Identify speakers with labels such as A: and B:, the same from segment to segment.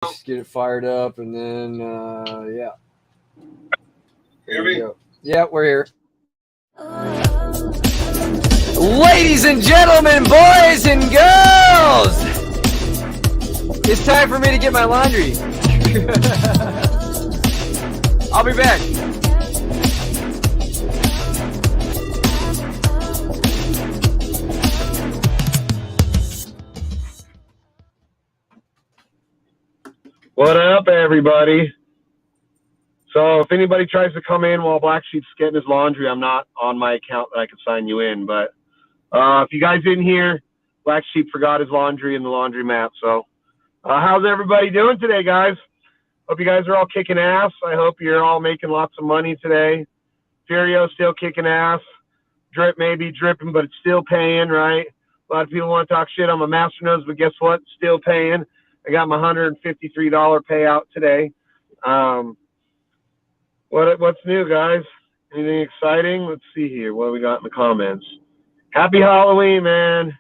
A: Just get it fired up, and then yeah. There we go. Yeah, we're here. Ladies and gentlemen, boys and girls, it's time for me to get my laundry. I'll be back.
B: What up, everybody? So if anybody tries to come in while BlackSheep's getting his laundry, I'm not on my account that I can sign you in. But if you guys didn't hear, BlackSheep forgot his laundry in the laundry mat. So how's everybody doing today, guys? Hope you guys are all kicking ass. I hope you're all making lots of money today. Furio's still kicking ass. Drip may be dripping, but it's still paying, right? A lot of people want to talk shit on my Masternose, but guess what? Still paying. I got my $153 payout today. What's new, guys? Anything exciting? Let's see here. What do we got in the comments? Happy Halloween, man.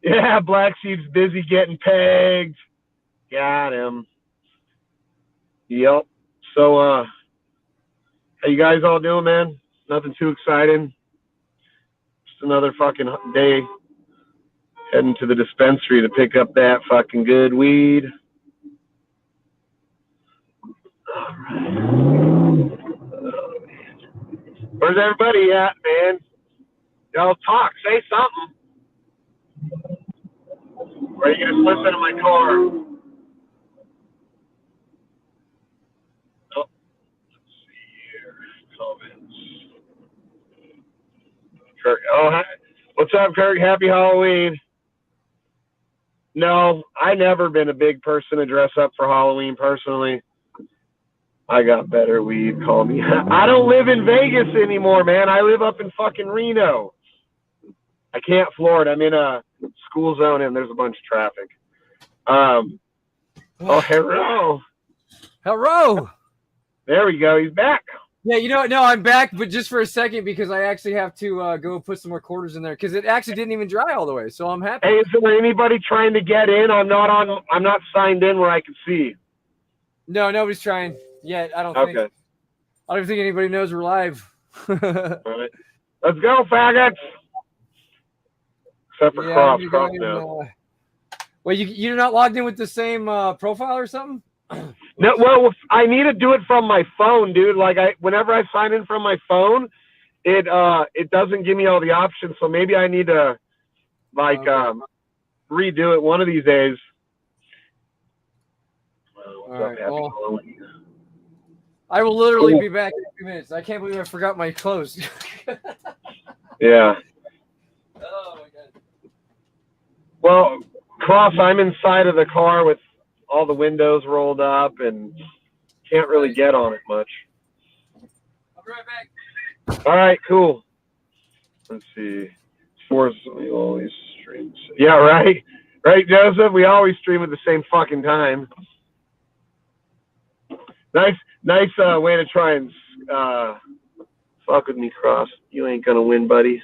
B: Yeah, BlackSheep's busy getting pegged. Got him. Yep. So, how you guys all doing, man? Nothing too exciting. Just another fucking day heading to the dispensary to pick up that fucking good weed. All right. Where's everybody at, man? Y'all talk. Say something. Or are you going to listen to my car? Oh, let's see here. Comments. Kirk. Oh, hi. What's up, Kirk? Happy Halloween. No, I never been a big person to dress up for Halloween personally. I got better weed, call me. I don't live in Vegas anymore, man. I live up in fucking Reno. I can't Florida. I'm in a school zone and there's a bunch of traffic. Oh, hello.
A: Hello.
B: There we go. He's back.
A: Yeah, you know what? No, I'm back, but just for a second because I actually have to go put some more quarters in there because it actually didn't even dry all the way. So I'm happy.
B: Hey, is there anybody trying to get in? I'm not signed in where I can see.
A: No, nobody's trying yet. I don't think. I don't even think anybody knows we're live.
B: All right. Let's go, faggots. Except for Cross. No.
A: Well, you're not logged in with the same profile or something?
B: No, well, I need to do it from my phone, dude. Like whenever I sign in from my phone, it doesn't give me all the options. So maybe I need to redo it one of these days.
A: All right. Well, I will literally be back in a few minutes. I can't believe I forgot my clothes.
B: Yeah.
A: Oh my god.
B: Well, Cross, I'm inside of the car with all the windows rolled up and can't really get on it much.
A: I'll be right back.
B: All right, cool. Let's see. We always stream. Yeah, right. Right, Joseph? We always stream at the same fucking time. Nice way to try and fuck with me, Cross. You ain't gonna win, buddy.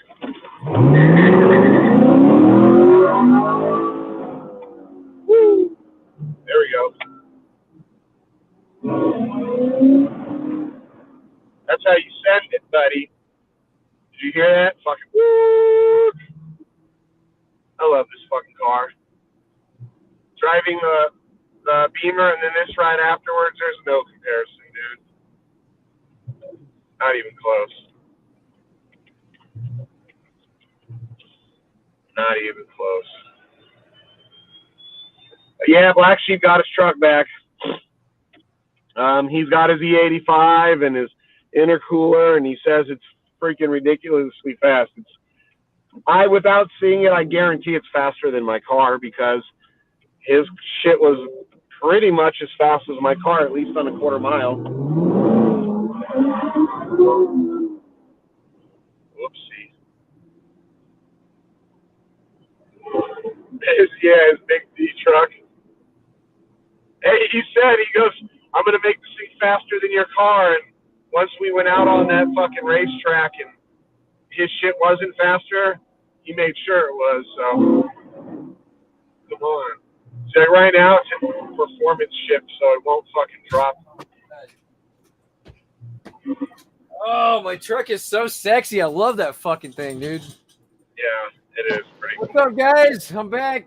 B: Woo! There we go. That's how you send it, buddy. Did you hear that? Fucking woo! I love this fucking car. Driving the Beamer and then this ride afterwards, there's no comparison, dude. Not even close. Not even close. Yeah, BlackSheep got his truck back. He's got his E85 and his intercooler, and he says it's freaking ridiculously fast. Without seeing it, I guarantee it's faster than my car because his shit was pretty much as fast as my car, at least on a quarter mile. Whoopsie. His big D truck. Hey, he goes, I'm going to make this thing faster than your car. And once we went out on that fucking racetrack and his shit wasn't faster, he made sure it was. So, come on. So right now it's in performance shift, so it won't fucking drop.
A: Oh, my truck is so sexy. I love that fucking thing, dude.
B: Yeah, it is pretty.
A: What's up, guys? I'm back.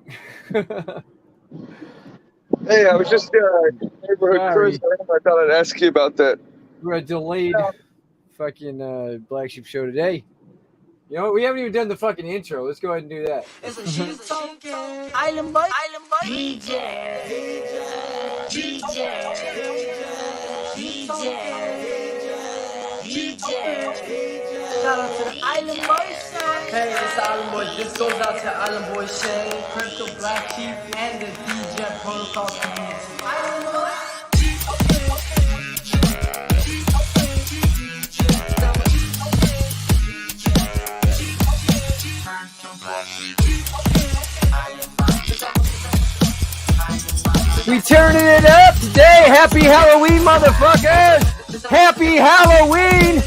C: Hey, I was just neighborhood cruise. I thought I'd ask you about that.
A: We're a delayed fucking Black Sheep show today. You know what? We haven't even done the fucking intro. Let's go ahead and do that.
D: Island boy. Shout out to the Island Boys. Hey, it's the Island Boys. This goes out to Island Boy Shay, Crypto Black Sheep, and the DJ Protocol community. Island Boys.
A: We turning it up today. Happy Halloween, motherfuckers! Happy Halloween!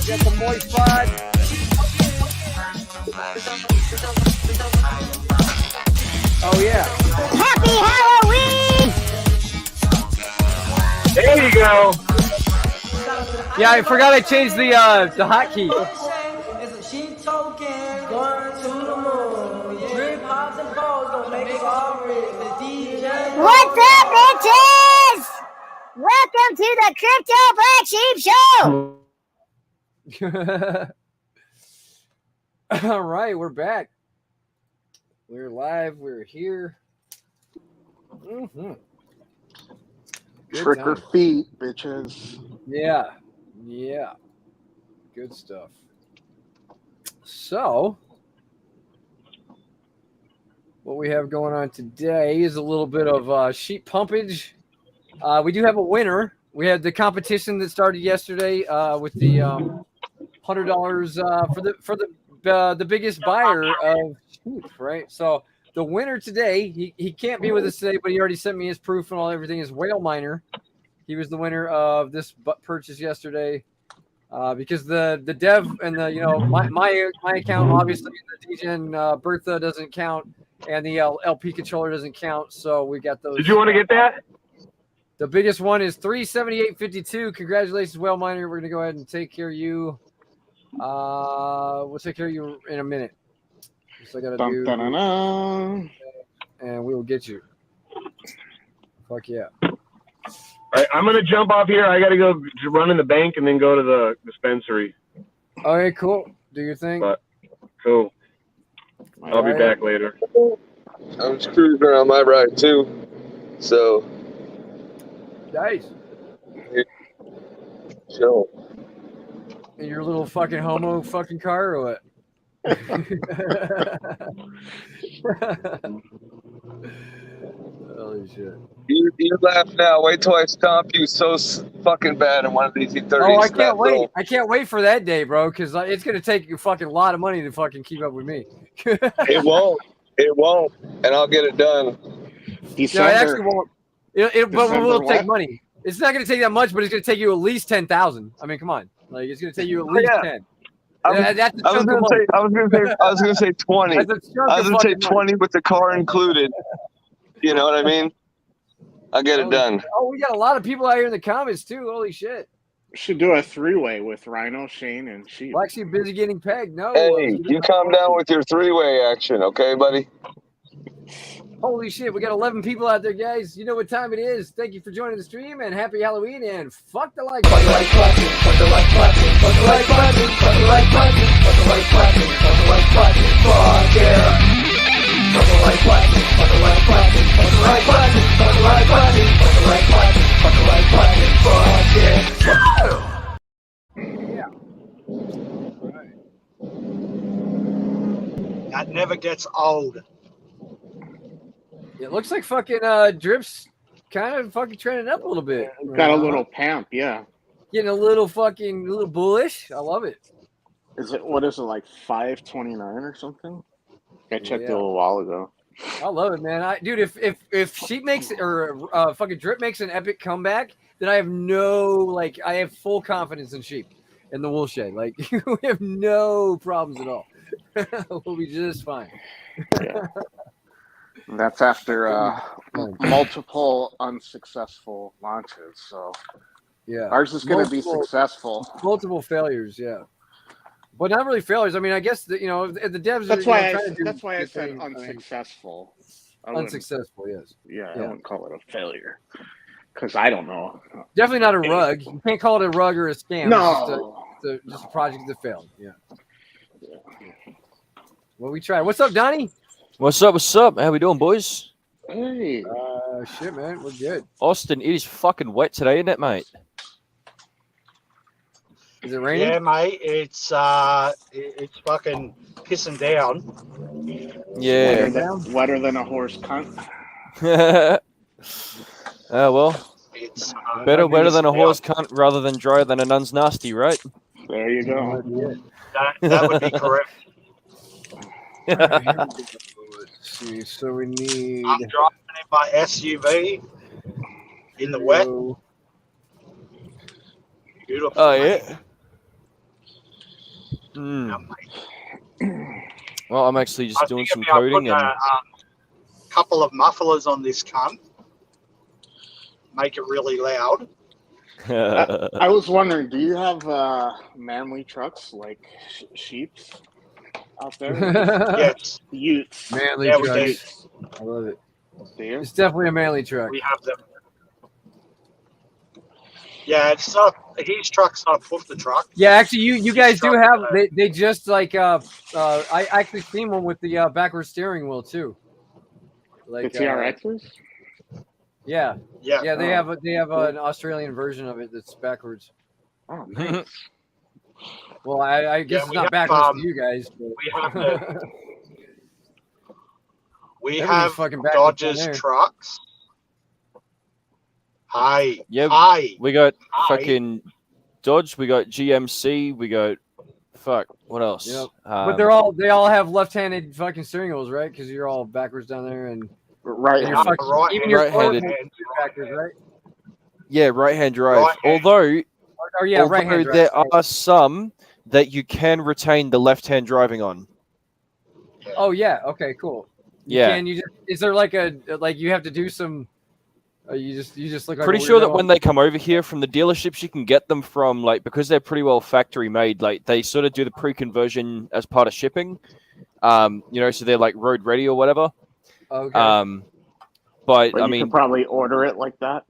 A: Got the moist pod. Oh yeah! Happy Halloween!
B: There you go.
A: Yeah, I forgot I changed the hotkey.
E: What's up, bitches? Welcome to the Crypto Black Sheep Show.
A: All right, we're back. We're live. We're here. Mm-hmm.
C: Trick or feet, bitches.
A: Yeah. Good stuff. So, what we have going on today is a little bit of sheep pumpage. We do have a winner. We had the competition that started yesterday with the $100 for the biggest buyer of sheep, right? So the winner today, he can't be with us today, but he already sent me his proof and everything. Is Whale Miner. He was the winner of this purchase yesterday. Because the dev and the my account, obviously the DJ Bertha doesn't count, and the LP controller doesn't count, so we got those.
B: Did you want to get that?
A: The biggest one is 378.52. Congratulations, Whale Miner. We're gonna go ahead and take care of you. We'll take care of you in a minute. So I gotta do, and we will get you. Fuck yeah.
B: All right, I'm gonna jump off here. I gotta go run in the bank and then go to the dispensary.
A: Okay, cool. Do your thing.
B: But cool. I'll be back later.
C: I'm just cruising around my ride too. So
A: Nice.
C: chill.
A: In your little fucking homo fucking car or what? Holy shit.
C: You laugh now. Wait till I stomp you so fucking bad in one of these E30s.
A: Oh, I can't wait. I can't wait for that day, bro, because it's going to take you fucking lot of money to fucking keep up with me.
C: It won't. It won't. And I'll get it done.
A: No, it actually won't. But it will take money. It's not going to take that much, but it's going to take you at least 10,000. I mean, come on. Like, it's going to take you at least 10.
C: I was gonna say 20. I was gonna say 20 with the car included. You know what I mean? I'll get it done.
A: Oh, we got a lot of people out here in the comments too. Holy shit!
F: We should do a three-way with Rhino, Shane, and Sheep.
A: Well, actually, busy getting pegged. No.
C: Hey, you calm down with your three-way action, okay, buddy?
A: Holy shit, we got 11 people out there, guys. You know what time it is. Thank you for joining the stream, and happy Halloween, and fuck the like button. Fuck the like button. Fuck the like button. Fuck the like button. Fuck the like button. Fuck the like button. Fuck the like button. Fuck yeah. Fuck the like button. Fuck the like button. Fuck the like button. Fuck the like button. Fuck the like button. Fuck the like button. Fuck yeah. Yeah.
G: That never gets old.
A: It looks like fucking Drip's kind of fucking trending up a little bit.
F: Got a little pamp, yeah.
A: Getting a little bullish. I love it.
F: What is it, like 529 or something? I checked a little while ago.
A: I love it, man. Dude, if Sheep makes or fucking Drip makes an epic comeback, then I have I have full confidence in Sheep. and the wool shed. Like we have no problems at all. We'll be just fine.
F: Yeah. That's after multiple unsuccessful launches. So
A: yeah,
F: ours is going to be successful.
A: Multiple failures, yeah. But not really failures. I mean, I guess the devs
F: That's
A: are
F: why
A: trying to do.
F: That's why I said unsuccessful.
A: Unsuccessful, yes.
F: Yeah, I wouldn't call it a failure because I don't know.
A: Definitely not a rug. You can't call it a rug or a scam.
F: No,
A: it's just a project that failed. Yeah. Well, we tried. What's up, Donnie?
G: What's up? What's up? How we doing, boys?
F: Hey.
A: Shit, man, we're good.
G: Austin, it is fucking wet today, isn't it, mate?
A: Is it raining?
H: Yeah, mate. It's fucking pissing down.
G: Yeah.
F: Wetter than a horse cunt.
G: Well,
H: It's
G: better than a horse cunt rather than drier than a nun's nasty, right?
F: There you go.
H: That would be correct.
A: Let's see. So we need.
H: I'm driving in my SUV in the wet. Beautiful.
G: Oh yeah. Well, I'm actually just doing some coding and
H: a couple of mufflers on this cunt. Make it really loud.
F: I was wondering, do you have manly trucks like Sheeps out there?
H: Yes.
F: Utes.
A: Manly trucks. I love it. It's definitely a manly truck.
H: We have them. Yeah, it's not. His truck's not a puffer truck.
A: Yeah, actually, you guys do have. They just like I actually seen one with the backward steering wheel too. Like
F: the TRXs.
A: Yeah. They have an Australian version of it that's backwards.
F: Oh, nice.
A: Well, I guess it's not backwards to you guys. But...
H: We have Dodge's trucks. Hi.
G: Yeah.
H: Hi.
G: We got fucking Dodge. We got GMC. We got what else?
A: Yep. But they all have left-handed fucking steering wheels, right? Because you're all backwards down there and even your
G: right-handed
A: backwards, right?
G: Yeah, right-hand drive. Although
A: right-hand drive.
G: There are some that you can retain the left-hand driving on.
A: Oh yeah. Okay. Cool. Is there like you have to do some? You just look like
G: pretty sure that when they come over here from the dealerships, you can get them from because they're pretty well factory made. Like they sort of do the pre-conversion as part of shipping. So they're like road ready or whatever.
A: Okay.
G: But
F: I
G: mean,
F: you can probably order it like that.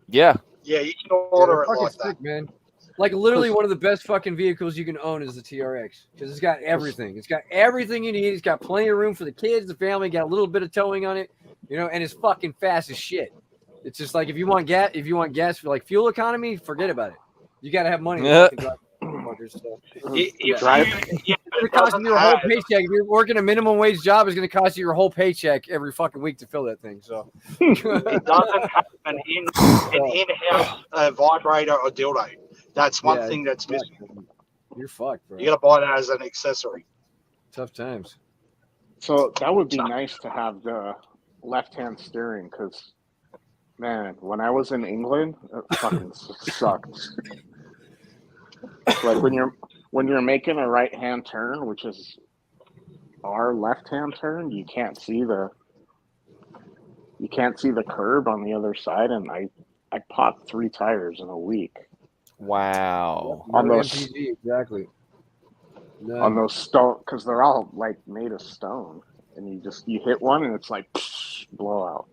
G: Yeah.
H: Yeah, you can order it like
A: that, man. Like literally one of the best fucking vehicles you can own is the TRX because it's got everything. It's got everything you need. It's got plenty of room for the kids, the family. Got a little bit of towing on it, and it's fucking fast as shit. It's just like if you want gas for like fuel economy, forget about it. You got to have money.
G: Yeah.
A: It's costing you your whole paycheck. If you're working a minimum wage job, it's going to cost you your whole paycheck every fucking week to fill that thing. So
H: it doesn't have an in-house vibrator or dildo. That's one thing that's missing.
A: You're fucked, bro.
H: You got to buy that as an accessory.
A: Tough times.
F: So that would be nice to have the left-hand steering because, man, when I was in England, it fucking sucked. Like when you're making a right-hand turn, which is our left-hand turn, you can't see the curb on the other side, and I popped 3 tires in a week.
G: Wow.
F: On those
A: MPG, exactly. No.
F: On those stone, because they're all like made of stone, and you hit one and it's like blowout.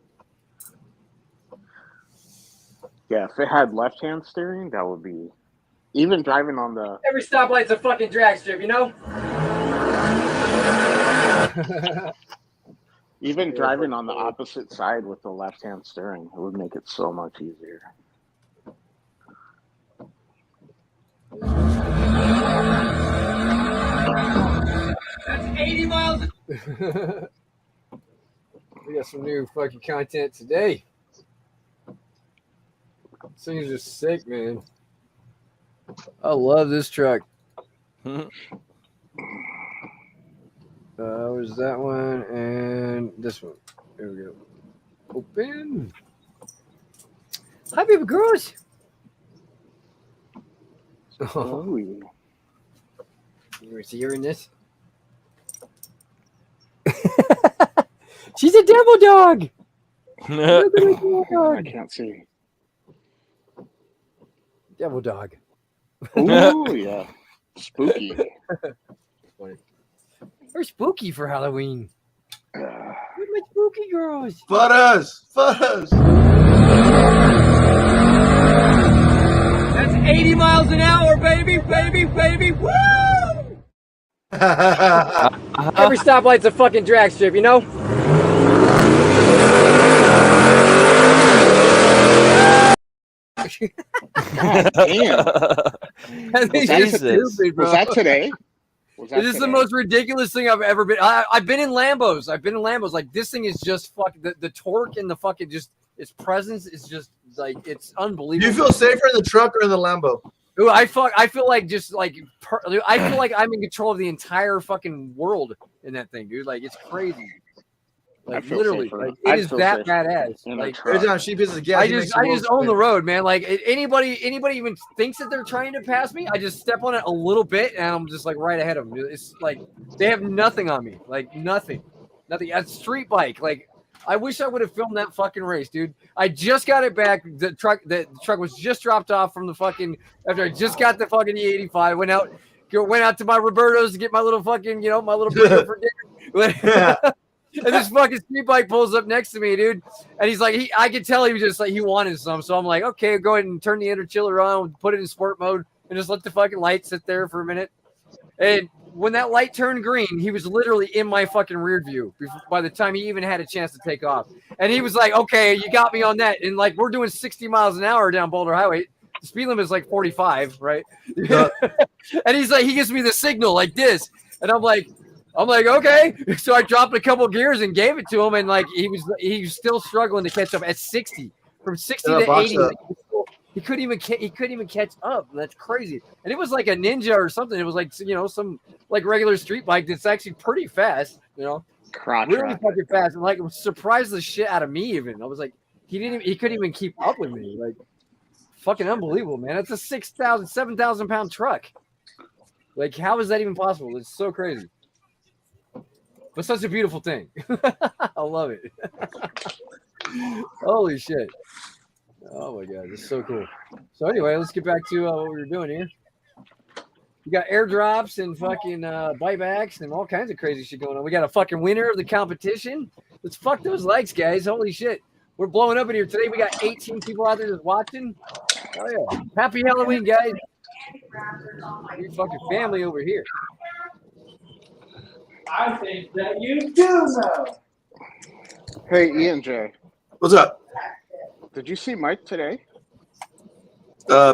F: Yeah, if it had left-hand steering, that would be even driving on the.
A: Every stoplight's a fucking drag strip,
F: Even driving on the opposite side with the left-hand steering, it would make it so much easier.
A: That's 80 miles. We got some new fucking content today. These things are sick, man. I love this truck. Was that one and this one. There we go. Open. Hi, baby girls.
F: Oh, yeah.
A: You're hearing this? She's a devil dog. Look at the devil
F: I
A: dog.
F: can't see.
A: Devil dog.
F: Oh, yeah. Spooky.
A: We're spooky for Halloween. Look at my spooky girls.
I: Photos.
A: That's 80 miles an hour, baby. Woo! Every stoplight's a fucking drag strip, you know?
F: Damn.
A: Was
F: that today?
A: It is the most ridiculous thing I've ever been. I've been in Lambos. Like, this thing is just fucking the torque and the fucking just its presence is just like it's unbelievable.
I: Do you feel safer in the truck or in the Lambo?
A: Ooh, I feel like just like I feel like I'm in control of the entire fucking world in that thing, dude. Like it's crazy. Like literally, like it is that badass. Like
I: every time she pisses gas,
A: I just own the road, man. Like anybody even thinks that they're trying to pass me, I just step on it a little bit and I'm just like right ahead of them. It's like they have nothing on me, like nothing. A street bike, like. I wish I would have filmed that fucking race, dude. I just got it back. The truck was just dropped off from the fucking after I just got the fucking E85. Went out to my Roberto's to get my little fucking, my little burger for dinner. And this fucking street bike pulls up next to me, dude. And he's like, I could tell he was just like he wanted some. So I'm like, okay, go ahead and turn the inner chiller on, put it in sport mode, and just let the fucking light sit there for a minute. And when that light turned green, he was literally in my fucking rear view by the time he even had a chance to take off. And he was like, okay, you got me on that. And like, we're doing 60 miles an hour down Boulder Highway. The speed limit is like 45, right? And he's like, he gives me the signal like this. And I'm like, okay. So I dropped a couple gears and gave it to him. And like, he was still struggling to catch up at 60. From 60 to 80. He couldn't even catch up. That's crazy. And it was like a Ninja or something. It was like, some like regular street bike that's actually pretty fast, really fucking fast. And like it surprised the shit out of me even. I was like, he couldn't even keep up with me. Like fucking unbelievable, man. It's a 7,000 pound truck. Like, how is that even possible? It's so crazy. But such a beautiful thing. I love it. Holy shit. Oh my god, this is so cool. So anyway, let's get back to what we were doing here. We got airdrops and fucking buybacks and all kinds of crazy shit going on. We got a fucking winner of the competition. Let's fuck those likes, guys. Holy shit. We're blowing up in here today. We got 18 people out there just watching. Oh yeah. Happy Halloween, guys. Your fucking family over here.
D: I think that you do know.
F: Hey, Ian J.
I: What's up?
F: Did you see Mike today?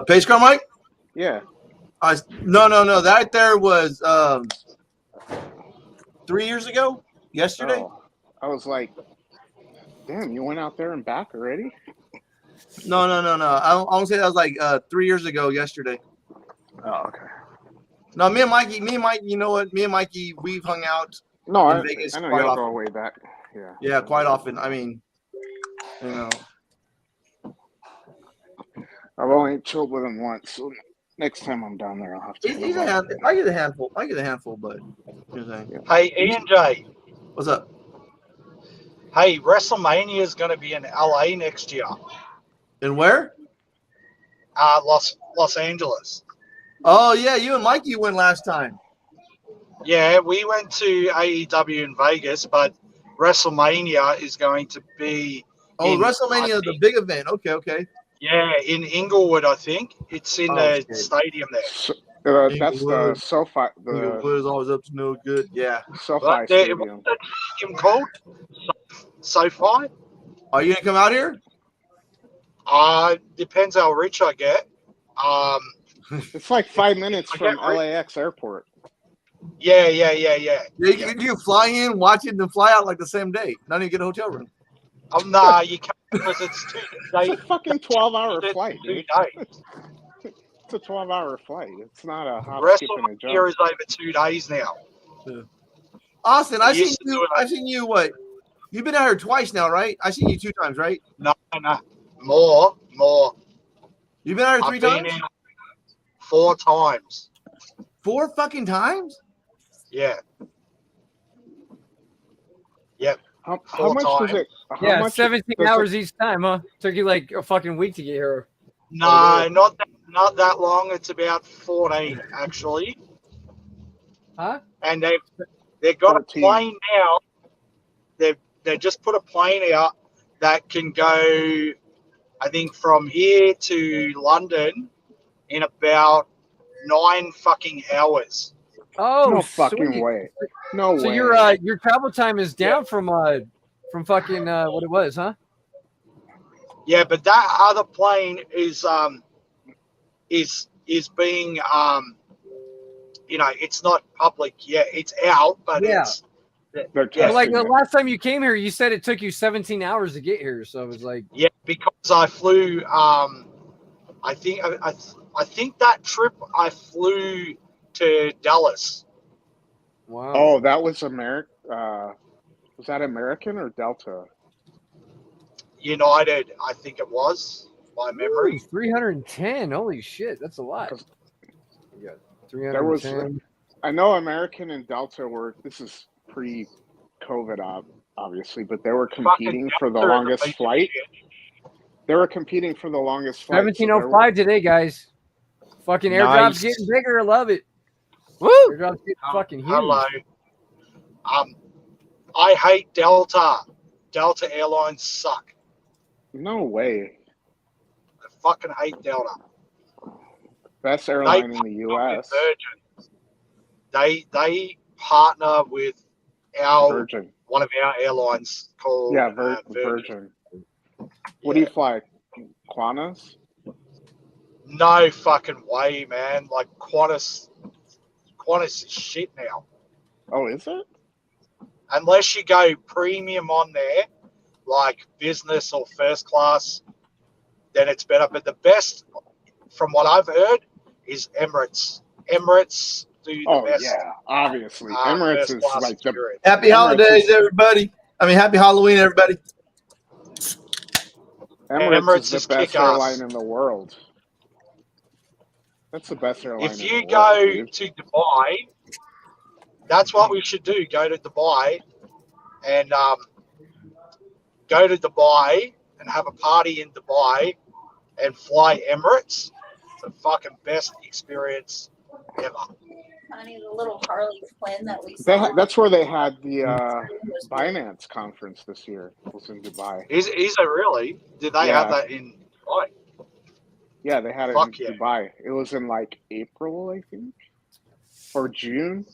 I: Pace car Mike?
F: Yeah.
I: No. That there was 3 years ago. Yesterday.
F: Oh, I was like, damn, you went out there and back already?
I: No. I want to say that was like 3 years ago. Yesterday.
F: Oh, okay.
I: No, me and Mikey. You know what? Me and Mikey, we've hung out.
F: No,
I: in Vegas
F: I know
I: quite
F: y'all
I: often.
F: go way back. Yeah.
I: Yeah, quite often. I mean,
F: I've only chilled with him once, so next time I'm down there, I'll have to.
I: He's a handful. I get a handful, but you know what I'm saying?
H: Hey, Ian J.
I: What's up?
H: Hey, WrestleMania is going to be in LA next year.
I: And where?
H: Los Angeles.
I: Oh yeah, you and Mikey went last time.
H: Yeah, we went to AEW in Vegas, but WrestleMania is going to be.
I: WrestleMania, the big event. Okay.
H: Yeah, in Inglewood, I think. It's in the stadium there.
F: So, that's the SoFi.
I: Inglewood is always up to no good. Yeah.
F: SoFi Stadium.
H: What's that stadium called? SoFi?
I: Are you gonna come out here?
H: Depends how rich I get.
F: It's like 5 minutes from LAX airport.
H: Yeah.
I: You fly in, watch it, and then fly out like the same day. Not even get a hotel room.
H: Oh, nah, you can't because it's 2 days.
F: It's a fucking 12-hour flight, dude.
H: 2 days.
F: It's a 12-hour flight. It's not a hop, skip, and a jump.
H: WrestleMania is over 2 days now.
I: Yeah. Austin, I've seen you. What? You've been out here twice now, right? I've seen you 2 times, right?
H: No. More.
I: You've been out here 3 times?
H: 4 times.
I: 4 fucking times?
H: Yeah. Yep.
C: How much does it?
A: Yeah, 17 hours each time, huh? Took you like a fucking week to get here.
H: No, not that long. It's about 14 actually.
A: Huh?
H: And they've got
C: 14.
H: a plane now. They've just put a plane out that can go, I think, from here to London in about 9 fucking hours.
A: Oh,
C: no fucking
A: sweet.
C: way. No
A: so
C: way.
A: your travel time is down from fucking what it was, huh?
H: Yeah, but that other plane is being it's not public yet. It's out, but
A: Yeah.
H: it's
C: They're
H: yeah.
A: But like the
C: testing it.
A: last time you came here, you said it took you 17 hours to get here. So it was like,
H: Yeah, because I flew. I think that trip I flew to Dallas.
A: wow.
C: Oh, that was American. Was that American or Delta?
H: United, I think it was, by memory.
A: Ooh, 310. Holy shit, that's a lot. You got
C: There was.
A: 310.
C: I know American and Delta were. This is pre-COVID, obviously, but they were competing for the longest flight. They were competing for the longest flight.
A: 1705 today, guys. Fucking airdrop's getting bigger. I love it.
G: Woo!
A: Airdrop's getting fucking huge.
H: Hello. I hate Delta. Delta Airlines suck.
C: No way.
H: I fucking hate Delta.
C: Best airline in the U.S.
H: They partner with
C: Virgin.
H: one of our airlines called
C: Virgin. What do you fly? Qantas?
H: No fucking way, man. Like Qantas is shit now.
C: Oh, is it?
H: Unless you go premium on there, like business or first class, then it's better. But the best, from what I've heard, is Emirates. Emirates do the best.
C: Yeah, obviously. Emirates is like the
I: Happy holidays, everybody. Happy Halloween, everybody.
C: Emirates is the best airline in the world. That's the best airline.
H: If you go to Dubai, that's what we should do. Go to Dubai and have a party in Dubai and fly Emirates. It's the fucking best experience ever.
J: Honey, the little Harley Quinn that we saw.
C: That's where they had the Binance conference this year. It was in Dubai.
H: Is it really? Did they have that in Dubai?
C: Yeah, they had it in Dubai. It was in like April, I think, or June.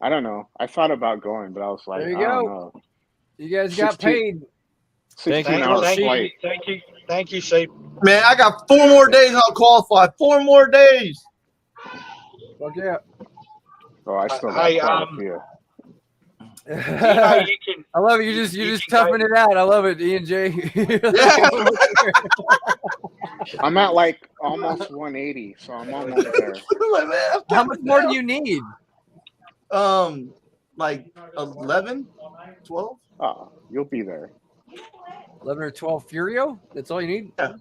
C: I don't know. I thought about going, but I was like,
A: there you
C: I
A: go.
C: don't know.
A: You guys got paid.
C: 16 hours flight.
H: Thank you, Sheep.
I: Man, I got 4 more days. I'll qualify. 4 more days.
A: Fuck yeah.
C: Oh, I still got quite a few.
A: I love it. You're just toughing it out. I love it, E and J.
C: I'm at like almost 180, so I'm almost there.
A: How much more do you need?
I: Like 11, 12.
C: Oh, you'll be there.
A: 11 or 12 Furio? That's all you need?
I: Yeah.
A: All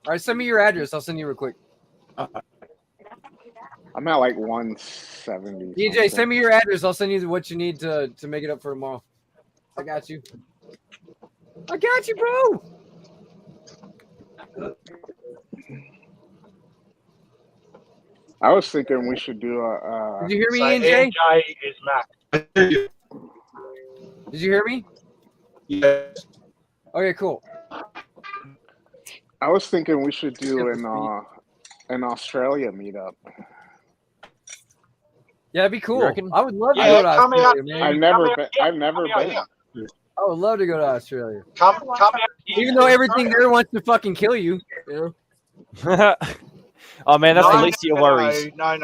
A: right, send me your address. I'll send you real quick.
C: I'm at like 170.
A: DJ, send me your address. I'll send you what you need to make it up for tomorrow. I got you. I got you, bro.
C: I was thinking we should do a.
A: Did you hear me,
H: So
A: EJ?
H: EJ is Mac.
A: Did you hear me?
I: Yes.
A: Okay, cool.
C: I was thinking we should do an Australia meetup.
A: Yeah, that'd be cool.
G: reckon?
A: I would love to
H: Yeah,
A: go to
H: come out.
A: Australia, man.
C: I've never been.
H: here.
C: I've never
H: Come out
C: been.
H: here.
A: I would love to go to Australia.
H: Come out here.
A: Even though everything there wants to fucking kill you. You know?
G: Oh man, that's the
H: No,
G: least of your worries.
H: No.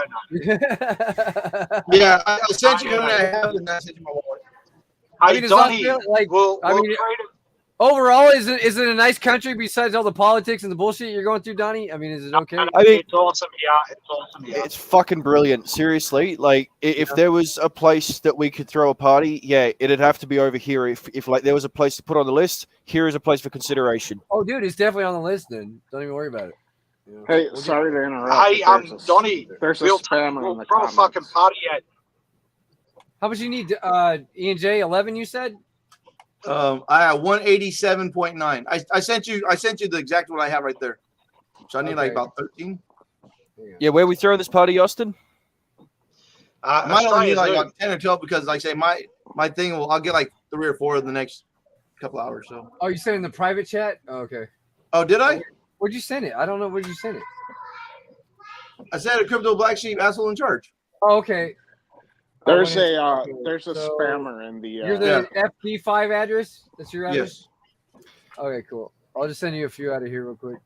I: Yeah, I sent you when I have, and I sent you my wallet.
H: Hey,
A: mean, it's
H: Donnie,
A: not like
H: we'll
A: I mean,
H: trade it.
A: overall, is it a nice country besides all the politics and the bullshit you're going through, Donnie? I mean, is it okay?
G: I mean,
H: It's awesome here. It's awesome here.
G: it's fucking brilliant. Seriously, like if there was a place that we could throw a party, yeah, it'd have to be over here. If like there was a place to put on the list, here is a place for consideration.
A: Oh, dude, it's definitely on the list. Then don't even worry about it.
C: Hey, sorry to interrupt.
H: Hey, Donnie,
C: there's a
H: we'll
C: spammer in the
H: throw a
C: comments.
H: fucking party at.
A: How much you need? E&J 11. You said.
I: I have 187.9. I sent you the exact one I have right there. So I need like about 13.
G: Yeah, where are we throwing this party, Austin?
I: I might only need like 10 or 12 because, like I say, my thing I'll get like 3 or 4 in the next couple hours. So.
A: Oh, you sent in the private chat? Oh, okay.
I: Oh, did I?
A: Where'd you send it? I don't know. Where'd you send it?
I: I sent a crypto black sheep asshole in charge.
A: Oh, okay.
C: There's a spammer in the.
A: You're the FP5 address. That's your address.
I: Yes.
A: Okay, cool. I'll just send you a few out of here real quick.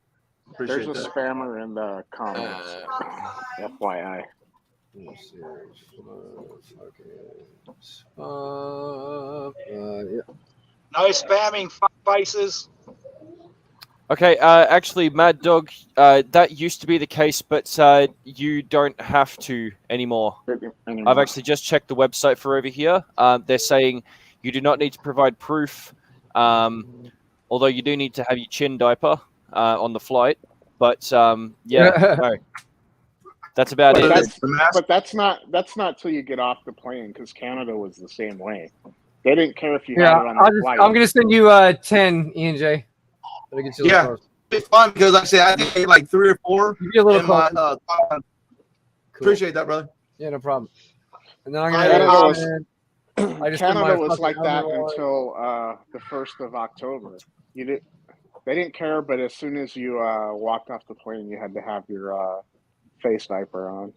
C: There's a spammer in the comments. FYI.
A: Yeah.
H: No spamming, fuck faces.
G: Okay, actually, Mad Dog, that used to be the case, but you don't have to anymore. I've actually just checked the website for over here. They're saying you do not need to provide proof, although you do need to have your chin diaper on the flight. But yeah, no. That's about it.
C: But that's not till you get off the plane, because Canada was the same way. They didn't care if you had it on the flight.
A: I'm gonna send you 10, E&J.
I: Yeah, it's fun because like I say, I think I like 3 or 4.
A: You get a little
I: close. Cool. Appreciate that, brother.
A: Yeah, no problem. And then I'm gonna.
C: Canada was like that until the 1st of October. They didn't care, but as soon as you walked off the plane, you had to have your face diaper on.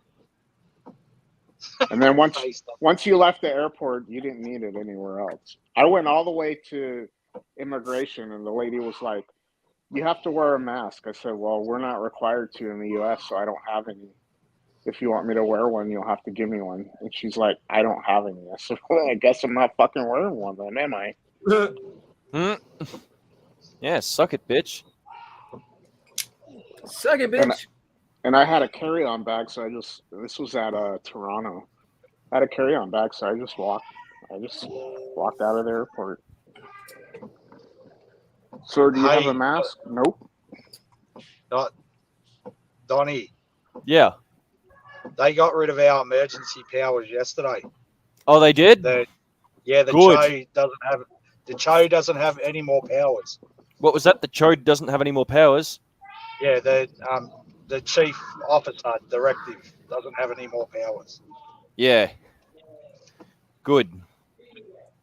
C: And then once you left the airport, you didn't need it anywhere else. I went all the way to immigration, and the lady was like, "You have to wear a mask." I said, "Well, we're not required to in the U.S., so I don't have any. If you want me to wear one, you'll have to give me one." And she's like, "I don't have any." I said, "Well, I guess I'm not fucking wearing one then, am I?"
G: Yeah, suck it, bitch.
A: Suck it, bitch.
C: And I had a carry-on bag, so this was at Toronto. I had a carry-on bag, so I just walked out of the airport. Sir, do you have a mask? Nope.
H: Donnie.
G: Yeah.
H: They got rid of our emergency powers yesterday.
G: Oh, they did?
H: The Cho doesn't have any more powers.
G: What was that? The Cho doesn't have any more powers?
H: Yeah, the chief officer directive doesn't have any more powers.
G: Yeah. Good.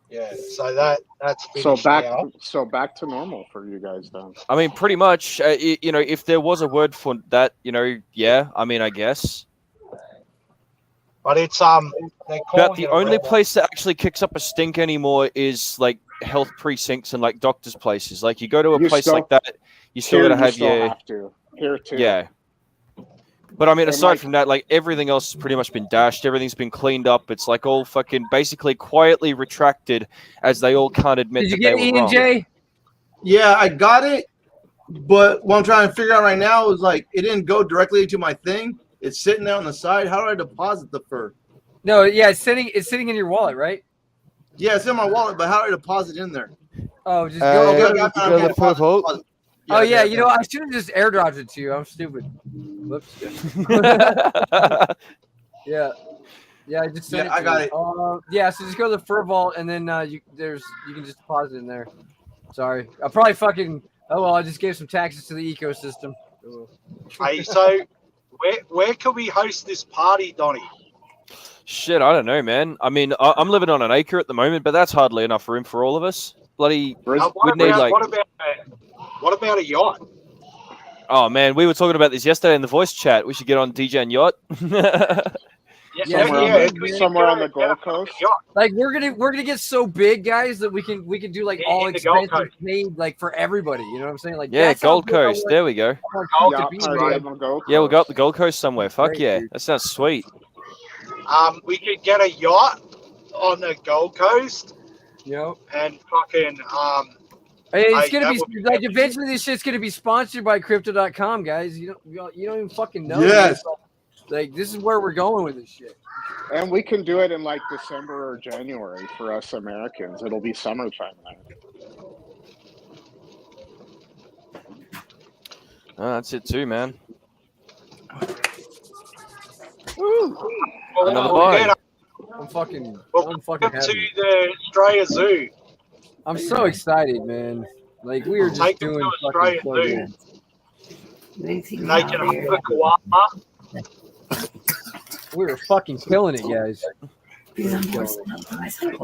H: Yeah, so that's
C: so back to normal for you guys then.
G: I mean, pretty much. If there was a word for that, yeah. I mean, I guess.
H: But it's
G: But the only place that actually kicks up a stink anymore is like health precincts and like doctors' places. Like you go to a place like that, you still gotta have your.
C: Have to. Here too.
G: Yeah. But I mean, aside from that, like everything else has pretty much been dashed. Everything's been cleaned up. It's like all fucking basically quietly retracted, as they all can't admit that they were wrong. Did you get E&J?
I: Yeah, I got it. But what I'm trying to figure out right now is like it didn't go directly to my thing. It's sitting there on the side. How do I deposit the fur?
A: No, yeah, it's sitting in your wallet, right?
I: Yeah, it's in my wallet, but how do I deposit in there?
A: Oh, just go
I: to
A: the Oh yeah, you know I should have just airdropped it to you. I'm stupid. Whoops. Yeah, I just sent it.
I: I got it.
A: Yeah, so just go to the fur vault, and then you can just deposit in there. Sorry, I probably fucking. Oh well, I just gave some taxes to the ecosystem.
H: Hey, so where can we host this party, Donnie?
G: Shit, I don't know, man. I mean, I'm living on an acre at the moment, but that's hardly enough room for all of us. Bloody,
H: what about a yacht?
G: Oh man, we were talking about this yesterday in the voice chat. We should get on DJ and yacht.
C: Somewhere on the Gold Coast.
A: Like we're gonna get so big, guys, that we can do like all expenses paid like for everybody. You know what I'm saying? Like
G: Gold Coast. There we go. Yeah, we'll go up the Gold Coast somewhere. Fuck yeah, that sounds sweet.
H: We could get a yacht on the Gold Coast.
A: Yep.
H: And fucking
A: it's gonna be like eventually this shit's gonna be sponsored by Crypto.com, guys. You don't even fucking know.
I: Yes.
A: Like this is where we're going with this shit.
C: And we can do it in like December or January for us Americans. It'll be summertime then.
G: Oh, that's it too, man. Another
H: We'll
G: buy.
H: get up,
A: I'm fucking
H: we'll
A: I'm fucking
H: come to
A: happy.
H: the Australia Zoo.
A: I'm so excited, man. Like we are just
H: Take them
A: doing
H: to
A: fucking
H: Australia
A: so
H: Zoo.
A: good.
H: And they can hold the koala.
A: We were fucking killing it, guys.
H: Made a snake.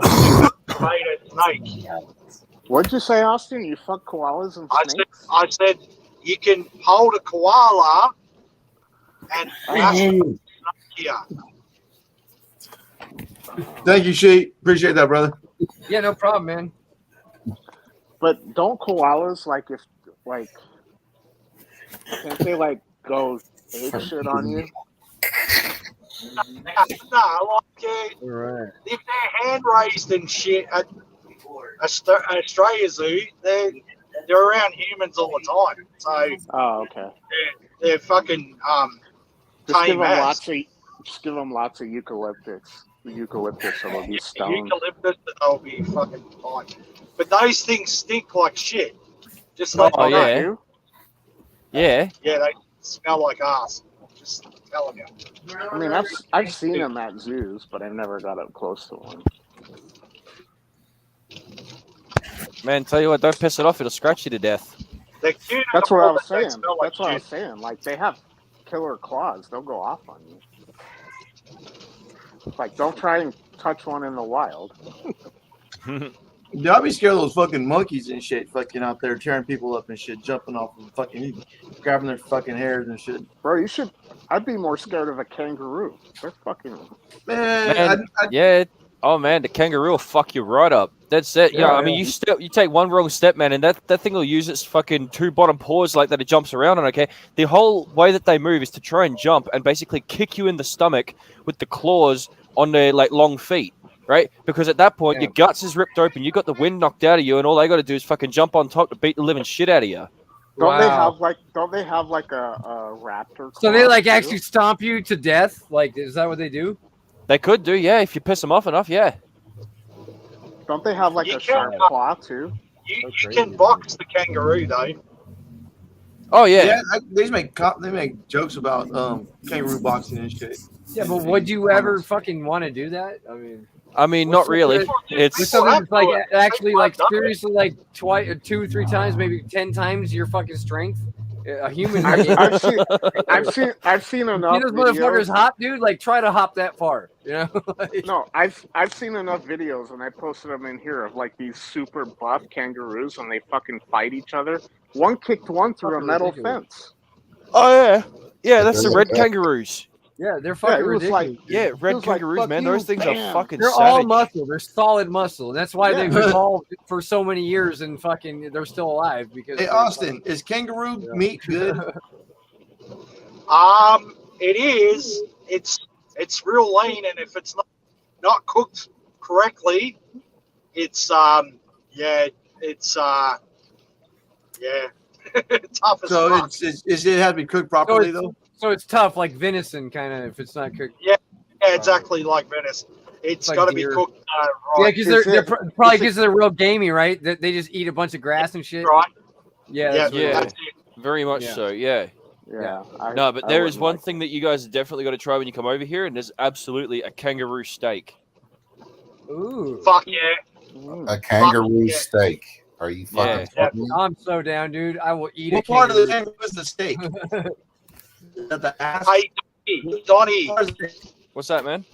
C: What'd you say, Austin? You fuck koalas and snakes?
H: I said you can hold a koala and wrap it here.
I: Thank you, Sheet. Appreciate that, brother.
A: Yeah, no problem, man.
C: But don't koalas can't they go ape shit on you?
H: No,
A: Right.
H: if they're hand raised and shit at Australia Zoo, they're around humans all the time. So
C: Oh, okay.
H: they're fucking
C: Just give
H: tame
C: them
H: as.
C: lots of eucalyptus, so they'll be stoned.
H: Eucalyptus, and they'll be fucking fine. But those things stink like shit. Just let
G: Oh
H: you know.
G: yeah. Yeah.
H: Yeah, they smell like ass. Just telling you.
C: I mean, I've seen them at zoos, but I've never got up close to one.
G: Man, tell you what, don't piss it off. It'll scratch you to death.
H: They're cute.
C: That's what I was
H: They
C: saying.
H: smell like
C: That's what I
H: shit.
C: was saying. Like, they have killer claws. They'll go off on you. Like, don't try and touch one in the wild.
I: Yeah, I'd be scared of those fucking monkeys and shit, fucking out there tearing people up and shit, jumping off of fucking, grabbing their fucking hairs and shit.
C: Bro, I'd be more scared of a kangaroo. They're fucking.
I: Man,
G: yeah. Oh man, the kangaroo will fuck you right up. That's it. Yeah, I mean, you take one wrong step, man, and that thing will use its fucking two bottom paws like that. It jumps around on. Okay, the whole way that they move is to try and jump and basically kick you in the stomach with the claws on their like long feet. Right? Because at that point, your guts is ripped open. You got the wind knocked out of you, and all they got to do is fucking jump on top to beat the living shit out of you.
C: Don't they have like a raptor?
A: So they
C: claw,
A: actually stomp you to death? Like, is that what they do?
G: They could do, yeah, if you piss them off enough, yeah.
C: Don't they have a sharp claw too?
H: You can box the kangaroo though.
G: Oh yeah.
I: They make jokes about kangaroo boxing and shit.
A: Yeah, but would you ever fucking want to do that?
G: I mean, not really. It's
A: something like actually like seriously like twice, 2 or 3 times, maybe 10 times your fucking strength. A human.
C: I've seen enough.
A: See those motherfuckers hop, dude. Like, try to hop that far. You know?
C: No, I've seen enough videos, and I posted them in here of like these super buff kangaroos, and they fucking fight each other. One kicked one through a metal fence.
G: Oh yeah, that's the red kangaroos.
A: Yeah, they're fucking ridiculous.
G: Red kangaroos, man. Those things are fucking
A: They're
G: savage.
A: all muscle. They're solid muscle. And that's why they've evolved for so many years and fucking they're still alive. Because
I: hey, Austin, is kangaroo meat good?
H: It is. It's real lean, and if it's not cooked correctly, it's tough as
I: So
H: fuck.
I: it has to be cooked properly though.
A: So it's tough, like venison, kind of, if it's not cooked.
H: Yeah, exactly like venison. It's
A: like
H: got to be
A: deer.
H: cooked right.
A: Yeah, because they're probably because they're real gamey, right? They just eat a bunch of grass and shit.
H: Right.
A: Yeah.
H: That's it.
G: Very much so. Yeah.
C: Yeah.
G: No, but there is one thing that you guys have definitely got to try when you come over here, and there's absolutely a kangaroo steak.
A: Ooh.
H: Fuck yeah.
K: A kangaroo steak. Are you fucking fucking me?
A: I'm so down, dude. I will eat
I: What part of the kangaroo is the steak? The ass?
H: Hey, Donnie.
G: What's that, man?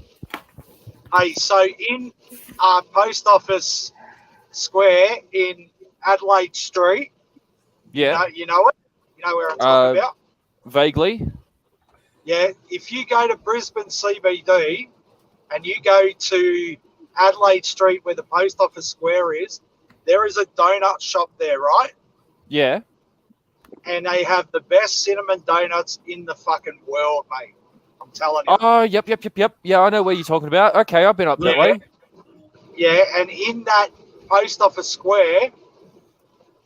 H: Hey, so in Post Office Square in Adelaide Street.
G: Yeah.
H: You know it? You know where I'm talking about?
G: Vaguely.
H: Yeah. If you go to Brisbane CBD and you go to Adelaide Street where the Post Office Square is, there is a donut shop there, right?
G: Yeah.
H: And they have the best cinnamon donuts in the fucking world, mate. I'm telling you.
G: Oh, yep. Yeah, I know where you're talking about. Okay, I've been up that way.
H: Yeah, and in that Post Office Square,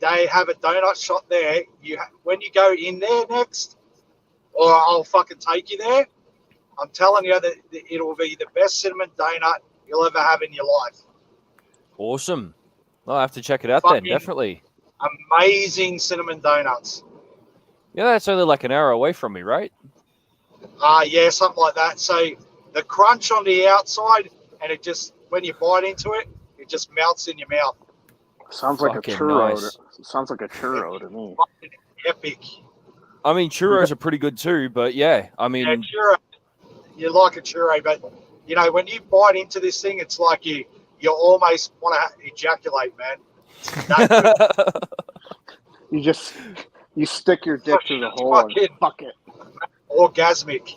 H: they have a donut shop there. When you go in there next, or I'll fucking take you there, I'm telling you that it'll be the best cinnamon donut you'll ever have in your life.
G: Awesome. I'll have to check it out
H: Fucking
G: then, definitely.
H: Amazing cinnamon donuts.
G: Yeah, that's only like an hour away from me, right?
H: Yeah, something like that. So the crunch on the outside, and it just, when you bite into it, it just melts in your mouth.
C: Sounds like a
G: Fucking
C: churro.
G: nice.
C: Sounds like a churro to me.
H: Fucking epic.
G: I mean, churros are pretty good too, but yeah, I mean,
H: Yeah, churro. You like a churro, but you know when you bite into this thing, it's like you almost want to ejaculate, man. It's that good.
C: You stick your dick through the hole and fuck it.
H: Orgasmic.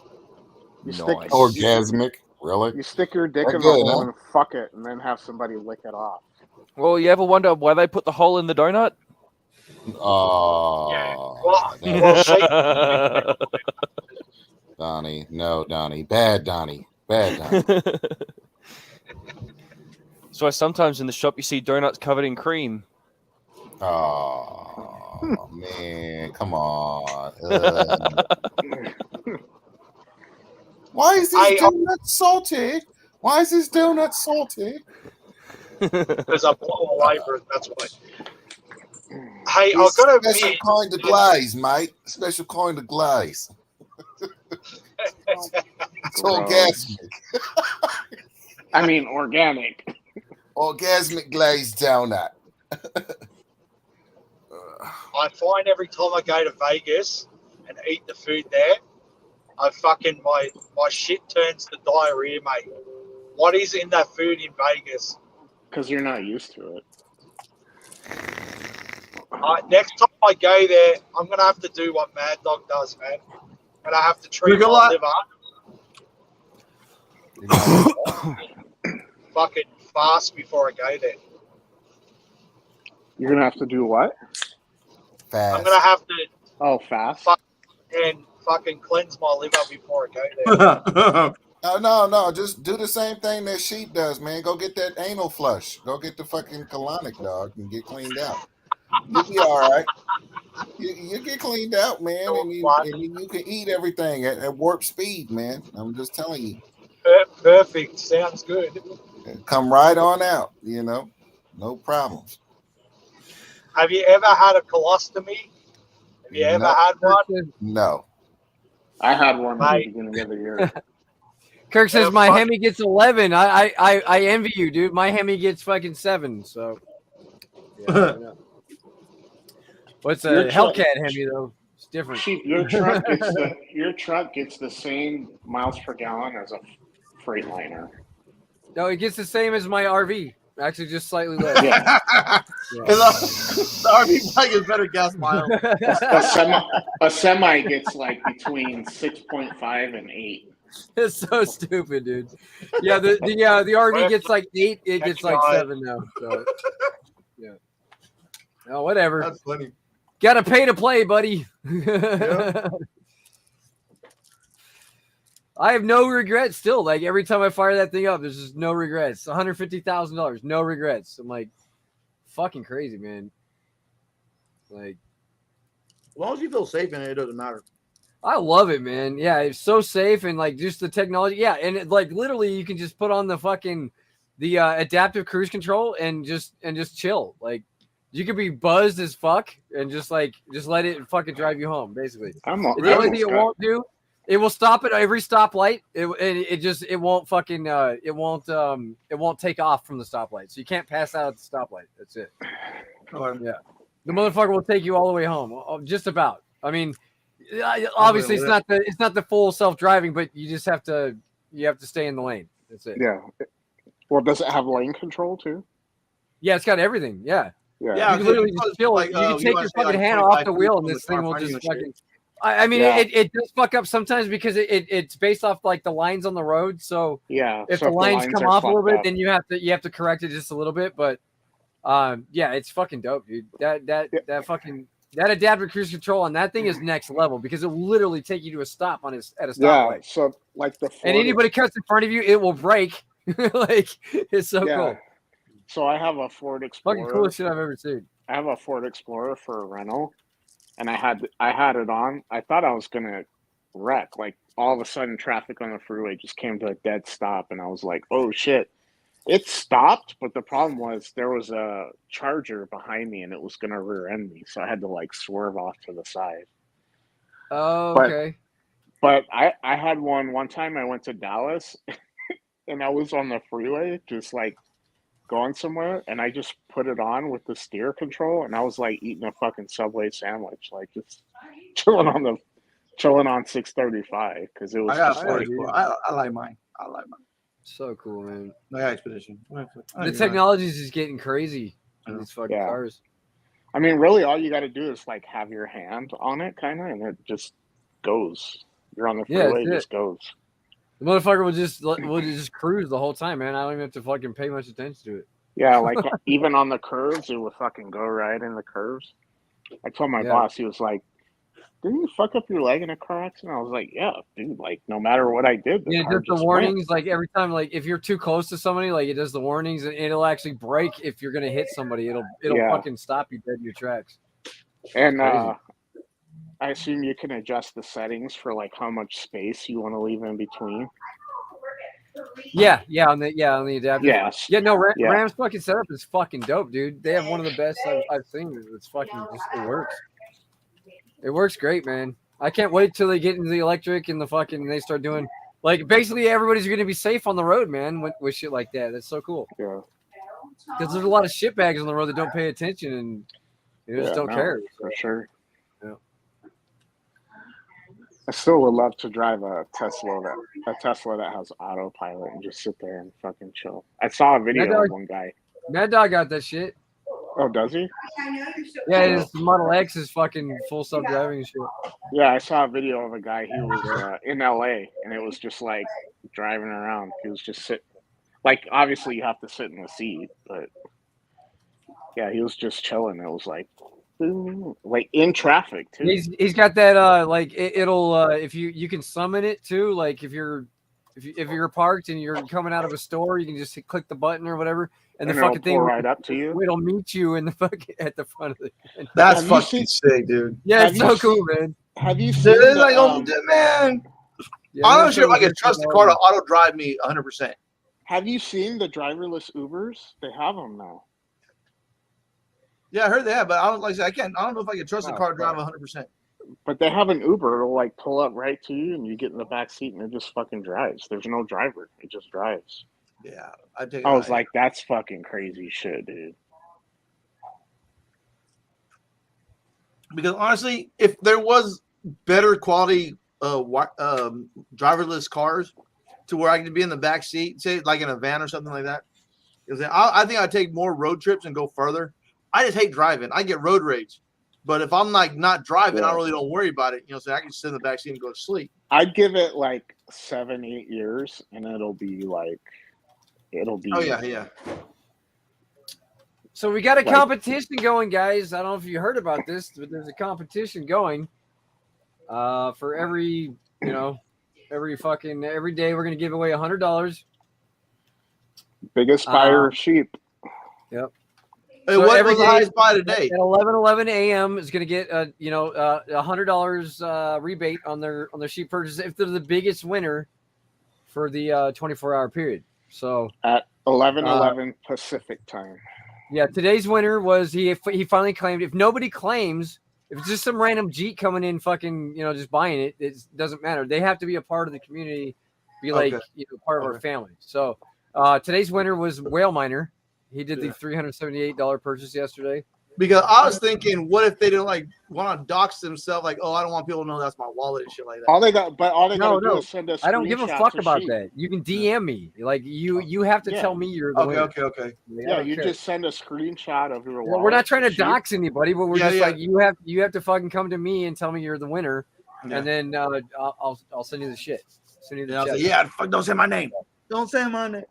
K: Orgasmic, really?
C: You stick your dick
K: That
C: in the
K: good,
C: hole
K: huh?
C: and fuck it, and then have somebody lick it off.
G: well, you ever wonder why they put the hole in the donut?
K: Oh,
H: Well, see,
K: Donnie, no, Donnie, bad Donnie, bad Donnie.
G: So sometimes in the shop you see donuts covered in cream.
K: Oh man, come on. Why is this donut salty? Why is this donut salty?
H: because I blow all over it. That's why. Hey, I've got to
K: special
H: admit,
K: kind of glaze, mate. Special kind of glaze. It's orgasmic.
C: I mean, organic.
K: Orgasmic glazed donut.
H: I find every time I go to Vegas and eat the food there, I fucking my shit turns to diarrhea, mate. What is in that food in Vegas?
C: Because you're not used to it.
H: Next time I go there, I'm gonna have to do what Mad Dog does, man. And I have to treat my liver fucking fast before I go there.
C: You're gonna have to do what?
K: Fast.
H: I'm gonna have to
C: fast
H: and fucking cleanse my liver before I go there.
K: No. Just do the same thing that Sheep does, man. Go get that anal flush. Go get the fucking colonic, dog, and get cleaned out. You'll be all right. You get cleaned out, man, and you can eat everything at warp speed, man. I'm just telling you.
H: Perfect. Sounds good.
K: Come right on out, no problems.
H: Have you ever had a colostomy? Have you ever had one?
K: No.
C: I had one at the beginning of the year.
A: Kirk says my Hemi gets 11. I envy you, dude. My Hemi gets fucking 7. So, yeah, what's a Hellcat Hemi though? It's different.
C: Sheep, your truck gets the same miles per gallon as a Freightliner.
A: No, it gets the same as my RV. Actually, just slightly less.
I: Yeah. The RV bike is better gas miles.
C: A semi gets like between 6.5 and 8.
A: It's so stupid, dude. Yeah, the RV gets like 8. It gets like 7 now. So, yeah. Oh, whatever.
I: That's funny.
A: Got to pay to play, buddy.
I: Yep.
A: I have no regrets still. Like every time I fire that thing up, there's just no regrets. $150,000, no regrets. I'm like, fucking crazy, man. Like,
I: as long as you feel safe in it, it doesn't matter.
A: I love it, man. Yeah, it's so safe and like just the technology. Yeah, and like literally, you can just put on the adaptive cruise control and just chill. Like, you could be buzzed as fuck and just let it fucking drive you home. Basically, the only thing it won't do. It will stop at every stoplight. It won't take off from the stoplight. So you can't pass out at the stoplight. That's it. Yeah. The motherfucker will take you all the way home. Just about. I mean, obviously it's not the full self-driving, but you just have to stay in the lane. That's it.
C: Yeah. Well, does it have lane control too?
A: Yeah, it's got everything. Yeah.
C: Yeah.
A: You can literally just chill. You can take your fucking hand off the wheel and this thing will just fucking I mean, it does fuck up sometimes because it's based off like the lines on the road. So if the lines come off a little bit, then you have to correct it just a little bit. But yeah, it's fucking dope, dude. That adaptive cruise control on that thing is next level because it will literally take you to a stop at a stoplight.
C: Yeah, so like
A: and anybody cuts in front of you, it will brake. Like it's so cool.
C: So I have a Ford Explorer.
A: Fucking coolest shit I've ever seen.
C: I have a Ford Explorer for a rental. And I had it on. I thought I was gonna wreck. Like all of a sudden, traffic on the freeway just came to a dead stop, and I was like, "Oh shit!" It stopped, but the problem was there was a Charger behind me, and it was gonna rear end me, so I had to like swerve off to the side.
A: Oh, okay.
C: But I had one time I went to Dallas and I was on the freeway just like going somewhere and I just put it on with the steer control and I was like eating a fucking Subway sandwich, like just chilling on 635 because it was just like
I: I like mine.
A: So cool, man.
I: My Expedition.
A: The technology is just getting crazy in these fucking cars.
C: I mean, really, all you got to do is like have your hand on it, kind of, and it just goes. You're on the freeway, it just goes.
A: The motherfucker will just cruise the whole time, man. I don't even have to fucking pay much attention to it.
C: Yeah, like even on the curves, it would fucking go right in the curves. I told my boss, he was like, "Didn't you fuck up your leg in a car accident?" I was like, "Yeah, dude. Like, no matter what I did,
A: it does the warnings. Like every time, like if you're too close to somebody, like it does the warnings, and it'll actually break if you're gonna hit somebody. It'll fucking stop you dead in your tracks.
C: And I assume you can adjust the settings for like how much space you want to leave in between.
A: Yeah, on the adapter.
C: Yes.
A: Yeah, no, Ram's fucking setup is fucking dope, dude. They have one of the best I've seen. It's fucking it works. It works great, man. I can't wait till they get into the electric and they start doing like basically everybody's gonna be safe on the road, man, with shit like that. That's so cool.
C: Yeah.
A: Because there's a lot of shitbags on the road that don't pay attention and just don't care.
C: For sure.
A: Yeah.
C: I still would love to drive a Tesla that has autopilot and just sit there and fucking chill. I saw a video of one guy.
A: Mad Dog got that shit.
C: Oh, does he?
A: Yeah, his Model X is fucking full self-driving and shit.
C: Yeah, I saw a video of a guy. He was in LA, and it was just like driving around. He was just sitting. Like, obviously, you have to sit in the seat, but yeah, he was just chilling. It was like in traffic too.
A: He's got that like it'll if you can summon it too. Like if you're parked and you're coming out of a store, you can just click the button or whatever. And the fucking thing
C: right up to you.
A: It'll meet you in the fucking at the front of the.
I: That's fucking sick, dude.
A: Yeah, it's so cool, man.
C: Have you seen
I: it? Like, man.
A: Yeah,
I: I'm not sure if I can trust the car to auto drive me 100%.
C: Have you seen the driverless Ubers? They have them now.
I: Yeah, I heard they have, but I don't like. I can't. I don't know if I can trust the car to drive 100%.
C: But they have an Uber. It'll like pull up right to you, and you get in the back seat, and it just fucking drives. There's no driver. It just drives.
I: Yeah,
C: I was like, that's fucking crazy shit, dude.
I: Because honestly, if there was better quality driverless cars to where I could be in the back seat, say like in a van or something like that, because I think I'd take more road trips and go further. I just hate driving. I get road rage. But if I'm like not driving, I really don't worry about it. So I can sit in the back seat and go to sleep.
C: I'd give it like 7-8 years, and it'll be. Oh
I: yeah.
A: So we got a competition going, guys. I don't know if you heard about this, but there's a competition going. For every day we're gonna give away $100.
C: Biggest buyer of sheep.
A: Yep.
I: Hey, so what was the highest buy today?
A: At 11 a.m. is going to get $100 rebate on their sheep purchase if they're the biggest winner for the 24-hour period. So
C: at 11 Pacific time.
A: Yeah, today's winner was he finally claimed. If nobody claims, if it's just some random Jeep coming in, fucking just buying it, it doesn't matter. They have to be a part of the community, be like part of our family. So today's winner was Whale Miner. He did the $378 purchase yesterday.
I: Because I was thinking, what if they didn't want to dox themselves? Like, oh, I don't want people to know that's my wallet and shit like that.
C: All they got to do is send us.
A: I don't give a fuck about that. You can DM me. Like you have to tell me you're the winner.
I: Okay.
C: Yeah, you just send a screenshot of your wallet.
A: We're not trying to dox anybody, but we're just like you have to fucking come to me and tell me you're the winner, and then I'll send you the shit. Send you the
I: shit. Fuck, don't say my name. Don't say my name.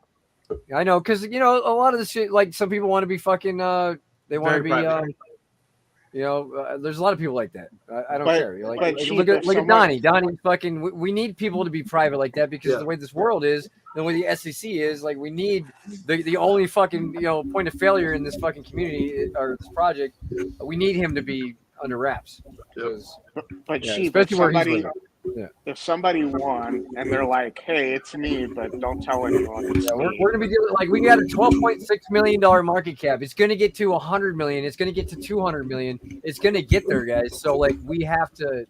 A: I know, because a lot of the shit, like some people want to be fucking. They want to be, there's a lot of people like that. I don't care. Look at Donnie. Donnie fucking. We need people to be private like that because the way this world is, the way the SEC is, like we need the only fucking point of failure in this fucking community or this project. We need him to be under wraps.
C: But especially where if somebody won and they're like, "Hey, it's me," but don't tell anyone.
A: We're gonna be dealing we got a $12.6 million market cap. It's gonna get to $100 million. It's gonna get to $200 million. It's gonna get there, guys. So we have to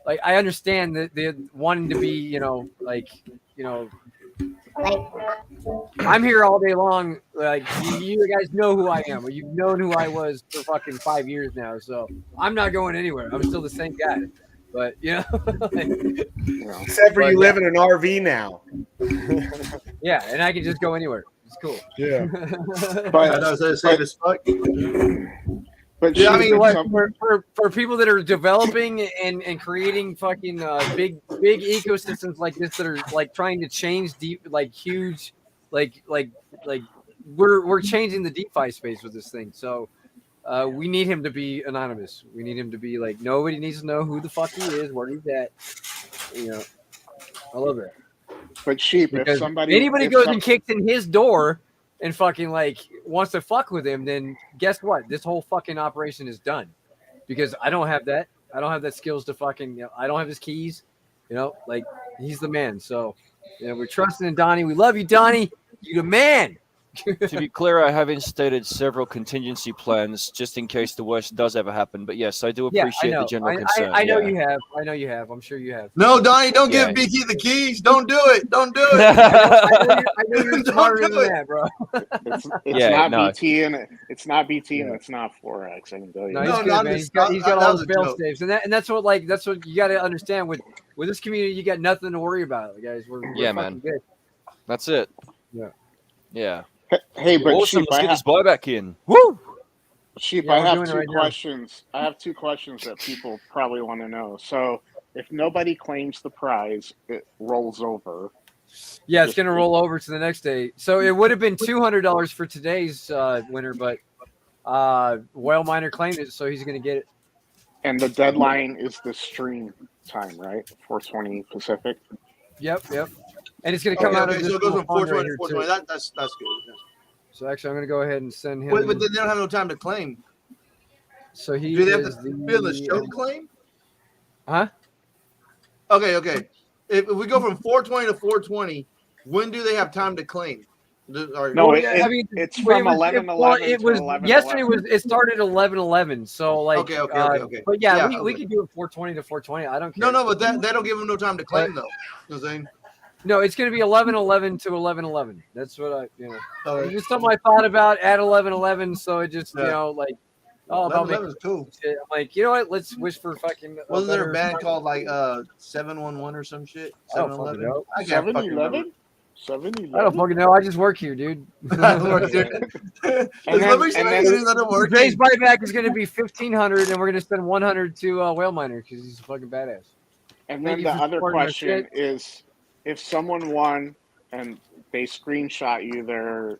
A: like I understand that they're wanting to be, like I'm here all day long. Like you guys know who I am, or you've known who I was for fucking 5 years now. So I'm not going anywhere. I'm still the same guy. But
L: except for you live in an RV now.
A: Yeah, and I can just go anywhere. It's cool.
L: Yeah.
I: I know it's safe as fuck.
C: But
A: yeah, I mean, for people that are developing and creating fucking big ecosystems like this that are like trying to change deep, like huge, like we're changing the DeFi space with this thing. So we need him to be anonymous. We need him to be like nobody needs to know who the fuck he is, where he's at. I love it.
C: But Sheep,
A: because
C: if
A: anybody goes and kicks in his door and fucking like wants to fuck with him, then guess what? This whole fucking operation is done. Because I don't have that. I don't have that skills to fucking. I don't have his keys. Like he's the man. So, we're trusting in Donnie. We love you, Donnie. You the man.
G: To be clear, I have instated several contingency plans just in case the worst does ever happen. But yes, I do appreciate the general concern.
A: I know you have. I know you have. I'm sure you have.
I: No, Donnie, don't give BT the keys. Don't do it. Don't do it.
A: I know you're smarter than that, bro.
C: It's not BT and it's not BT and it's not Forex. I can tell you.
A: No, he's good, man. He's got all his fail safes, and that's what you got to understand with this community. You got nothing to worry about, guys. We're
G: man.
A: Good.
G: That's it.
A: Yeah.
C: Hey, but
G: awesome.
C: Sheep,
G: Let's get this buyback in. Woo!
C: Sheep, I have two questions. I have two questions that people probably want to know. So, if nobody claims the prize, it rolls over.
A: Yeah, it's going to roll over to the next day. So it would have been $200 for today's winner, but Whale Miner claimed it, so he's going to get it.
C: And the deadline is the stream time, right? 4:20 Pacific.
A: Yep. And it's going to come out of this.
I: So it goes from 4:20 to 4:20. That's good.
A: So actually, I'm going to go ahead and send him.
I: But they don't have no time to claim.
A: So he
I: do they have to be on the show to claim?
A: Huh?
I: Okay. If we go from 4:20 to 4:20, when do they have time to claim?
C: No, it's from 11:11 to 11:11.
A: Yesterday it started at 11:11. So like
I: okay.
A: But we could do it 4:20 to 4:20. I don't care.
I: No, but they don't give them no time to claim though. You know what I'm saying?
A: No, it's going to be 11:11 to 11:11. That's what It's just something I thought about at 11:11. So it just about making
I: cool.
A: Shit. I'm like, you know what? Let's wish for fucking.
I: Wasn't there a band called like 711 or some shit? 711.
C: 711.
A: 711. I don't fucking know. I just work here, dude. Today's buyback is going to be $1,500, and we're going to spend $100 to Whale Miner because he's a fucking badass.
C: And then the other question is, if someone won and they screenshot you their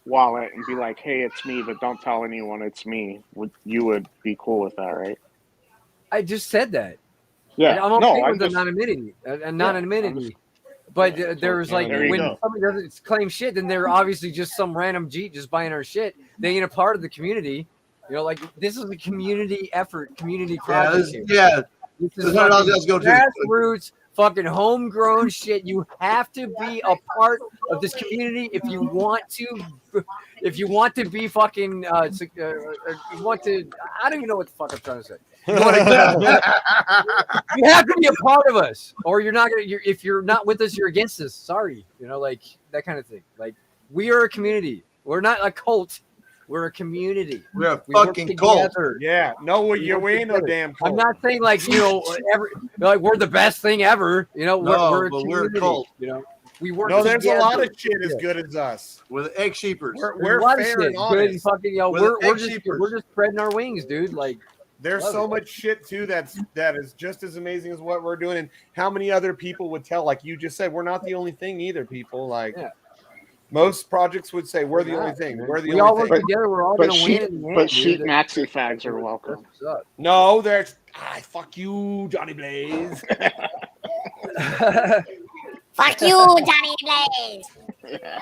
C: wallet and be like, "Hey, it's me," but don't tell anyone it's me, you would be cool with that, right?
A: I just said that.
C: Yeah,
A: I'm okay with anonymity. But there's like when somebody doesn't claim shit, then they're obviously just some random Jeep just buying our shit. They ain't a part of the community. Like this is a community effort, community project. This is grassroots, fucking homegrown shit. You have to be a part of this community if you want to. If you want to be fucking, you want to. I don't even know what the fuck I'm trying to say. You have to be a part of us, or you're not gonna. If you're not with us, you're against us. Sorry, like that kind of thing. Like we are a community. We're not a cult. We're a community.
I: We're a fucking cult.
L: Yeah. No, we ain't no damn cult.
A: I'm not saying like we're the best thing ever. We're a cult. We work.
L: No, there's a lot of shit as good as us.
I: We're the egg sheepers.
L: We're fair and honest.
A: We're just spreading our wings, dude. Like
L: there's so much shit too that is just as amazing as what we're doing, and how many other people would tell. Like you just said, we're not the only thing either. People like. Yeah. Most projects would say we're the only thing. We're the only
A: all
L: thing.
A: Work together. We're all going to win.
C: But sheep maxi fags are welcome.
L: No, there's. Fuck you, Johnny Blaze.
E: Fuck you, Johnny Blaze.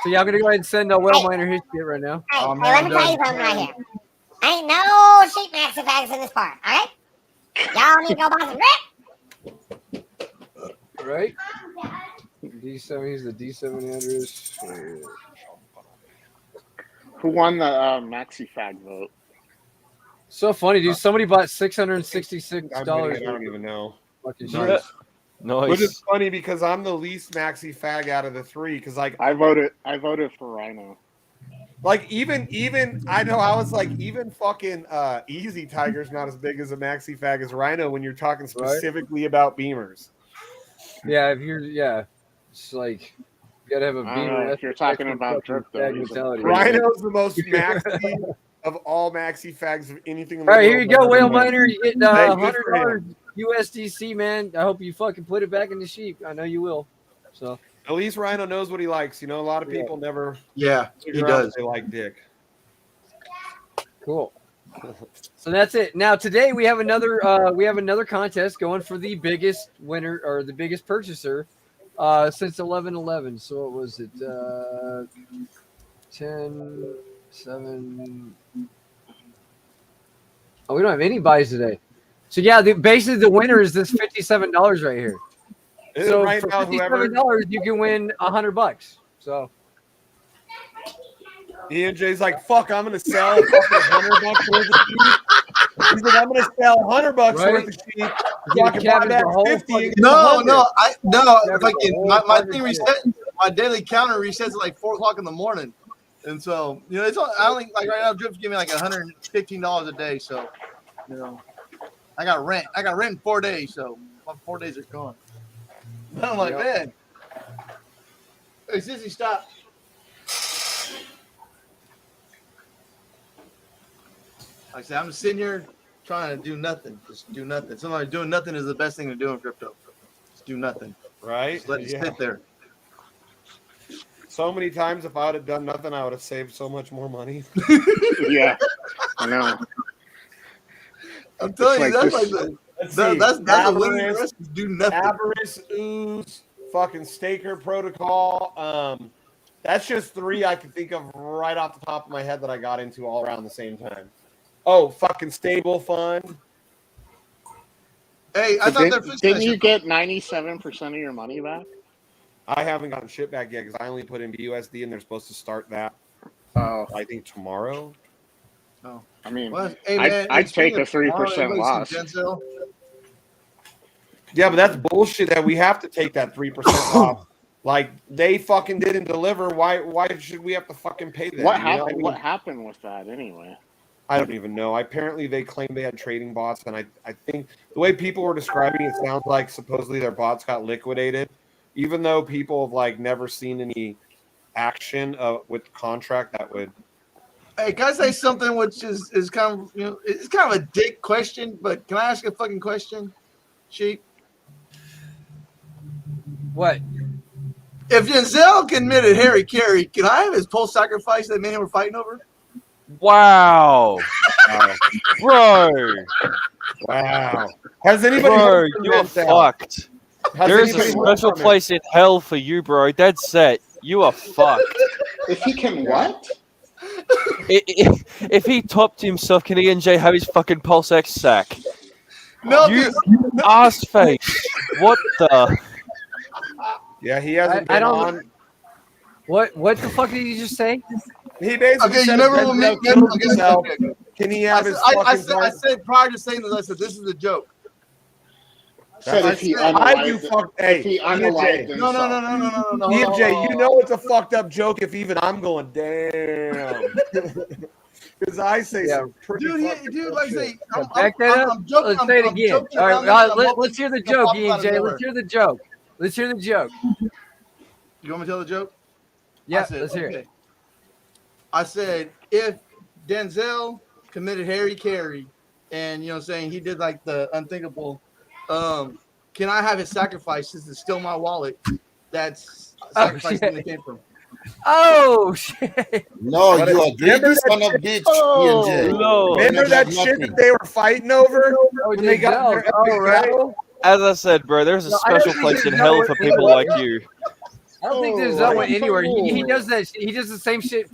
A: So I'm going to go ahead and send Whale Miner his shit right now.
E: Hey, let me tell you something right here. Ain't no sheep maxi fags in this part, all right? Y'all need to go buy some rip.
A: Right? D7, he's the D7 address.
C: Who won the maxi fag vote?
A: So funny, dude. Somebody bought $666.
L: I don't even know.
A: fucking
G: Nice.
A: shit.
G: Nice.
L: Which is funny because I'm the least maxi fag out of the three. Because like
C: I voted for Rhino.
L: Like even I know I was like even fucking Easy Tiger's not as big as a maxi fag as Rhino when you're talking specifically about Beamers.
A: Yeah, it's like you gotta have a
C: I don't
A: Beamer.
C: know if you're talking about drip though.
L: Rhino's the most maxi of all maxi fags of anything in the
A: All right,
L: world.
A: here you go, Whale Miner. You get
L: Hey, good for
A: $100
L: him.
A: USDC, man. I hope you fucking put it back in the sheep. I know you will. So
L: At least Rhino knows what he likes. You know, a lot of people never.
I: Yeah,
L: figure
I: he
L: out
I: does.
L: They like dick.
A: cool. So that's it. Now today we have another contest going for the biggest winner or the biggest purchaser since 11/11. So what was it? 10, 7. Oh, we don't have any buys today. So yeah, basically the winner is this $57 right here.
L: Isn't
A: So
L: right
A: for
L: now,
A: $57 you can win $100. So
L: ENJ's like, fuck, I'm gonna sell $100 worth of sheep. He's like, I'm gonna sell $100 worth of sheep. So I can buy back 50 and get
I: No,
L: 100.
I: fucking my thing resets. My daily counter resets at like 4:00 in the morning, and so you know it's all, I only like right now. Drip's giving me like $115 a day, so you know I got rent. I got rent in 4 days, so my 4 days are gone. I'm like, man, hey Sissy, stop. Like I said, I'm just sitting here trying to do nothing. Just do nothing. Sometimes doing nothing is the best thing to do in crypto. Just do nothing.
L: Right?
I: Just let it sit there.
L: So many times, if I would have done nothing, I would have saved so much more money.
C: Yeah, I know.
I: I'm telling you, that's like that's a living
L: Avarice,
I: risk. Do nothing.
L: Avarice, Ooze, fucking Staker Protocol. That's just 3 I can think of right off the top of my head that I got into all around the same time. Oh, fucking Stable Fund.
I: Hey, I thought
C: didn't you get 97% of your money back?
L: I haven't gotten shit back yet because I only put in BUSD and they're supposed to start that. I think tomorrow.
I: Oh,
C: I mean,
I: well, hey, man,
C: I'd take a 3% loss.
L: Yeah, but that's bullshit that we have to take that 3% off. Like they fucking didn't deliver. Why should we have to fucking pay that?
C: What happened? What happened with that anyway?
L: I don't even know. Apparently they claimed they had trading bots, and I think the way people were describing it sounds like supposedly their bots got liquidated, even though people have like never seen any action with the contract that would.
I: Hey, can I say something which is kind of it's kind of a dick question, but can I ask a fucking question, Sheep?
A: What?
I: If Denzel committed Harry Carey, can I have his pulse sacrifice that me and him were fighting over?
G: Wow. Bro.
L: Wow. Has anybody
G: Bro, you're fucked. There's a special place in hell for you, bro. Dead set. You are fucked.
C: If he can what?
G: If he topped himself, can ENJ have his fucking Pulse X sack?
I: No,
G: you ass face. What the?
L: Yeah, he hasn't been on.
A: What the fuck did you just say?
L: He basically said himself. Can he have his
I: I said prior to saying this, I said this is a joke.
C: If he unalived
I: No.
L: EJ, you know it's a fucked up joke if even I'm going, damn. Because I say some pretty
I: dude, like I say,
A: I'm joking. Let's say it again. All right, let's hear the joke, EJ. Let's hear the joke. Let's hear the joke.
I: You want me to tell the joke?
A: Yeah, let's hear it.
I: I said, if Denzel committed Harry Carey and, you know what I'm saying, he did like the unthinkable, can I have his sacrifice since it's still my wallet? That's sacrifice that came from.
A: Oh, shit.
K: No, you a greedy son of a bitch.
L: No. Remember that shit that they were fighting over? When they got their
G: As I said, bro, there's a special place in hell for people like you.
A: I don't think Denzel went anywhere. He does that. He does the same shit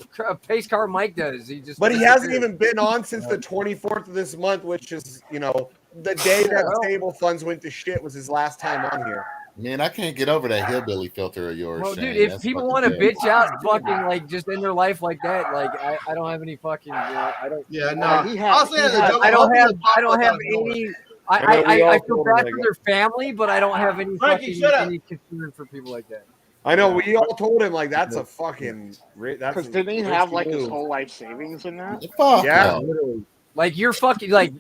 A: Pace Car Mike does.
L: But he hasn't even been on since the 24th of this month, which is, you know, the day that Stable Funds went to shit was his last time on here.
K: Man, I can't get over that hillbilly filter of yours.
A: Well,
K: Shane.
A: dude, if
K: That's
A: people
K: fucking
A: want to
K: bad.
A: bitch out fucking like just in their life like that, like I don't have any fucking I don't.
I: Yeah, no.
A: I don't have I feel bad for their family, but I don't have any any concern for people like that.
L: I know we all told him like that's a fucking
C: because didn't he have like his whole life savings in that?
L: Yeah,
C: literally.
A: Like you're fucking like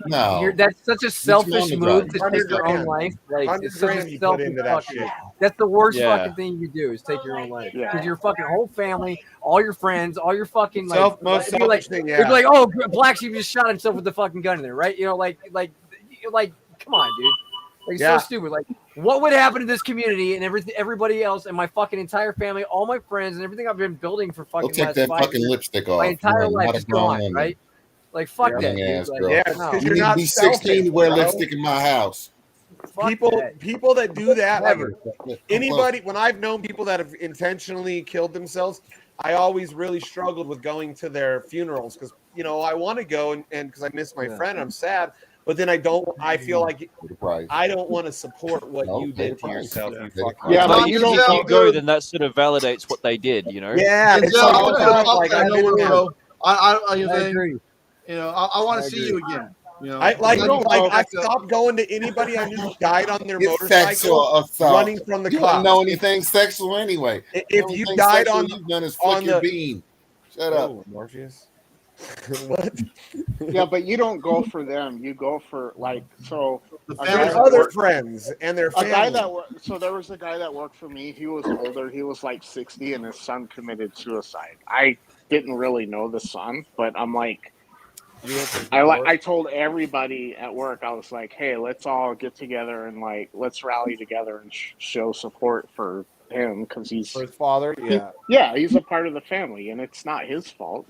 A: that's such a selfish move to take your own life. Like it's such a selfish fucking. That's the worst fucking thing you do is take your own life because your fucking whole family, all your friends, all your fucking like
L: most
A: it'd be like,
L: selfish thing.
A: it'd be like, oh, BlackSheep just shot himself with the fucking gun in there, right? You know, like come on, dude. Like so stupid. Like, what would happen to this community and everybody else and my fucking entire family, all my friends and everything I've been building for fucking
K: take that fucking lipstick off.
A: my entire life is gone, right? Like fuck that, dude. Like,
L: because
K: you
L: you're
K: need
L: not
K: to be 16 to wear
L: bro.
K: lipstick in my house.
L: People that do that, like anybody. When I've known people that have intentionally killed themselves, I always really struggled with going to their funerals because I want to go and because I miss my friend, I'm sad. But then I feel like I don't want to support what you did to yourself. You fuck.
G: Yeah, but you don't. If you go, then that sort of validates what they did.
L: Yeah, it's
I: I agree. I want to see you again. I
L: stopped going to anybody I knew died on their motorcycle running from the cops.
K: You don't know anything sexual anyway.
L: If you died on
K: you've done is flick your bean. Shut up,
L: Morpheus. What?
C: Yeah, but you don't go for them. You go for
L: there's other friends and their family.
C: A guy that there was a guy that worked for me. He was older. He was like 60, and his son committed suicide. I didn't really know the son, but I'm like, I told everybody at work. I was like, hey, let's all get together and like let's rally together and show support for him because he's
L: for his father.
C: He's a part of the family, and it's not his fault.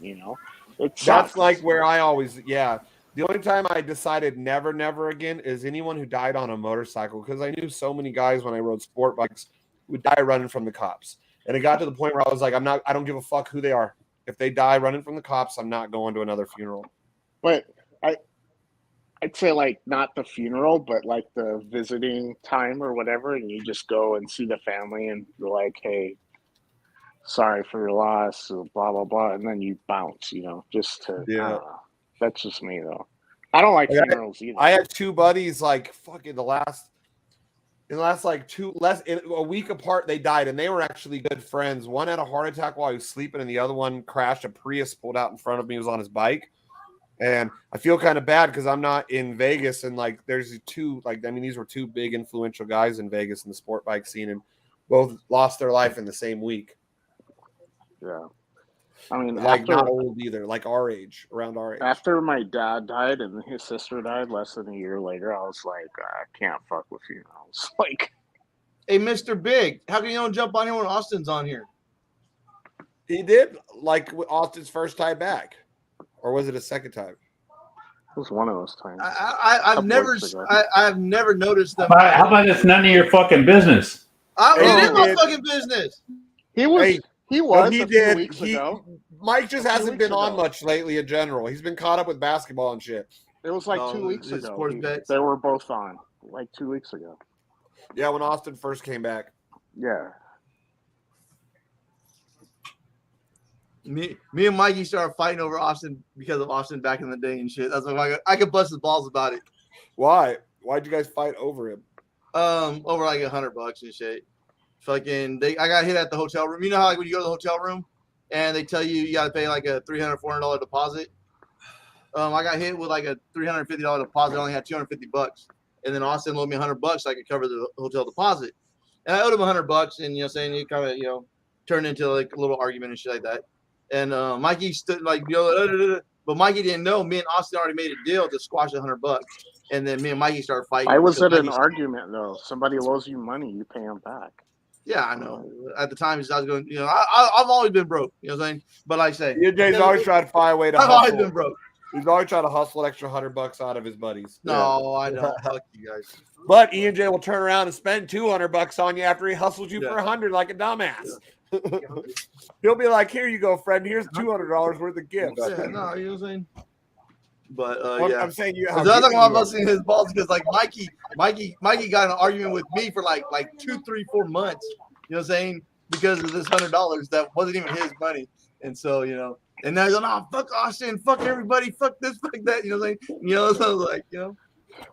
L: That's like where I always, the only time I decided never again is anyone who died on a motorcycle because I knew so many guys when I rode sport bikes would die running from the cops. And it got to the point where I was like, I don't give a fuck who they are. If they die running from the cops, I'm not going to another funeral.
C: But I'd say like not the funeral, but like the visiting time or whatever. And you just go and see the family and you're like, hey, sorry for your loss, blah blah blah, and then you bounce, just to. That's just me though. I don't like funerals either.
L: I had two buddies like fucking a week apart. They died, and they were actually good friends. One had a heart attack while he was sleeping, and the other one crashed. A Prius pulled out in front of me. He was on his bike, and I feel kind of bad because I'm not in Vegas, and like there's these were two big influential guys in Vegas in the sport bike scene, and both lost their life in the same week.
C: Yeah. I mean,
L: not old either, like around our age.
C: After my dad died and his sister died less than a year later, I was like, I can't fuck with funerals. Like,
I: hey, Mr. Big, how come you don't jump on here when Austin's on here?
L: He did, like Austin's first time back. Or was it a second time?
C: It was one of those times.
I: I've never noticed them.
M: How about it's none of your fucking business?
I: It is my fucking business.
C: He was. He was.
L: He did. Weeks ago. Mike just hasn't been on much lately in general. He's been caught up with basketball and shit.
C: It was like 2 weeks ago. They were both on like 2 weeks ago.
L: Yeah, when Austin first came back.
C: Yeah.
I: Me and Mikey started fighting over Austin because of Austin back in the day and shit. That's why I could bust his balls about it.
L: Why? Why'd you guys fight over him?
I: Over like $100 and shit. Fucking, I got hit at the hotel room. You know how like when you go to the hotel room and they tell you got to pay like a $300, $400 deposit. I got hit with like a $350 deposit. I only had $250, and then Austin loaned me $100 so I could cover the hotel deposit. And I owed him $100, and it kind of turned into like a little argument and shit like that. And Mikey stood like but Mikey didn't know me and Austin already made a deal to squash $100. And then me and Mikey started fighting.
C: I was at an argument though. Somebody owes you money, you pay them back.
I: Yeah, I know. At the time, I was going, I've always been broke. You know what I'm saying? But like I say,
L: EJ's always tried to find a way to
I: I've
L: hustle.
I: always been broke.
L: He's always trying to hustle an extra $100 out of his buddies.
I: No, I don't. Fuck you guys.
L: But EJ will turn around and spend $200 on you after he hustles you for $100 like a dumbass. Yeah. He'll be like, "Here you go, friend. Here's $200 worth of gifts."
I: Yeah, no, you know what I'm saying? But
L: I'm saying you.
I: The other thing I'm busting his balls because like Mikey got in an argument with me for like 2, 3, 4 months. You know what I'm saying? Because of this $100 that wasn't even his money, and so and now he's like, "Oh, fuck Austin, fuck everybody, fuck this, fuck that." You know what I'm saying? So I was like,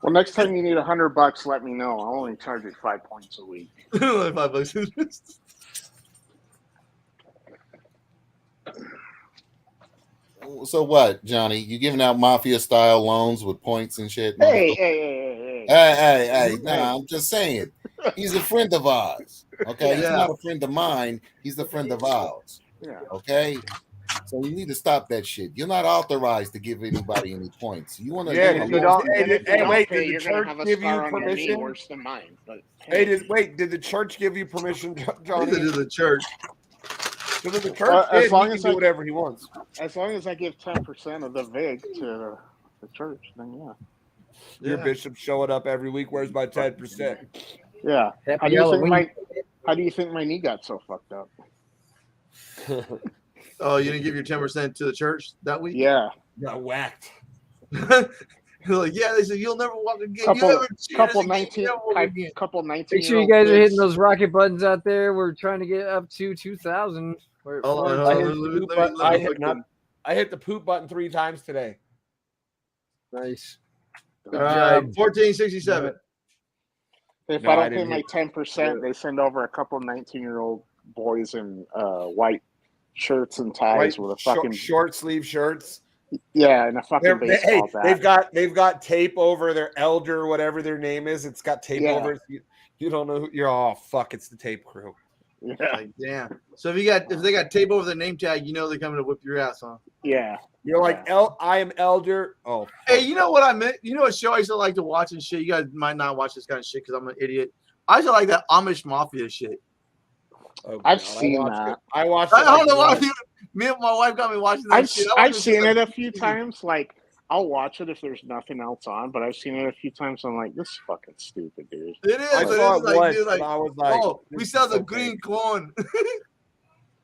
C: Well, next time you need $100, let me know. I'll only charge you 5 points a week.
I: Only $5.
K: So what, Johnny? You giving out mafia style loans with points and shit?
C: Hey.
K: Nah, I'm just saying. He's a friend of ours. Okay, he's
I: Yeah.
K: not a friend of mine. He's a friend of ours.
C: Yeah.
K: Okay, so you need to stop that shit. You're not authorized to give anybody any points. You want to?
L: Yeah,
C: If you don't,
L: hey,
C: wait,
L: did the
C: you're gonna
L: church
C: have a
L: give you
C: scar on your knee
L: permission?
C: worse than mine. But
L: Hey, did the church give you permission, Johnny?
I: Neither did the church.
L: Because the church did,
C: as long
L: he
C: as
L: can do whatever he wants.
C: As long as I give 10% of the vig to the church, then yeah.
L: Your bishop showing up every week. Where's my 10%?
C: Yeah.
A: Happy
C: How do you think my knee got so fucked up?
I: Oh, you didn't give your 10% to the church that week?
C: Yeah.
L: Got whacked.
I: Like, yeah, they said you'll never walk again.
C: Couple 19
A: Make sure you guys are hitting those rocket buttons out there. We're trying to get up to 2,000.
L: I hit the poop button 3 times today.
A: Nice.
I: All right, 1467.
C: If I don't pay my 10%, they send over a couple 19-year-old boys in white shirts and ties with a fucking
L: short sleeve shirts.
C: Yeah, and a fucking baseball
L: bat. They've got tape over their elder, whatever their name is. It's got tape over it. You don't know who you're. Oh fuck! It's the tape crew.
C: Yeah.
I: Like, damn. So if they got tape over their name tag, you know they're coming to whip your ass, huh?
C: Yeah.
L: You're like I am elder. Oh.
I: Hey, you know what I meant? You know what show I used to like to watch and shit? You guys might not watch this kind of shit because I'm an idiot. I used to like that Amish Mafia shit.
L: Oh,
C: I've seen that.
L: I watched.
I: I don't know why. Me and my wife got me watching that shit.
C: I've seen it a few times. Like, I'll watch it if there's nothing else on, but I've seen it a few times. I'm like, this is fucking stupid, dude.
I: It is. I was like, oh, we sell the green corn.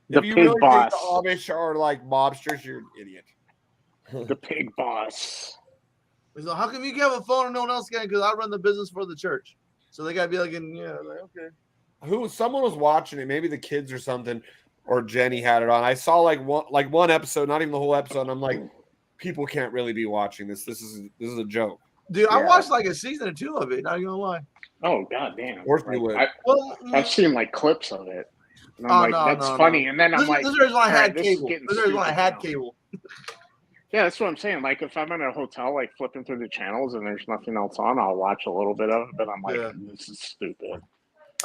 C: The
L: if you
C: pig
L: really
C: boss.
L: think the Amish are like mobsters, you're an idiot.
C: The pig boss.
I: So how come you can have a phone and no one else can? Because I run the business for the church, so they gotta be like, like okay.
L: Someone was watching it, maybe the kids or something, or Jenny had it on. I saw like one episode, not even the whole episode. And I'm like, people can't really be watching this. This is a joke.
I: Dude, I watched like a season or 2 of it. Not gonna lie.
C: Oh goddamn!
L: Of course we would.
C: I've seen like clips of it. And I'm that's funny. And then I'm like,
I: this is why I had cable. This is why I had cable.
C: Yeah, that's what I'm saying. Like, if I'm in a hotel, like flipping through the channels and there's nothing else on, I'll watch a little bit of it. But I'm like, this is stupid.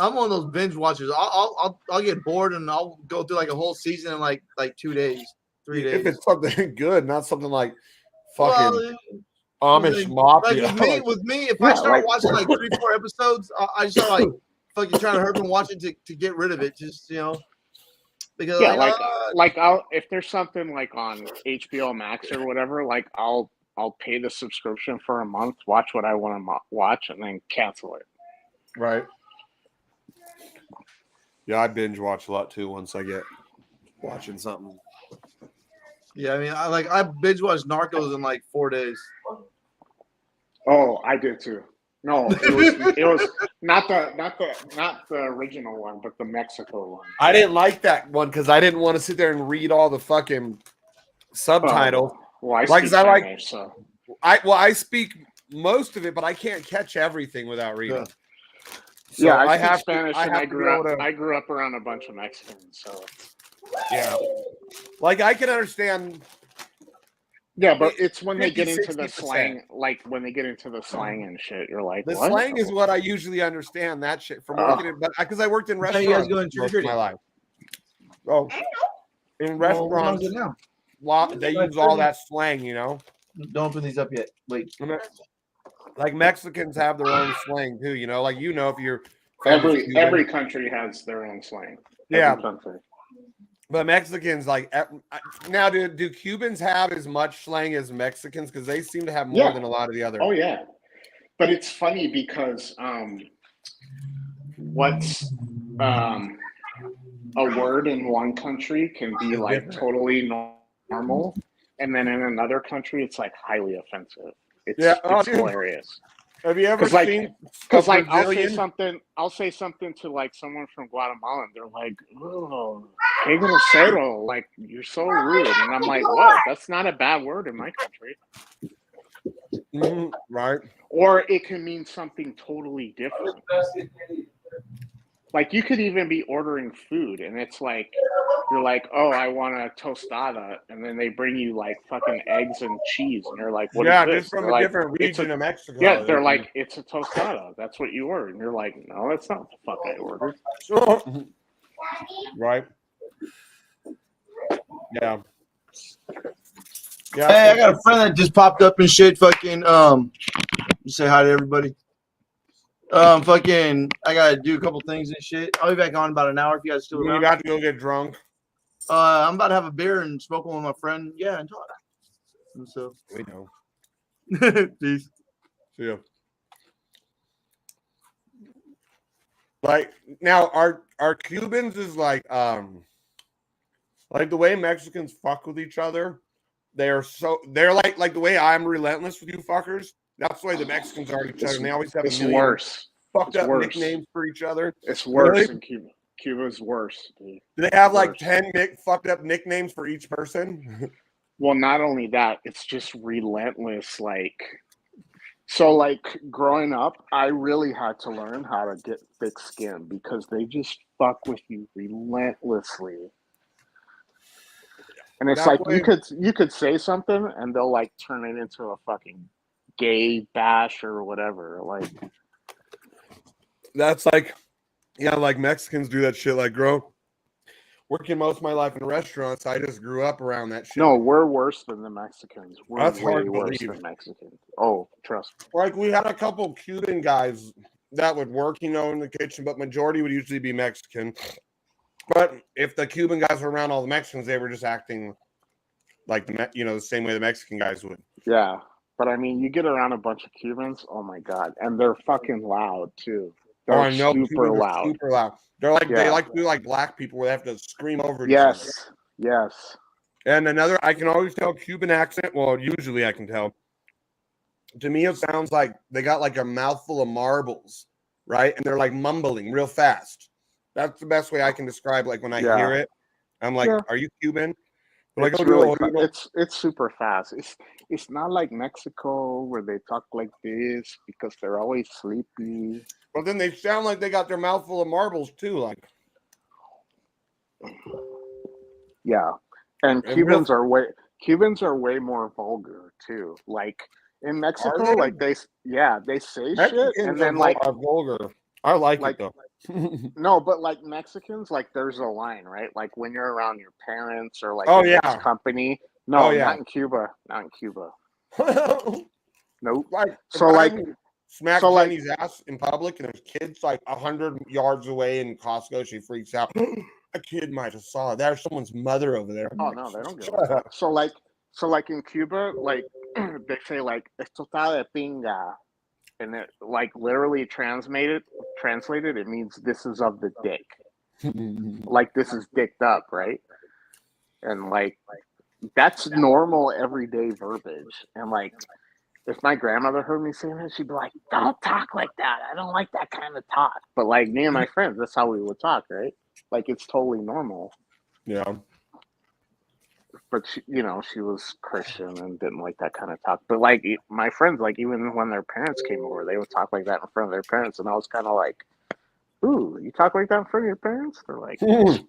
I: I'm one of those binge watchers. I'll get bored and I'll go through like a whole season in like 2 days, 3 days.
L: If it's something good, not something like fucking Amish Mafia.
I: Like with me, if I start watching like 3-4 episodes, I start like fucking trying to hurt them watching to get rid of it. Just because
C: I'll if there's something like on HBO Max or whatever, like I'll pay the subscription for a month, watch what I want to watch, and then cancel it.
L: Right. Yeah, I binge watch a lot too once I get watching something.
I: Yeah, I mean, I binge watched Narcos in like 4 days.
C: Oh, I did too. No, it was not the original one, but the Mexico one.
L: I didn't like that one because I didn't want to sit there and read all the fucking subtitles.
C: Well, I speak Spanish, so
L: I speak most of it, but I can't catch everything without reading.
C: So yeah, I speak Spanish, and I grew up around a bunch of Mexicans, so
L: yeah, like I can understand.
C: Yeah, but it's when they get into the slang, like when they get into the slang and shit, you're like,
L: the
C: what?
L: Slang is what I usually understand that shit from working in, but because I worked in restaurants most of my life. Oh, in restaurants, they use all that slang,
I: Don't open these up yet. Wait.
L: Like Mexicans have their own slang too, like if you're
C: every country has their own slang.
L: Every country. But Mexicans, now, do Cubans have as much slang as Mexicans? Because they seem to have more than a lot of the other.
C: Oh yeah, but it's funny because what's a word in one country can be like totally normal, and then in another country it's like highly offensive. It's hilarious.
L: Have you ever seen?
C: Because I'll say something to like someone from Guatemala, and they're like, "Oh, qué grosero!" Like you're so rude, and I'm like, "What? That's not a bad word in my country."
L: Right.
C: Or it can mean something totally different. Like you could even be ordering food and it's like you're like, oh, I want a tostada, and then they bring you like fucking eggs and cheese, and you're like, what is this?
L: Just from
C: They're
L: a
C: like,
L: different region of Mexico.
C: Yeah, they're like, it's a tostada. That's what you ordered. And you're like, no, that's not what the fuck I ordered.
L: Right. Yeah.
I: Yeah. Hey, I got a friend that just popped up and shit. Fucking say hi to everybody. Fucking, I gotta do a couple things and shit. I'll be back on about an hour if you guys still around.
L: You got to go get drunk.
I: I'm about to have a beer and smoke one with my friend. Yeah, and talk. And so
L: we know.
I: Peace.
L: See ya. Like now, our Cubans is like the way Mexicans fuck with each other. They're like the way I'm relentless with you fuckers. That's the way the Mexicans are with each other. And they always have a million
C: worse.
L: Fucked up nicknames for each other.
C: It's worse
L: Really?
C: in Cuba. Cuba's worse, dude.
L: Do they have like 10 fucked up nicknames for each person?
C: Well, not only that, it's just relentless. So growing up, I really had to learn how to get thick skin because they just fuck with you relentlessly. And it's
L: That
C: like
L: way-
C: you could say something and they'll like turn it into a fucking gay bash or whatever. Like
L: That's like, yeah, like Mexicans do that shit. Like, working most of my life in restaurants, I just grew up around that shit.
C: No, we're worse than the Mexicans. We're
L: That's
C: way
L: hard to
C: worse
L: believe.
C: than Mexicans. Oh, trust me.
L: Like, we had a couple Cuban guys that would work, in the kitchen, but majority would usually be Mexican. But if the Cuban guys were around all the Mexicans, they were just acting like the same way the Mexican guys would.
C: Yeah, but I mean, you get around a bunch of Cubans. Oh my god, and they're fucking loud too. They're
L: I know
C: super
L: Cubans are
C: loud.
L: super loud. They're like they
C: Yeah.
L: like to be like black people where they have to scream over each other.
C: Yes.
L: And I can always tell Cuban accent. Well, usually I can tell. To me, it sounds like they got like a mouthful of marbles, right? And they're like mumbling real fast. That's the best way I can describe. Like when I hear it, I'm like, "Are you Cuban?" They're like,
C: It's
L: "Oh,
C: really
L: no,
C: it's super fast. It's not like Mexico where they talk like this because they're always sleepy.
L: But then they sound like they got their mouthful of marbles too. Like,
C: Yeah, and
L: And
C: Cubans are way more vulgar too. Like in Mexico,
L: they?
C: like they say
L: Mexicans
C: shit, and then
L: are vulgar. I like it though.
C: No, but like Mexicans, like there's a line, right? Like when you're around your parents or like
L: Oh,
C: your
L: yeah.
C: next company. No,
L: Oh, yeah.
C: not in Cuba. Not in Cuba. Nope.
L: Like,
C: So
L: if I
C: like,
L: smack
C: so, like-
L: Jenny's ass in public, and there's kids like 100 yards away in Costco. She freaks out. A kid might have saw it. There's someone's mother over there.
C: oh no, they don't give a fuck. So like in Cuba, like they say like esto está de pinga, and it like literally translated, it means this is of the dick. Like this is dicked up, right? And like that's normal everyday verbiage. And like if my grandmother heard me saying that, she'd be like, "Don't talk like that. I don't like that kind of talk." But like me and my friends, that's how we would talk, right? Like it's totally normal.
L: Yeah.
C: But she was Christian and didn't like that kind of talk. But like my friends, like even when their parents came over, they would talk like that in front of their parents, and I was kind of like, "Ooh, you talk like that in front of your parents?" They're like,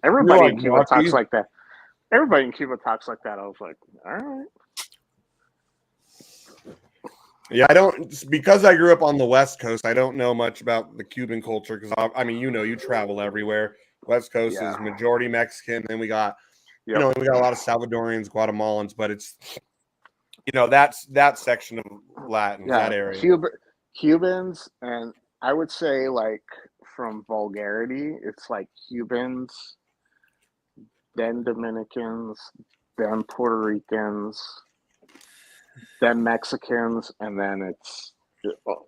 C: "Everybody in Cuba talks like that." Everybody in Cuba talks like that. I was like, "All right."
L: Yeah, I don't, because I grew up on the West Coast, I don't know much about the Cuban culture because I mean, you travel everywhere. West Coast is majority Mexican, and we got, we got a lot of Salvadorians, Guatemalans, but it's, that's that section of Latin, that area.
C: Cubans, and I would say like from vulgarity, it's like Cubans, then Dominicans, then Puerto Ricans, then Mexicans, and then it's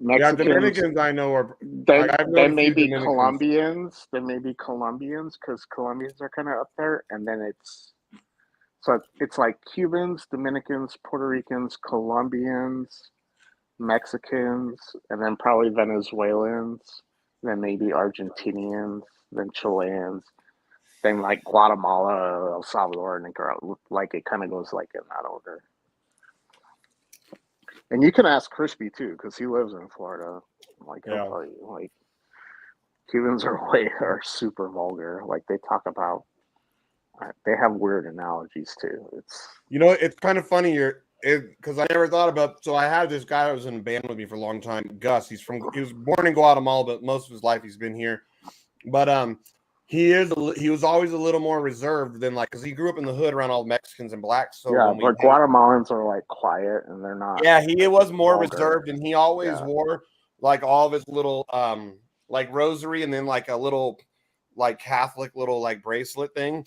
C: Mexicans.
L: Yeah, Dominicans I know are.
C: Then maybe Colombians. Then maybe Colombians because Colombians are kind of up there, and then it's like Cubans, Dominicans, Puerto Ricans, Colombians, Mexicans, and then probably Venezuelans, then maybe Argentinians, then Chileans, then like Guatemala, El Salvador, Nicaragua. Like it kind of goes like in that order. And you can ask Crispy too, because he lives in Florida. Like he'll tell you, like Cubans are super vulgar. Like they talk about, they have weird analogies too. It's
L: it's kind of funny because I never thought about. So I had this guy that was in a band with me for a long time, Gus. He was born in Guatemala, but most of his life he's been here. But he was always a little more reserved than because he grew up in the hood around all Mexicans and blacks. So
C: yeah, but Guatemalans are like quiet and they're not.
L: Yeah, he was more
C: vulgar.
L: reserved, and he always wore like all of his little like rosary and then like a little like Catholic little like bracelet thing.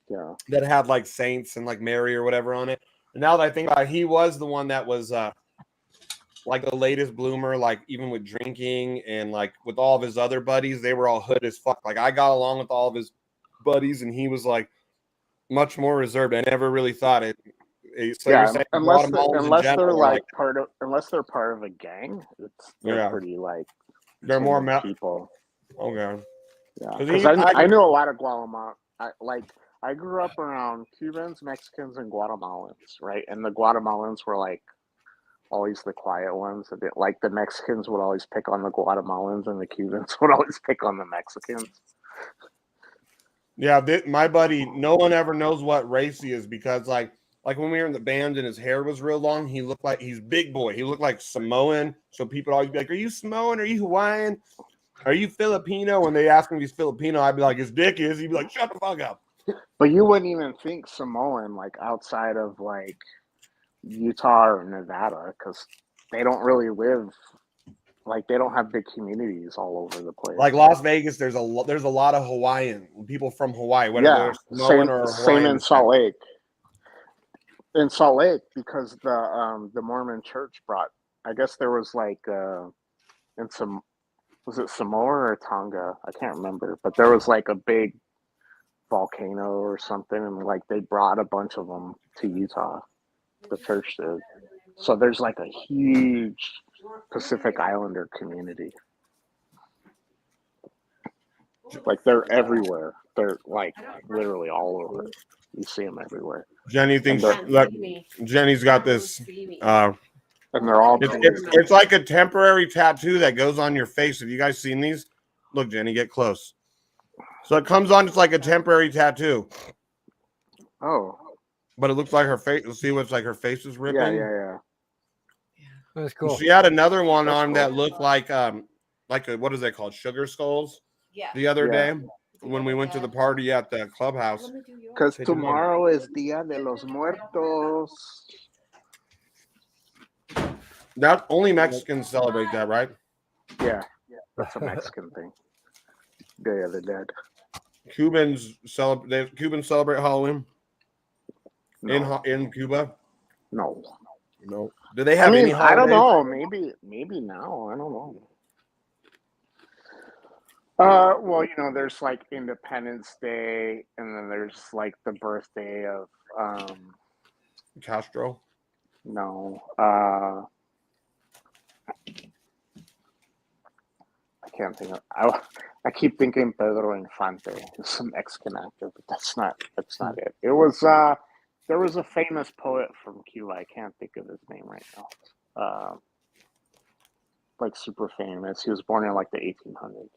C: Yeah.
L: That had like saints and like Mary or whatever on it. And now that I think about it, he was the one that was like the latest bloomer, like even with drinking and like with all of his other buddies, they were all hood as fuck. Like I got along with all of his buddies and he was like much more reserved. I never really thought it. So
C: yeah, unless they're like unless they're part of a gang, they're pretty like
L: they're more
C: people.
L: Okay.
C: Yeah, because I know a lot of Guatemala. I grew up around Cubans, Mexicans, and Guatemalans, right? And the Guatemalans were like always the quiet ones. Like the Mexicans would always pick on the Guatemalans, and the Cubans would always pick on the Mexicans.
L: Yeah, my buddy, no one ever knows what race he is because like when we were in the band and his hair was real long, he looked like he's big boy. He looked like Samoan. So people always be like, "Are you Samoan? Are you Hawaiian? Are you Filipino?" When they ask him if he's Filipino, I'd be like, "His dick is." He'd be like, "Shut the fuck up."
C: But you wouldn't even think Samoan like outside of like Utah or Nevada because they don't really live like they don't have big communities all over the place.
L: Like Las Vegas, there's a lot of Hawaiian people from Hawaii, whether they're Samoan or Hawaiian.
C: Same in Salt Lake. In Salt Lake, because the Mormon Church brought, I guess there was like in some, was it Samoa or Tonga? I can't remember, but there was like a big volcano or something, and like they brought a bunch of them to Utah. The church did. So there's like a huge Pacific Islander community. Like they're everywhere. They're like literally all over. You see them everywhere.
L: Jenny thinks Jenny's got this.
C: And they're all.
L: It's like a temporary tattoo that goes on your face. Have you guys seen these? Look, Jenny, get close. So it comes on. It's like a temporary tattoo.
C: Oh.
L: But it looks like her face. See what's like her face is ripping.
C: Yeah.
A: That's cool.
L: She had another one on that looked like a what is that called? Sugar skulls.
J: Yeah.
L: The other day when we went to the party at the clubhouse.
C: Because tomorrow is Dia de los Muertos.
L: That only Mexicans celebrate that, right?
C: Yeah, that's a Mexican thing. Day of the Dead.
L: Cubans celebrate Halloween in Cuba.
C: No.
L: Do they have any holidays?
C: I don't know. Maybe now. I don't know. Well, there's like Independence Day, and then there's like the birthday of
L: Castro.
C: No, I can't think of. I keep thinking Pedro Infante, some Mexican actor, but that's not it. It was there was a famous poet from Cuba. I can't think of his name right now. Like super famous. He was born in like the 1800s.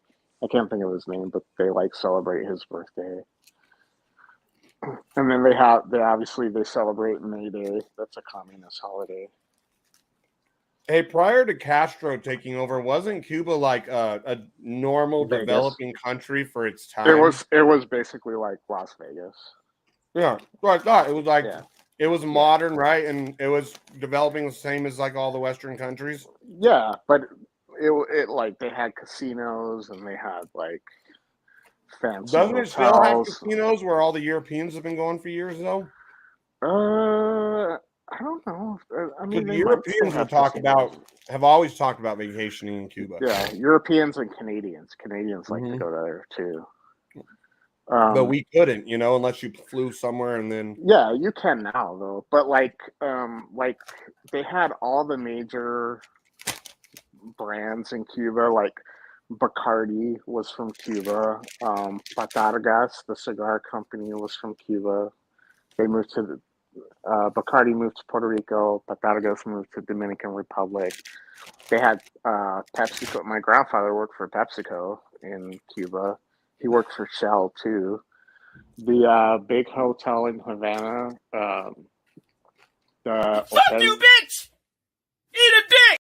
C: I can't think of his name, but they like celebrate his birthday. And then they obviously celebrate May Day. That's a communist holiday.
L: Hey, prior to Castro taking over, wasn't Cuba like a normal
C: Vegas.
L: Developing country for its time?
C: It was basically like Las Vegas.
L: Yeah, I thought it was like it was modern, right? And it was developing the same as like all the Western countries.
C: Yeah, but it like they had casinos and they had like fancy
L: Doesn't
C: hotels.
L: it still have casinos where all the Europeans have been going for years though?
C: I don't know. I mean,
L: the Europeans have always talked about vacationing in Cuba.
C: Yeah, Europeans and Canadians. Canadians like to go there too.
L: But we couldn't, unless you flew somewhere and then.
C: Yeah, you can now though. But like they had all the major brands in Cuba. Like Bacardi was from Cuba. Patargas, the cigar company, was from Cuba. They moved to Bacardi moved to Puerto Rico. Patargos moved to Dominican Republic. They had PepsiCo. My grandfather worked for PepsiCo in Cuba. He worked for Shell too. The big hotel in Havana. The
L: Fuck you, bitch! Eat a dick!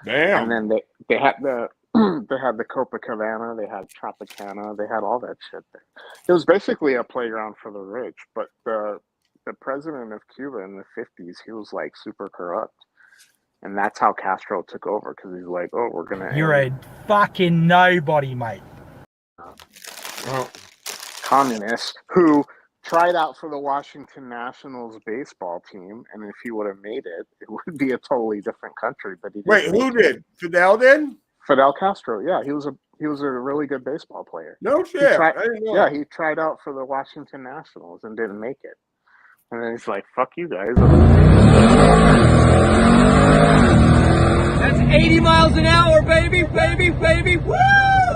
L: Damn.
C: And then they had the they had the Copacabana. They had Tropicana. They had all that shit there. It was basically a playground for the rich. But the president of Cuba in the 50s, he was like super corrupt. And that's how Castro took over, because he's like, oh, we're going to...
N: You're a fucking nobody, mate.
C: Communist who tried out for the Washington Nationals baseball team, and if he would have made it, it would be a totally different country. But he didn't.
L: Wait, who did? Fidel did?
C: Fidel Castro, yeah. He was a really good baseball player.
L: No shit. I didn't know.
C: Yeah, he tried out for the Washington Nationals and didn't make it. And then he's like, fuck you guys.
D: That's 80 miles an hour, baby, baby, baby. Woo!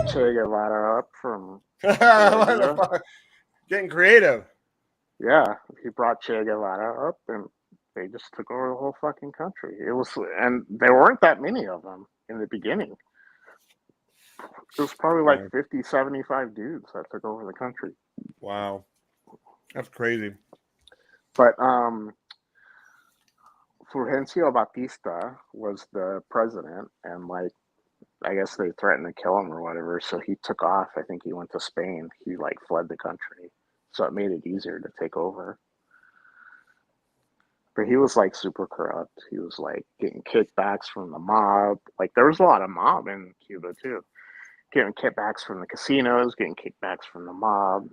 C: Che Guevara up from
L: getting creative.
C: Yeah, he brought Che Guevara up, and they just took over the whole fucking country. It was, and there weren't that many of them in the beginning. It was probably like 50, 75 dudes that took over the country.
L: Wow, that's crazy.
C: But Fulgencio Batista was the president, and like, I guess they threatened to kill him or whatever, so he took off. I think he went to Spain. He like fled the country, so it made it easier to take over. But he was like super corrupt. He was like getting kickbacks from the mob. Like there was a lot of mob in Cuba too. Getting kickbacks from the casinos, getting kickbacks from the mob.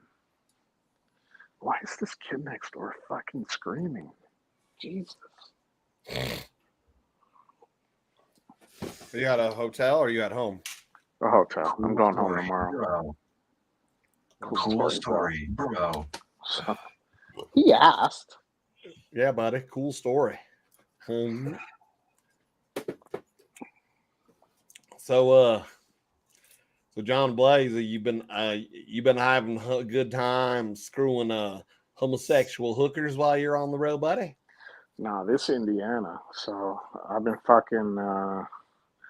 C: Why is this kid next door fucking screaming? Jesus.
L: You at a hotel or you at home?
C: A hotel. I'm going home tomorrow.
O: Cool story, bro.
C: So, he asked.
L: Yeah, buddy. Cool story. So John Blaze, you've been having a good time screwing homosexual hookers while you're on the road, buddy?
C: No, this is Indiana. So I've been fucking.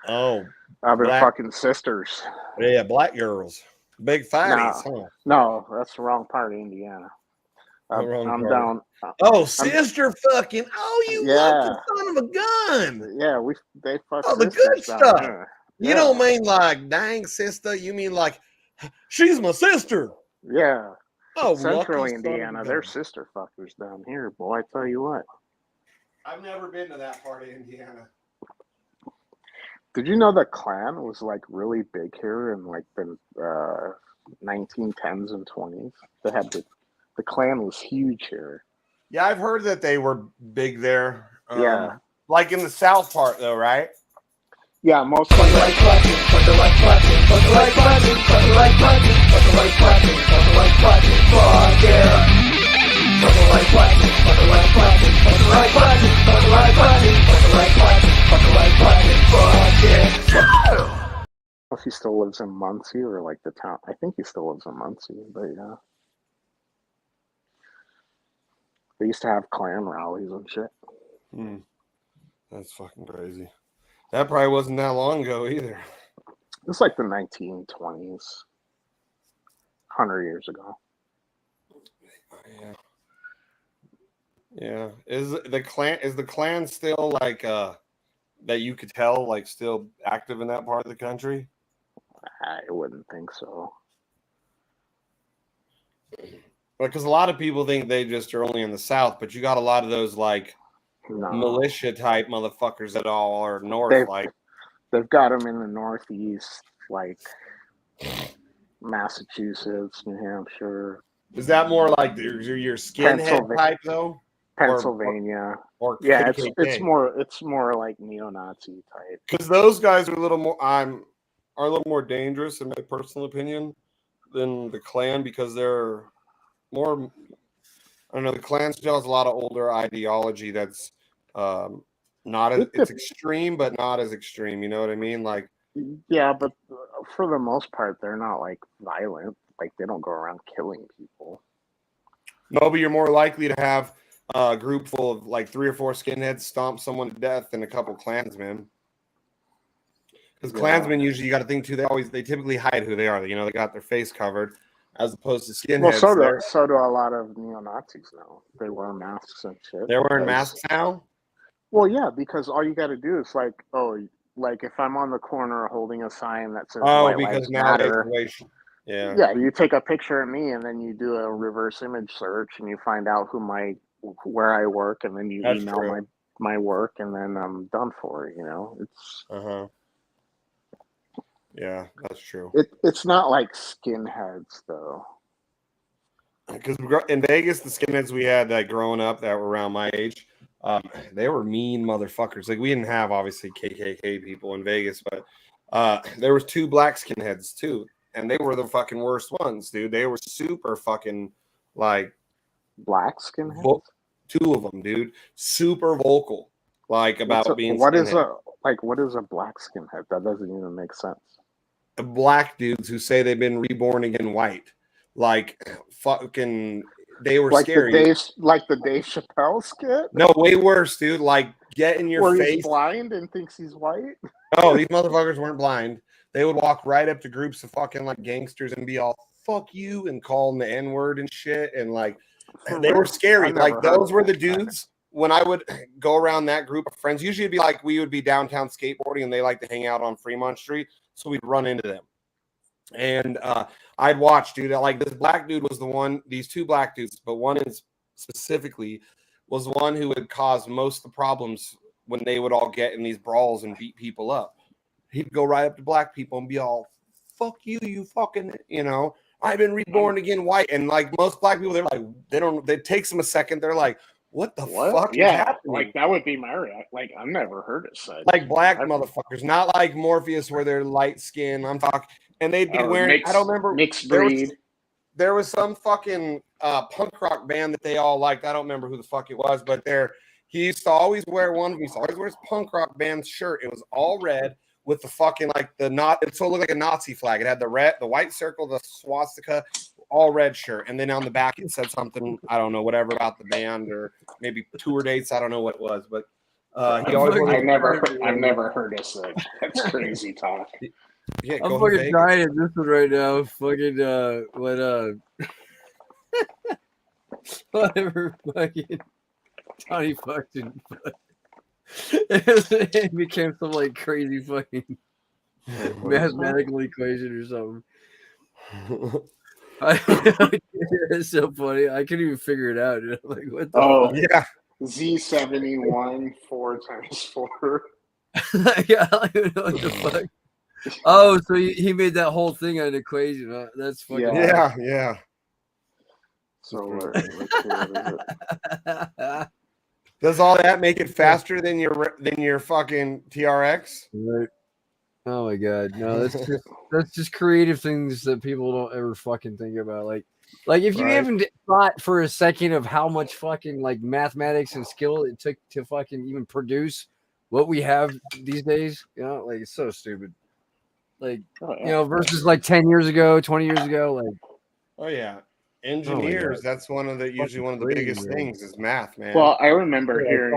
L: I've
C: been fucking sisters.
L: Yeah, black girls, big fatties. Huh?
C: No, that's the wrong part of Indiana. I'm down.
L: Sister fucking. Oh, you lucky son of a gun.
C: Yeah, they fuck.
L: Oh, the good stuff. You don't mean like dang sister. You mean like she's my sister.
C: Yeah.
L: Oh,
C: Central Indiana, they're sister fuckers down here, boy. I tell you what.
L: I've never been to that part of Indiana.
C: Did you know the Klan was like really big here in like the 1910s and 20s? They had the Klan was huge here.
L: Yeah, I've heard that they were big there.
C: Yeah,
L: like in the south part though, right?
C: Yeah, mostly. If he still lives in Muncie or like the town, I think he still lives in Muncie, but yeah. They used to have Klan rallies and shit.
L: That's fucking crazy. That probably wasn't that long ago either.
C: It's like the 1920s, 100 years ago.
L: Yeah. Yeah. Is the Klan still like that you could tell like still active in that part of the country?
C: I wouldn't think so.
L: Because a lot of people think they just are only in the South, but you got a lot of those like militia type motherfuckers that all are north.
C: They've got them in the Northeast, like Massachusetts, New Hampshire.
L: Is that more like your skinhead type though?
C: Pennsylvania,
L: or
C: yeah,
L: KKK?
C: it's more like neo-Nazi type.
L: Because those guys are a little more dangerous in my personal opinion than the Klan, because they're more. I don't know. The Klan still has a lot of older ideology that's not as it's extreme, but not as extreme. You know what I mean? Like,
C: yeah, but for the most part, they're not like violent. Like they don't go around killing people.
L: No, but you're more likely to have a group full of like 3 or 4 skinheads stomp someone to death and a couple Klansmen. Because Klansmen usually, you got to think too, they typically hide who they are. You know, they got their face covered, as opposed to skinheads.
C: Well, so do a lot of neo-Nazis now. They wear masks and shit.
L: They're wearing masks now?
C: Well, yeah, because all you got to do is like if I'm on the corner holding a sign that says "White Lives Matter," yeah, you take a picture of me and then you do a reverse image search and you find out where I work, and then you email my work, and then I'm done for. You know, it's
L: yeah, that's true.
C: It's not like skinheads though.
L: Because in Vegas, the skinheads we had growing up that were around my age, they were mean motherfuckers. Like, we didn't have obviously KKK people in Vegas, but there was 2 black skinheads too, and they were the fucking worst ones, dude. They were super fucking like
C: black skinheads.
L: 2 of them, dude, super vocal, like about being.
C: What is a black skinhead? That doesn't even make sense.
L: Black dudes who say they've been reborn again white, like fucking. They were
C: like
L: scary.
C: The Dave Chappelle skit?
L: No, way worse, dude. Like, get in your face.
C: He's blind and thinks he's white?
L: Oh, these motherfuckers weren't blind. They would walk right up to groups of fucking like gangsters and be all "fuck you" and call them the N-word and shit. And like, they were scary. Like, those were the dudes. When I would go around that group of friends, usually it'd be like we would be downtown skateboarding and they like to hang out on Fremont Street. So we'd run into them. And I'd watch, dude. Like, this black dude was the one, these 2 black dudes, but one is specifically was the one who would cause most of the problems when they would all get in these brawls and beat people up. He'd go right up to black people and be all, "Fuck you, you fucking, you know, I've been reborn again white." And like most black people, they're like, it takes them a second. They're like, what the fuck is happening?
C: Like, that would be my reaction. Like, I've never heard it said.
L: Like, black motherfuckers, not like Morpheus where they're light skin. I'm talking. And they'd be wearing, I don't remember.
C: Mixed breed.
L: There was some fucking punk rock band that they all liked. I don't remember who the fuck it was, but he used to always wear his punk rock band shirt. It was all red with the fucking it so it looked like a Nazi flag. It had the white circle, the swastika, all red shirt. And then on the back it said something, I don't know, whatever about the band or maybe tour dates. I don't know what it was, but he always
C: I've never heard it said. That's crazy talk.
L: Yeah,
A: I'm fucking trying at this one right now. Fucking whatever fucking Tony fucking it became some like crazy fucking mathematical equation or something. It's so funny. I couldn't even figure it out. You know? Like, what the
C: fuck? Z71 4 times 4.
A: Yeah, I don't even know what the fuck. Oh, so he made that whole thing an equation. Huh? That's fucking
L: yeah.
C: So
L: does all that make it faster than your fucking TRX?
A: Right. Oh my god, no, that's just creative things that people don't ever fucking think about. Like if you even thought for a second of how much fucking like mathematics and skill it took to fucking even produce what we have these days, you know, like it's so stupid. Like, you know, versus like 10 years ago, 20 years ago, like.
L: Oh yeah, engineers. That's usually one of the biggest things is math, man.
C: Well, I remember hearing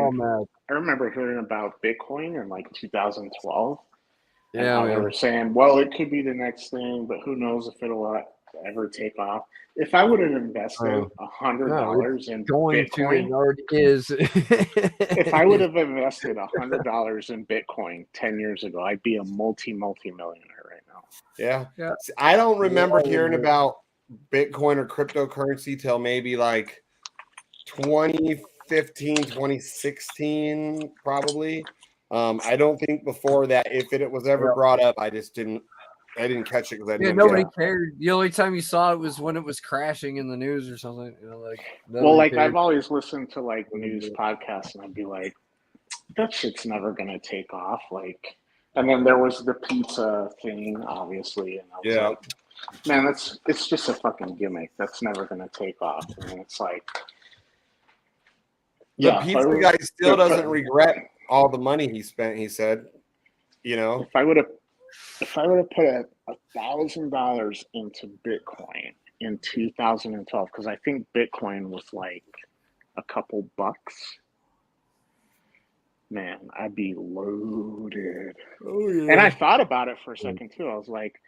C: about Bitcoin in like 2012.
A: Yeah,
C: they were saying, well, it could be the next thing, but who knows if it'll ever take off. If I would have invested $100 in Bitcoin,
A: it already is.
C: If I would have invested $100 in Bitcoin 10 years ago, I'd be a multi-millionaire right now.
L: Yeah. See, I don't remember hearing about Bitcoin or cryptocurrency till maybe like 2015, 2016, probably. I don't think before that, if it was ever brought up, I didn't catch it because I didn't.
A: Nobody cared. The only time you saw it was when it was crashing in the news or something. You know,
C: like I've always listened to like news podcasts, and I'd be like, that shit's never gonna take off. Like, and then there was the pizza thing, obviously, and I was like, man, it's just a fucking gimmick. That's never gonna take off. And it's like,
L: the pizza guy still doesn't regret all the money he spent. He said, you know,
C: if I would have put $1,000 into Bitcoin in 2012, because I think Bitcoin was like a couple bucks, man, I'd be loaded.
L: Oh yeah.
C: And I thought about it for a second too. I was like,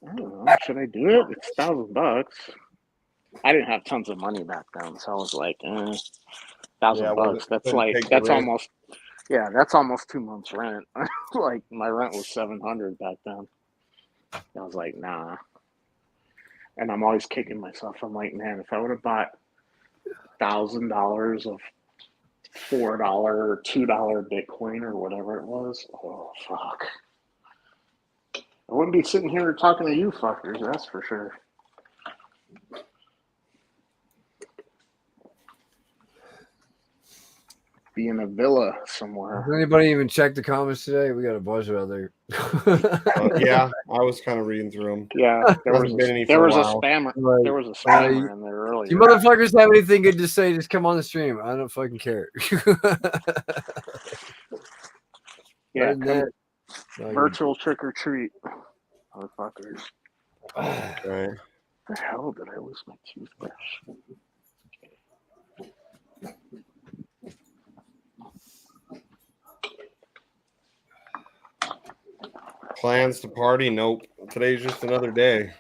C: I don't know, should I do it? It's $1,000. I didn't have tons of money back then, so I was like, $1,000. That's almost 2 months rent. Like my rent was $700 back then. I was like, nah. And I'm always kicking myself. I'm like, man, if I would have bought $1,000 of $4 or $2 Bitcoin or whatever it was, oh fuck. I wouldn't be sitting here talking to you fuckers, that's for sure. Be in a villa somewhere.
A: Does anybody even check the comments today? We got a bunch out there.
L: Yeah, I was kind of reading through them.
C: Yeah, there was a spammer.
A: Like,
C: there was a spammer in there earlier.
A: You motherfuckers have anything good to say? Just come on the stream. I don't fucking care.
C: Yeah, virtual trick or treat, motherfuckers.
L: Okay.
C: The hell did I lose my toothbrush?
L: Plans to party? Nope. Today's just another day.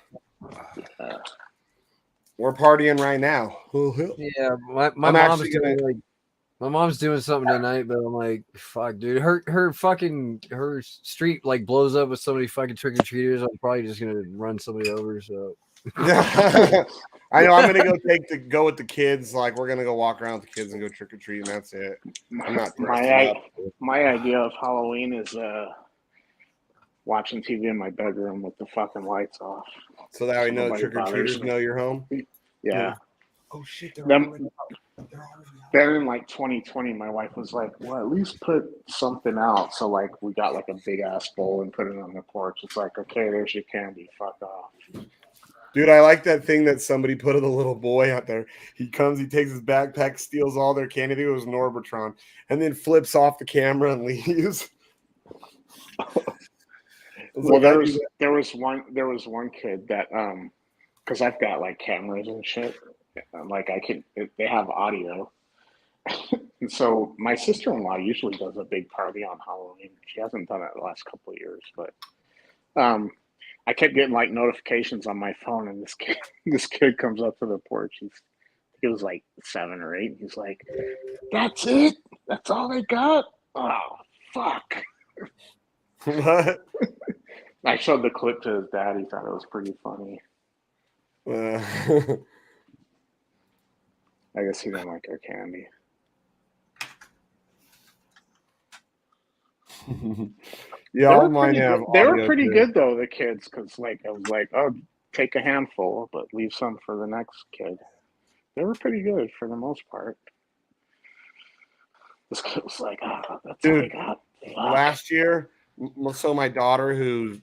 L: We're partying right now.
A: Yeah, my mom's doing like, my mom's doing something tonight, but I'm like, fuck, dude. Her street like blows up with so many fucking trick or treaters. I'm probably just gonna run somebody over. So
L: I know I'm gonna go with the kids. Like we're gonna go walk around with the kids and go trick or treat, and that's it. I'm not
C: my idea of Halloween is watching TV in my bedroom with the fucking lights off.
L: So that we know trick or treaters know you're home.
C: Yeah.
L: Oh shit.
C: Then in like 2020, my wife was like, "Well, at least put something out." So like we got like a big ass bowl and put it on the porch. It's like, okay, there's your candy. Fuck off.
L: Dude, I like that thing that somebody put of the little boy out there. He comes, he takes his backpack, steals all their candy. It was Norbitron, and then flips off the camera and leaves.
C: Well, there was one kid that because I've got like cameras and shit, like they have audio, and so my sister-in-law usually does a big party on Halloween. She hasn't done it the last couple of years, but I kept getting like notifications on my phone, and this kid comes up to the porch. He was like 7 or 8. And he's like, "That's it? That's all they got? Oh fuck!"
L: What?
C: I showed the clip to his dad. He thought it was pretty funny. I guess he didn't like our candy.
L: Yeah, mine have.
C: They were pretty good though, the kids, because like I was like, "Oh, take a handful, but leave some for the next kid." They were pretty good for the most part. This kid was like, "Oh, that's all I got."
L: Last year, so my daughter, who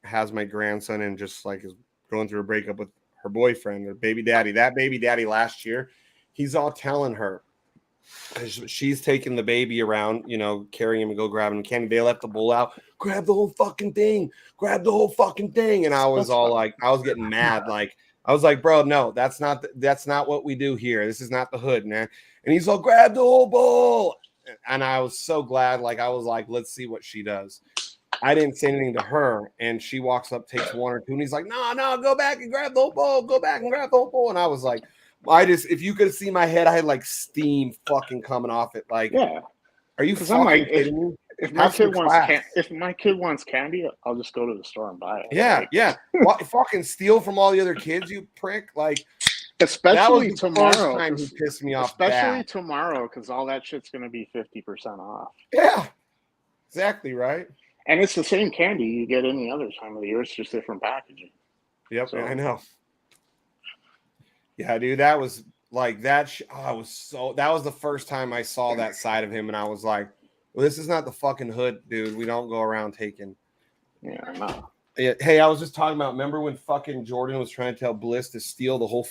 L: has my grandson and just like is going through a breakup with her boyfriend, her baby daddy. That baby daddy last year, he's all telling her, she's taking the baby around, you know, carrying him and go grabbing candy. They left the bowl out. Grab the whole fucking thing. Grab the whole fucking thing. And I was all like, I was getting mad. Like, I was like, bro, no, that's not what we do here. This is not the hood, man. And he's all, grab the whole bowl. And I was so glad. Like, I was like, let's see what she does. I didn't say anything to her. And she walks up, takes 1 or 2. And he's like, no, go back and grab the whole bowl. Go back and grab the whole bowl. And I was like, if you could see my head, I had like steam fucking coming off it. Like, yeah, are you fucking kidding me?
C: If my kid wants candy, I'll just go to the store and buy it.
L: Yeah, yeah. Fucking steal from all the other kids, you prick. Like,
C: especially tomorrow.
L: Time he pissed me off.
C: Especially tomorrow, because all that shit's gonna be 50% off.
L: Yeah, exactly right.
C: And it's the same candy you get any other time of the year. It's just different packaging.
L: Yep, I know. Yeah, dude, that was like that. That was the first time I saw that side of him, and I was like, "Well, this is not the fucking hood, dude. We don't go around taking."
C: Yeah, no.
L: Hey, I was just talking about. Remember when fucking Jordan was trying to tell Bliss to steal the whole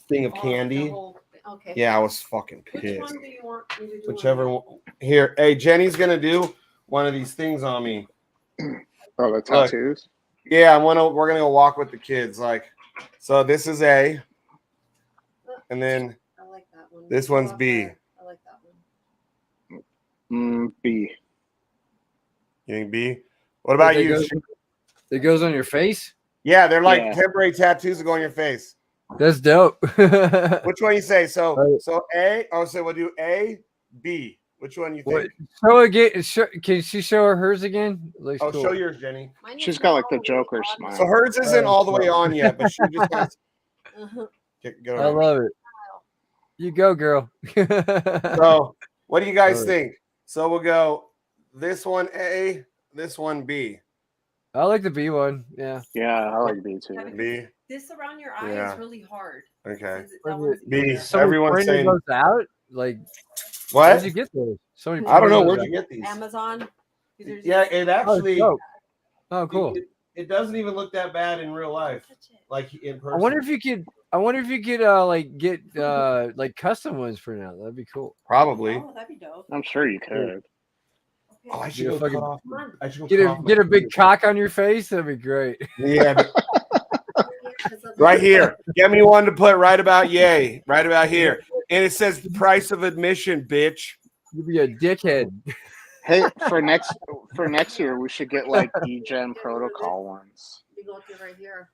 L: thing of candy?
J: Okay.
L: Yeah, I was fucking pissed.
J: Which one do you want me to do?
L: Whichever one. Here, hey, Jenny's gonna do one of these things on me.
C: Oh, the tattoos.
L: Yeah, we're gonna go walk with the kids. Like, so this is A. and then
J: I like that one.
L: this one's B.
J: I like that one.
C: B.
L: You think B? What about
A: That
L: you?
A: goes on your face?
L: Yeah, they're like
C: Yeah.
L: temporary tattoos that go on your face.
A: That's dope.
L: Which one you say? So A. Oh, so we'll do A, B. Which one you think?
A: Show again. Can she show her hers again? Looks
L: Oh,
A: cool.
L: show yours, Jenny.
C: She's got like the Joker smile.
L: So hers isn't all the way on yet, but she just has. Go
A: I love it. You go, girl.
L: So, what do you guys think? So we'll go this one A, this one B.
A: I like the B one. Yeah.
C: Yeah, I like B too.
L: B.
J: This around your eye
L: Yeah.
J: is really hard.
L: Okay.
J: That one's
L: B.
J: easier.
L: Everyone's saying
A: those out. Like,
L: what?
A: Where'd you get those?
L: I don't know. Where'd you get these?
J: Amazon.
L: Yeah, it actually.
A: Oh, cool.
L: It doesn't even look that bad in real life, like in person.
A: I wonder if you could like get like custom ones for now. That'd be cool.
L: Probably.
J: Oh, that'd be dope.
C: I'm sure you could.
L: Oh, I should go cut off. I should go
A: Get
L: cut
A: a
L: off
A: get a big cock on your face. That'd be great.
L: Yeah. Right here. Get me one to put right about yay. Right about here. And it says the price of admission, bitch.
A: You'd be a dickhead.
C: Hey, for next year, we should get like DGen protocol ones.
J: You go up here right here.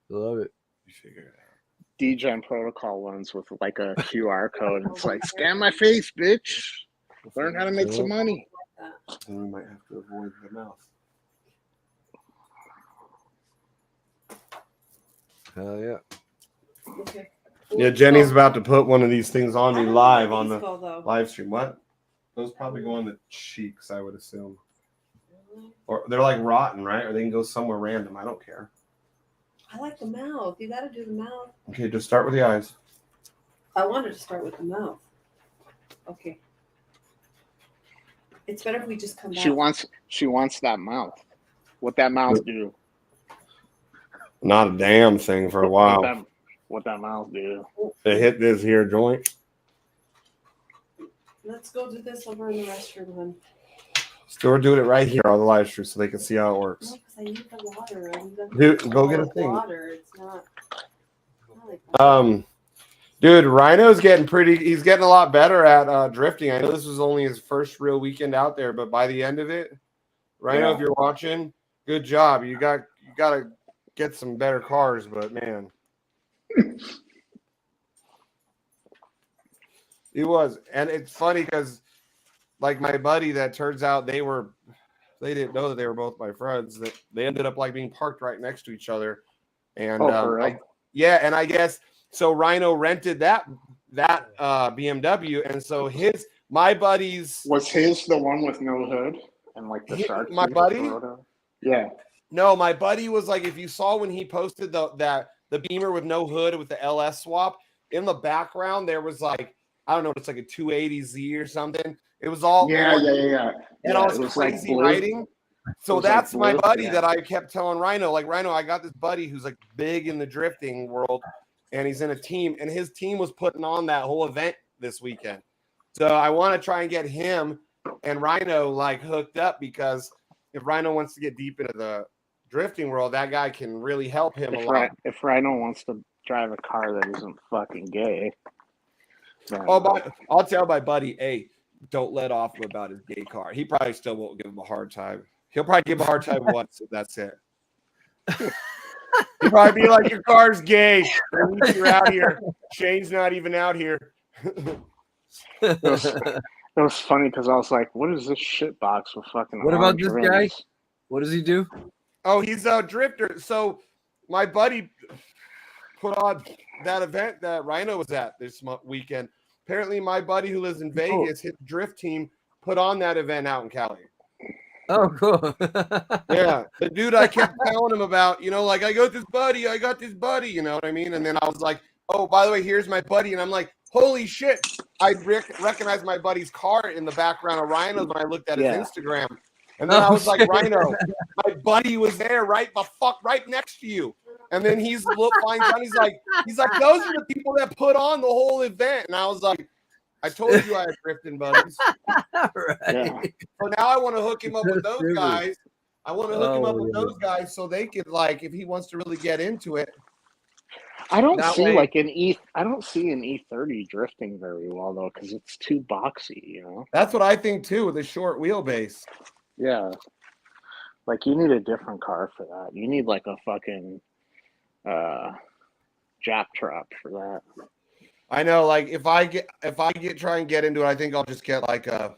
A: Love it.
L: You figure it out.
C: DGen protocol ones with like a QR code. And it's like, scan my face, bitch. Learn how to make some money.
L: And we might have to avoid the mouth.
A: Hell yeah.
J: Okay.
L: Yeah, Jenny's about to put one of these things on me live on the
J: go, though.
L: live stream. What? Those probably go on the cheeks, I would assume. Or they're like rotten, right? Or they can go somewhere random. I don't care.
J: I like the mouth. You got to do the mouth.
L: Okay, just start with the eyes.
J: I wanted to start with the mouth. Okay. It's better if we just come back.
C: She wants that mouth. What that mouth do?
L: Not a damn thing for a while.
C: What that mouth do?
L: It hit this here joint.
J: Let's go do this over in the restroom, hon.
L: So we're doing it right here on the live stream so they can see how it works.
J: No, because I need the water. I need the
L: Dude, go get a thing.
J: water. It's not like that.
L: Dude, Rhino's he's getting a lot better at drifting. I know this was only his first real weekend out there, but by the end of it, Rhino, if you're watching, good job. You gotta get some better cars, but man. He was. And it's funny because like my buddy that turns out they didn't know that they were both my friends, that they ended up like being parked right next to each other. And and I guess so Rhino rented that BMW, and so my buddy's
C: was his the one with no hood and like the shark.
L: My buddy?
C: Yeah.
L: No, my buddy was like, if you saw when he posted the Beamer with no hood with the LS swap, in the background there was like, I don't know, it's like a 280Z or something. It was all and all this crazy writing. So that's my buddy that I kept telling Rhino, like, Rhino, I got this buddy who's like big in the drifting world, and he's in a team, and his team was putting on that whole event this weekend. So I want to try and get him and Rhino like hooked up, because if Rhino wants to get deep into the drifting world, that guy can really help him a lot.
C: If Rhino wants to drive a car that isn't fucking gay.
L: I'll tell my buddy, hey, don't let off about his gay car. He probably still won't give him a hard time. He'll probably give him a hard time once, if that's it. He'll probably be like, your car's gay. At least you're out here. Shane's not even out here.
C: It was funny because I was like, what is this shit box with fucking
A: What about this
C: rims?
A: guy? What does he do?
L: Oh, he's a drifter. So my buddy put on that event that Rhino was at this weekend. Apparently, my buddy who lives in Vegas, his drift team, put on that event out in Cali.
A: Oh, cool.
L: Yeah. The dude I kept telling him about, like, I got this buddy, you know what I mean? And then I was like, oh, by the way, here's my buddy. And I'm like, holy shit. I recognized my buddy's car in the background of Rhino's when I looked at his Instagram. And then I was like, Rhino, my buddy was there right next to you. And then finds out, he's like, those are the people that put on the whole event. And I was like, I told you I had drifting buddies.
A: Right.
L: Yeah. So now I want to hook him up with those guys. I want to hook him up with those guys so they could, like, if he wants to really get into it.
C: I don't
L: That
C: see
L: way-
C: like an E. I don't see an E30 drifting very well though, because it's too boxy. You know.
L: That's what I think too, with a short wheelbase.
C: Yeah. Like you need a different car for that. You need like a fucking Jap trap for that.
L: I know, like if I try and get into it, I think I'll just get like a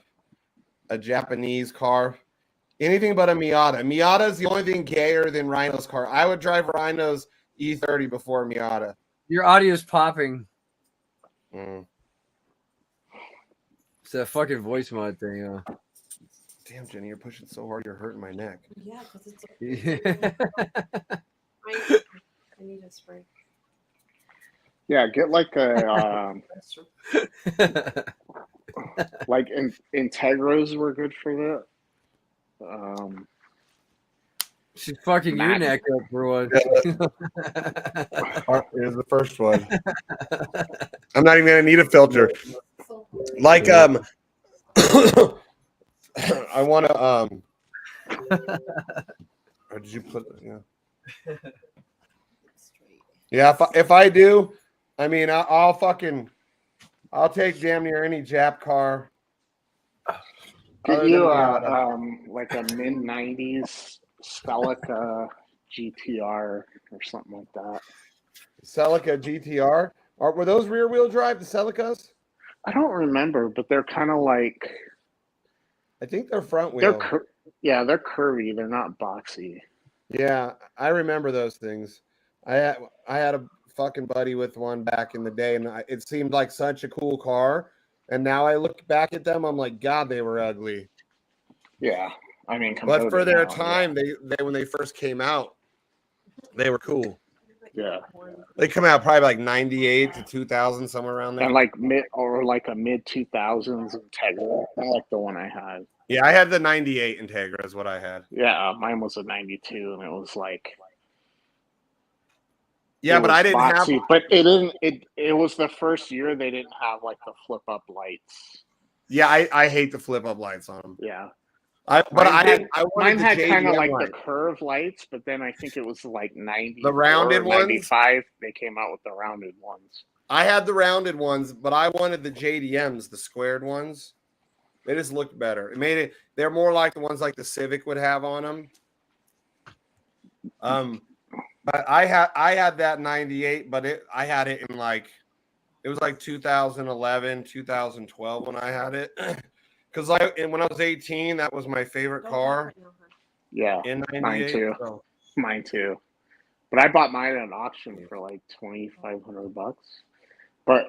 L: Japanese car. Anything but a Miata. Miata is the only thing gayer than Rhino's car. I would drive Rhino's E30 before Miata.
A: Your audio is popping.
L: Mm.
A: It's that fucking voice mod thing.
L: Damn, Jenny, you're pushing so hard, you're hurting my neck.
J: Yeah, because I need a spray.
C: Yeah, get like a like Integras were good for that.
A: She's fucking your neck up for one.
L: Here's the first one. I'm not even gonna need a filter. Like I want to or did you put yeah if I do, I mean I'll take damn near any Jap car.
C: Get you like a mid '90s Celica GTR or something like that.
L: Celica GTR. Were those rear wheel drive, the Celicas?
C: I don't remember, but they're kind of like.
L: I think they're front wheel.
C: They're curvy. They're not boxy.
L: Yeah, I remember those things. I had a fucking buddy with one back in the day, and it seemed like such a cool car. And now I look back at them, I'm like, God, they were ugly.
C: Yeah, I mean,
L: but for their time, they when they first came out, they were cool.
C: Yeah,
L: they come out probably like 98 to 2000, somewhere around there.
C: And like a mid 2000s Integra, like the one I had.
L: Yeah, I had the 98 Integra is what I had.
C: Yeah, mine was a 92, and it was like.
L: Yeah, but I didn't have.
C: But it didn't. It was the first year they didn't have like the flip up lights.
L: Yeah, I hate the flip up lights on them.
C: Yeah.
L: Mine
C: had kind of like the curved lights, but then I think it was like 90.
L: The rounded ones?
C: 95. They came out with the rounded ones.
L: I had the rounded ones, but I wanted the JDMs, the squared ones. They just looked better. It made it. They're more like the ones like the Civic would have on them. But I had that 98, but I had it in like it was like 2011, 2012 when I had it. Because when I was 18, that was my favorite car.
C: Yeah,
L: in 98,
C: mine too.
L: So.
C: Mine too. But I bought mine at an auction for like $2,500. But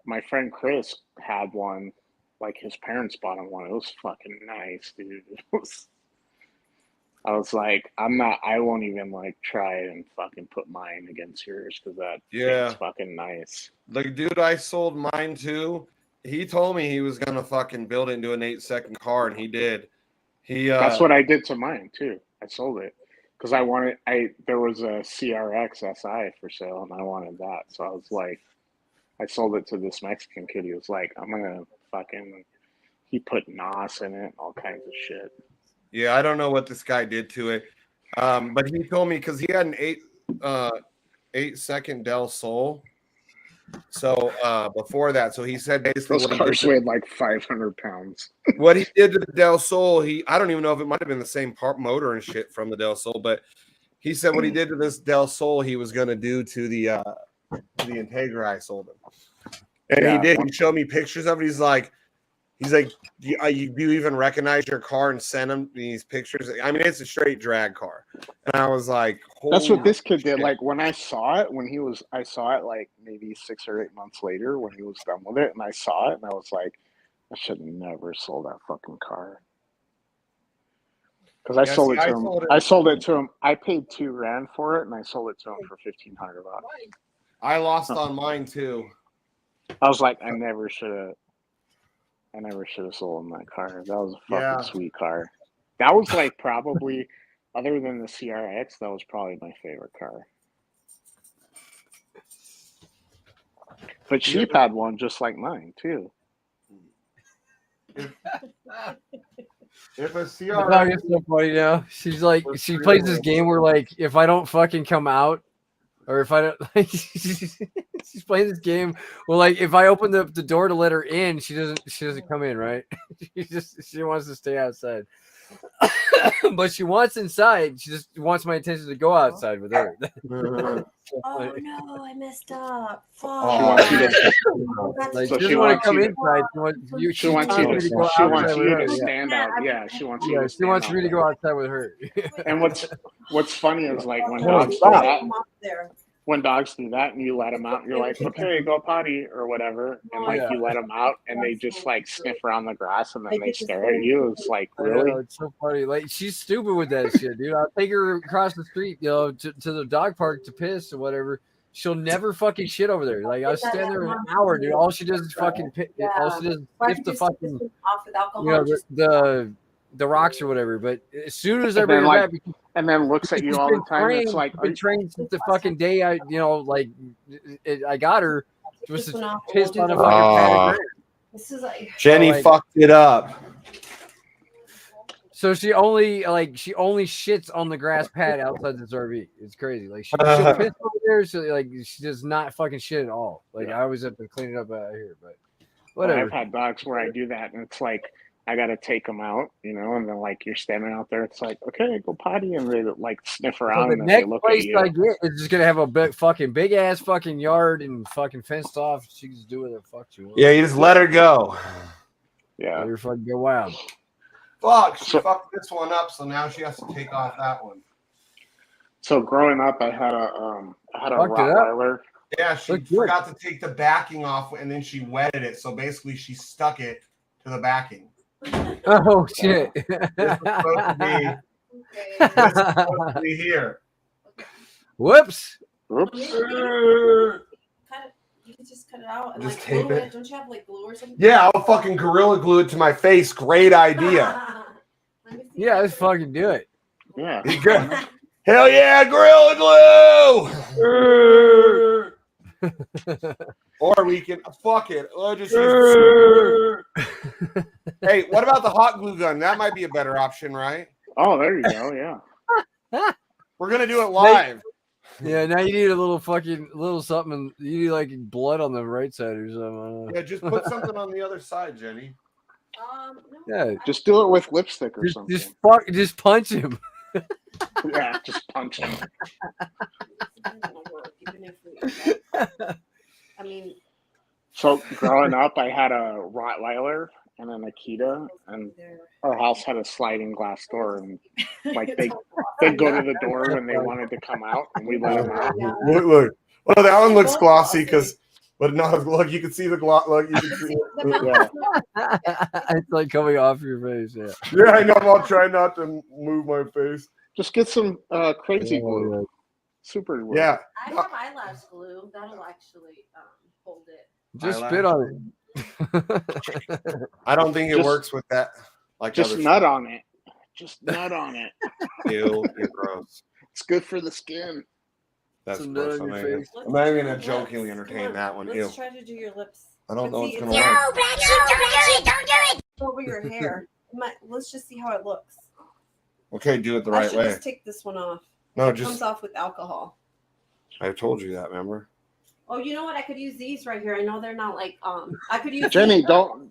C: my friend Chris had one. Like his parents bought him one. It was fucking nice, dude. I was like, I won't even like try and fucking put mine against yours because that thing's fucking nice.
L: The dude I sold mine to, he told me he was gonna fucking build it into an 8-second car, and he did.
C: That's what I did to mine too. I sold it because there was a CRX SI for sale, and I wanted that. So I was like, I sold it to this Mexican kid. He was like, I'm gonna fucking. He put NOS in it, all kinds of shit.
L: Yeah, I don't know what this guy did to it, but he told me because he had an 8-second Del Sol. So before that, so he said basically
C: those cars weighed like 500 pounds.
L: What he did to the Del Sol, I don't even know if it might have been the same motor and shit from the Del Sol, but he said what he did to this Del Sol, he was going to do to the Integra I sold him, and he did. He showed me pictures of it. He's like, do you even recognize your car and send him these pictures? I mean, it's a straight drag car. And I was like,
C: that's what this kid did. Like when I saw it, I saw it like maybe 6 or 8 months later when he was done with it. And I saw it and I was like, I should have never sold that fucking car. Because I sold it to him. I sold it to him. I paid $2,000 for it and I sold it to him for $1,500.
L: I lost on mine too.
C: I was like, I never should have sold him that car. That was a fucking sweet car. That was like probably, other than the CRX, that was probably my favorite car. But Sheep had one just like mine too.
L: If a
A: CRX, it's so funny now. She's like, she plays this game where like, if I don't fucking come out Or if I don't like, she's playing this game. Well, like if I open the door to let her in, she doesn't come in, right? she wants to stay outside. But she wants inside. She just wants my attention to go outside with her.
J: Oh no, I messed up.
C: She wants you to
A: Like
C: so
A: she
C: she
A: doesn't want
C: wants
A: to come
C: you to
A: inside. She wants you to go
C: she wants
A: outside with
C: you
A: her.
C: to
A: Yeah.
C: stand out. Yeah, she wants you
A: Yeah,
C: to
A: she
C: stand
A: wants
C: out
A: me to
C: there.
A: go outside with her.
C: And what's funny is like when
J: Oh,
C: dogs do that,
J: there.
C: when dogs do that and you let them out, you're like, okay, go potty or whatever, and like
A: Yeah.
C: you let them out and they just like sniff around the grass and then they stare at you. It's like,
A: I know,
C: really?
A: it's so funny. Like she's stupid with that shit, dude. I'll take her across the street, to the dog park to piss or whatever. She'll never fucking shit over there. Like I'll stand there an hour, dude. All she does is fucking all she does is sniff the fucking,
J: off with alcohol.
A: the rocks or whatever. But as soon as I
C: And
A: bring
C: then
A: her
C: like,
A: back,
C: and then looks at you
A: she's
C: all
A: been
C: the time.
A: trained.
C: It's like,
A: She's been trained since the fucking day I got her. She was
J: This one off,
A: pissed
J: we'll
A: on a
J: do
A: fucking pad of
L: Aw.
A: grass.
J: This is like
L: Jenny
A: like-
L: fucked it up.
A: So she only shits on the grass pad outside this RV. It's crazy. Like she'll piss over there. So like she does not fucking shit at all. Like I always have to clean it up out here, but whatever.
C: I've had dogs where I do that and it's like I gotta take them out, and then like you're standing out there. It's like, okay, go potty, and they like sniff
A: So
C: around
A: the
C: and then they
A: next
C: look at
A: place
C: you.
A: I get is just gonna have a big ass fucking yard and fucking fenced off. She can just do whatever the fuck she wants.
L: Yeah, you just let her go.
C: Yeah,
A: let her fucking go wild.
L: Fuck, she fucked this one up, so now she has to take off that one.
C: So growing up, I had a
A: Fucked it up.
C: Rottweiler.
L: Yeah, she forgot to take the backing off, and then she wetted it. So basically, she stuck it to the backing.
A: Oh shit!
L: This is supposed to be here.
A: Whoops!
J: You can just cut it out and
L: Just
J: like
L: tape
J: glue
L: it.
J: it. Don't you have like glue or something?
L: Yeah, I'll fucking gorilla glue it to my face. Great idea.
A: Yeah, let's fucking do it.
C: Yeah.
L: Hell yeah, gorilla glue. Or we can fuck it. I'll just use Hey, what about the hot glue gun? That might be a better option, right?
C: Oh, there you go. Yeah.
L: We're gonna do it live.
A: Yeah, now you need a little something. You need like blood on the right side or something.
L: Yeah, just put something on the other side, Jenny.
A: Yeah,
C: Just do it with lipstick or something.
A: just punch him.
C: Yeah, just punch him.
J: I mean,
C: So growing up, I had a Rottweiler and an Akita, and our house had a sliding glass door, and like they'd go to the door when they wanted to come out, and we let them out.
L: Look. Well, that one looks glossy but not look. You can see the gloss. Look, you can see it.
C: Yeah.
A: It's like coming off your face. Yeah.
L: Yeah, I know. I'll try not to move my face.
C: Just get some crazy glue. Super glue.
L: Yeah.
J: I have eyelash glue that'll actually hold it.
A: Just spit on it.
L: I don't think it
C: Just-
L: works with that. Like
C: Just
L: other
C: nut
L: shit.
C: on it. Just nut on it.
L: Ew, you're gross.
C: It's good for the skin.
L: That's
A: Some
L: gross.
A: nut on
L: I'm
A: your
L: not
A: face.
L: even gonna jokingly entertain that one. Ew.
J: Let's try to do your lips.
L: I don't know
J: Let's
L: what's
J: see,
L: gonna
J: it's-
L: work.
E: No, BlackSheep, don't do it! Don't do it!
J: Over your hair. Let's just see how it looks.
L: Okay, do it the
J: I
L: right
J: should
L: way.
J: just take this one off.
L: No,
J: It
L: just
J: comes off with alcohol.
L: I told you that. Remember?
J: Oh, you know what? I could use these right here. I know they're not like I could use
C: Jenny,
J: these.
C: don't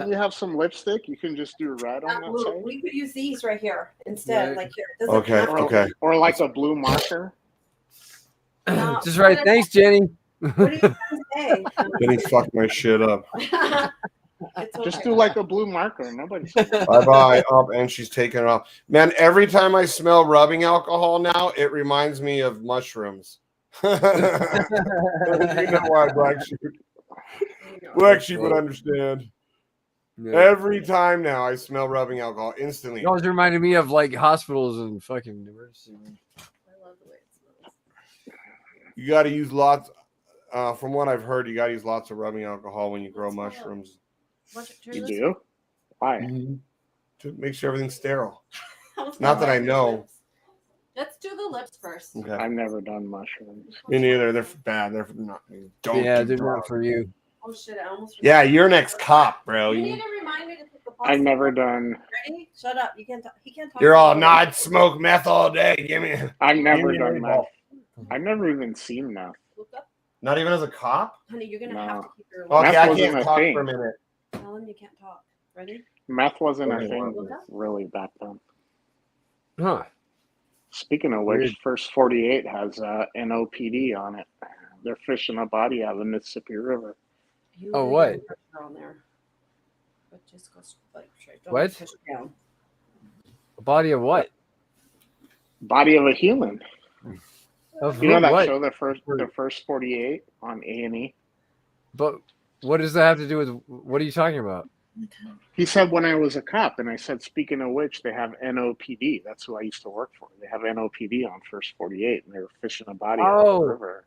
C: you have some lipstick? You can just do red on that side.
J: We could use these right here instead.
A: Right.
J: Like here. It doesn't
L: Okay,
J: have to
L: okay.
J: be-
C: Or like a blue marker.
J: No,
A: Just right. Thanks, Jenny.
J: What are you trying to say?
L: Jenny fucked my shit up.
J: It's
C: Just
J: okay.
C: do like a blue marker. Nobody's
L: Bye. Up, and she's taking it off. Man, every time I smell rubbing alcohol now, it reminds me of mushrooms. You know why Black Sheep would understand.
A: Yeah.
L: Every time now I smell rubbing alcohol instantly.
A: It always reminded me of like hospitals and fucking emergency rooms.
J: I love the way it smells.
L: You got to use lots. From what I've heard, you got to use lots of rubbing alcohol when you grow mushrooms
C: You do? Why?
L: to make sure everything's sterile. Not that I know.
J: Let's do the lips first.
L: Okay.
C: I've never done mushrooms.
L: Me neither. They're bad. They're not. Don't.
A: Yeah,
L: do
A: they're
L: drugs.
A: not for you.
J: Oh shit! I almost.
L: Yeah, you're next cop, bro.
J: You need to remind me to pick the box.
C: I've never done.
J: Ready? Shut up! You can't talk. He can't talk.
L: You're all
J: to you.
L: not smoke meth all day. Give me.
C: I've never
L: Give me
C: done
L: an
C: meth. I've never even seen meth.
L: Not even as a cop?
J: Honey, you're gonna have to keep your.
L: Okay,
C: Meth
L: I
C: wasn't
L: can't
C: a
L: talk
C: thing.
L: for a minute.
J: Tell him you can't talk. Ready?
C: Meth wasn't a
L: Okay.
C: thing really back then.
A: Huh.
C: Speaking of which,
A: Weird.
C: First 48 has NOPD on it. They're fishing a body out of the Mississippi River.
A: Oh, what?
J: On there. But just go like straight. Don't
A: What?
J: push down.
A: A body of what?
C: Body of a human.
A: Of
C: You know
A: who?
C: that
A: What?
C: show, the first 48 on A&E?
A: But what does that have to do with? What are you talking about?
C: He said when I was a cop, and I said, speaking of which, they have NOPD. That's who I used to work for. They have NOPD on First 48, and they were fishing a body out of the river.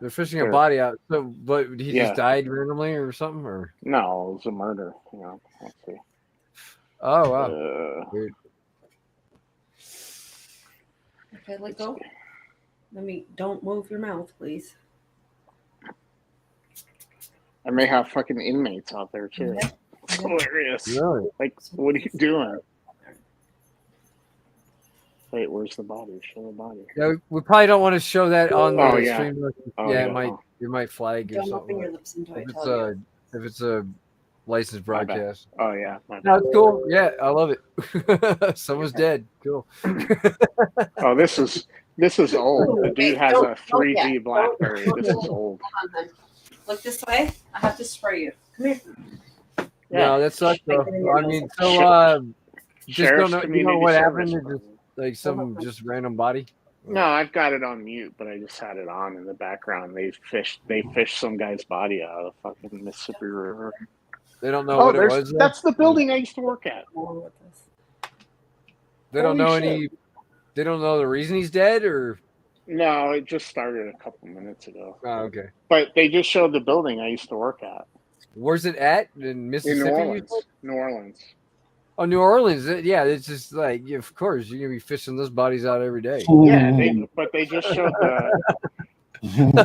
A: They're fishing a body out. So, but he
C: Yeah.
A: just died randomly or something, or?
C: No, it was a murder. You know, let's see.
A: Oh wow. Weird.
J: Okay, let go. Don't move your mouth, please.
C: I may have fucking inmates out there too. It's hilarious.
A: Really?
C: Like, what are you doing? Wait, where's the body? Show the body.
A: Yeah, we probably don't want to show that on the
C: yeah.
A: stream.
C: Oh,
A: yeah,
C: yeah.
A: it might flag or
J: Don't
A: something.
J: open your lips until I
A: If it's
J: tell you.
A: if it's a licensed
C: My bad.
A: broadcast.
C: Oh yeah. My
A: No,
C: bad.
A: it's cool. Yeah, I love it. Someone's dead. Cool.
C: Oh, this is old. The dude has a
J: Don't yet.
C: 3G BlackBerry. This is old.
J: Hold on, hon. Look this way. I have to spray you. Come here.
A: No, that sucks though. I mean, so just
C: Sheriff's
A: don't know. You
C: Community
A: know what
C: Service
A: happened? It's just like some just random body.
C: No, I've got it on mute, but I just had it on in the background. They fished some guy's body out of the fucking Mississippi River.
A: They don't know what it was. though?
C: That's the building I used to work at.
A: They don't know
C: Holy shit.
A: any. They don't know the reason he's dead, or.
C: No, it just started a couple minutes ago.
A: Oh, okay.
C: But they just showed the building I used to work at.
A: Where's it at? In
C: In
A: Mississippi?
C: New
A: you
C: Orleans.
A: said?
C: New Orleans.
A: Oh, New Orleans. Yeah, it's just like, of course, you're gonna be fishing those bodies out every day.
C: Yeah, they just showed the.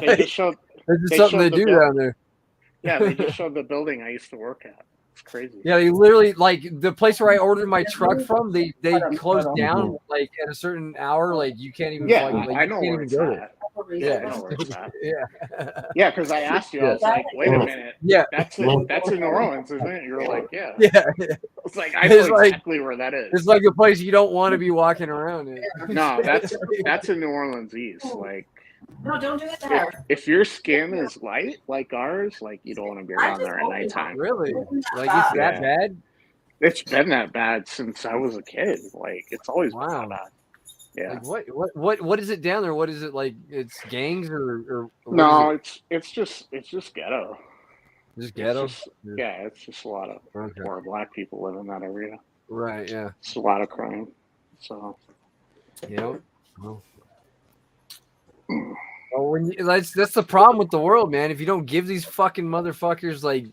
C: They just showed.
A: This is
C: they
A: something
C: showed
A: they
C: the
A: do down there.
C: Yeah, they just showed the building I used to work at. It's crazy.
A: Yeah, they literally like the place where I ordered my truck from. They closed down like at a certain hour. Like you can't even.
C: Yeah,
A: like,
C: I
A: you
C: know
A: can't
C: where
A: even
C: it's
A: go
C: at.
A: there.
C: I know where it's at.
A: Yeah.
C: Yeah, because I asked you, I was like, wait a minute.
A: Yeah.
C: That's in New Orleans, isn't it? You're like, yeah.
A: Yeah.
C: It's like, I know
A: It's like-
C: exactly where that is.
A: It's like a place you don't want to be walking around in.
C: No, that's in New Orleans East. Like,
J: No, don't do it there.
C: if your skin is light like ours, like you don't want to be around there at nighttime.
A: Really? Like it's that bad?
C: It's been that bad since I was a kid. Like it's always been
A: Wow.
C: that bad. Yeah.
A: Like what is it down there? What is it like? It's gangs or what
C: No,
A: is
C: it's just ghetto.
A: it? Just ghetto.
C: Yeah, it's just a lot of poor black people live in that area.
A: Right. Yeah.
C: It's a lot of crime. So.
A: You know. Well, that's the problem with the world, man. If you don't give these fucking motherfuckers like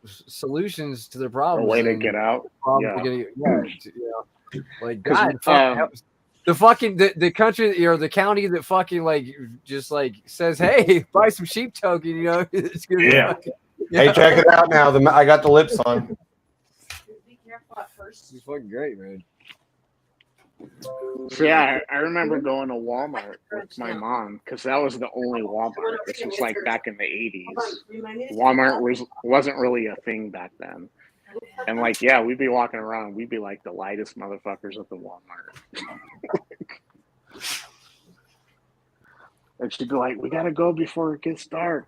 A: solutions to their problems,
C: A way to
A: then
C: get out.
A: problems are
C: Yeah.
A: gonna, like
C: 'Cause,
A: God, fuck, the fucking the country or the county that fucking like just like says, hey, buy some sheep token, it's gonna be fucking,
L: Hey, check it out now. I got the lips on.
J: Be careful at first.
A: It's fucking great, man.
C: So yeah, I remember going to Walmart with my mom because that was the only Walmart. This was like back in the 80s. Walmart wasn't really a thing back then. And like, yeah, we'd be walking around. We'd be like the lightest motherfuckers at the Walmart. And she'd be like, we got to go before it gets dark.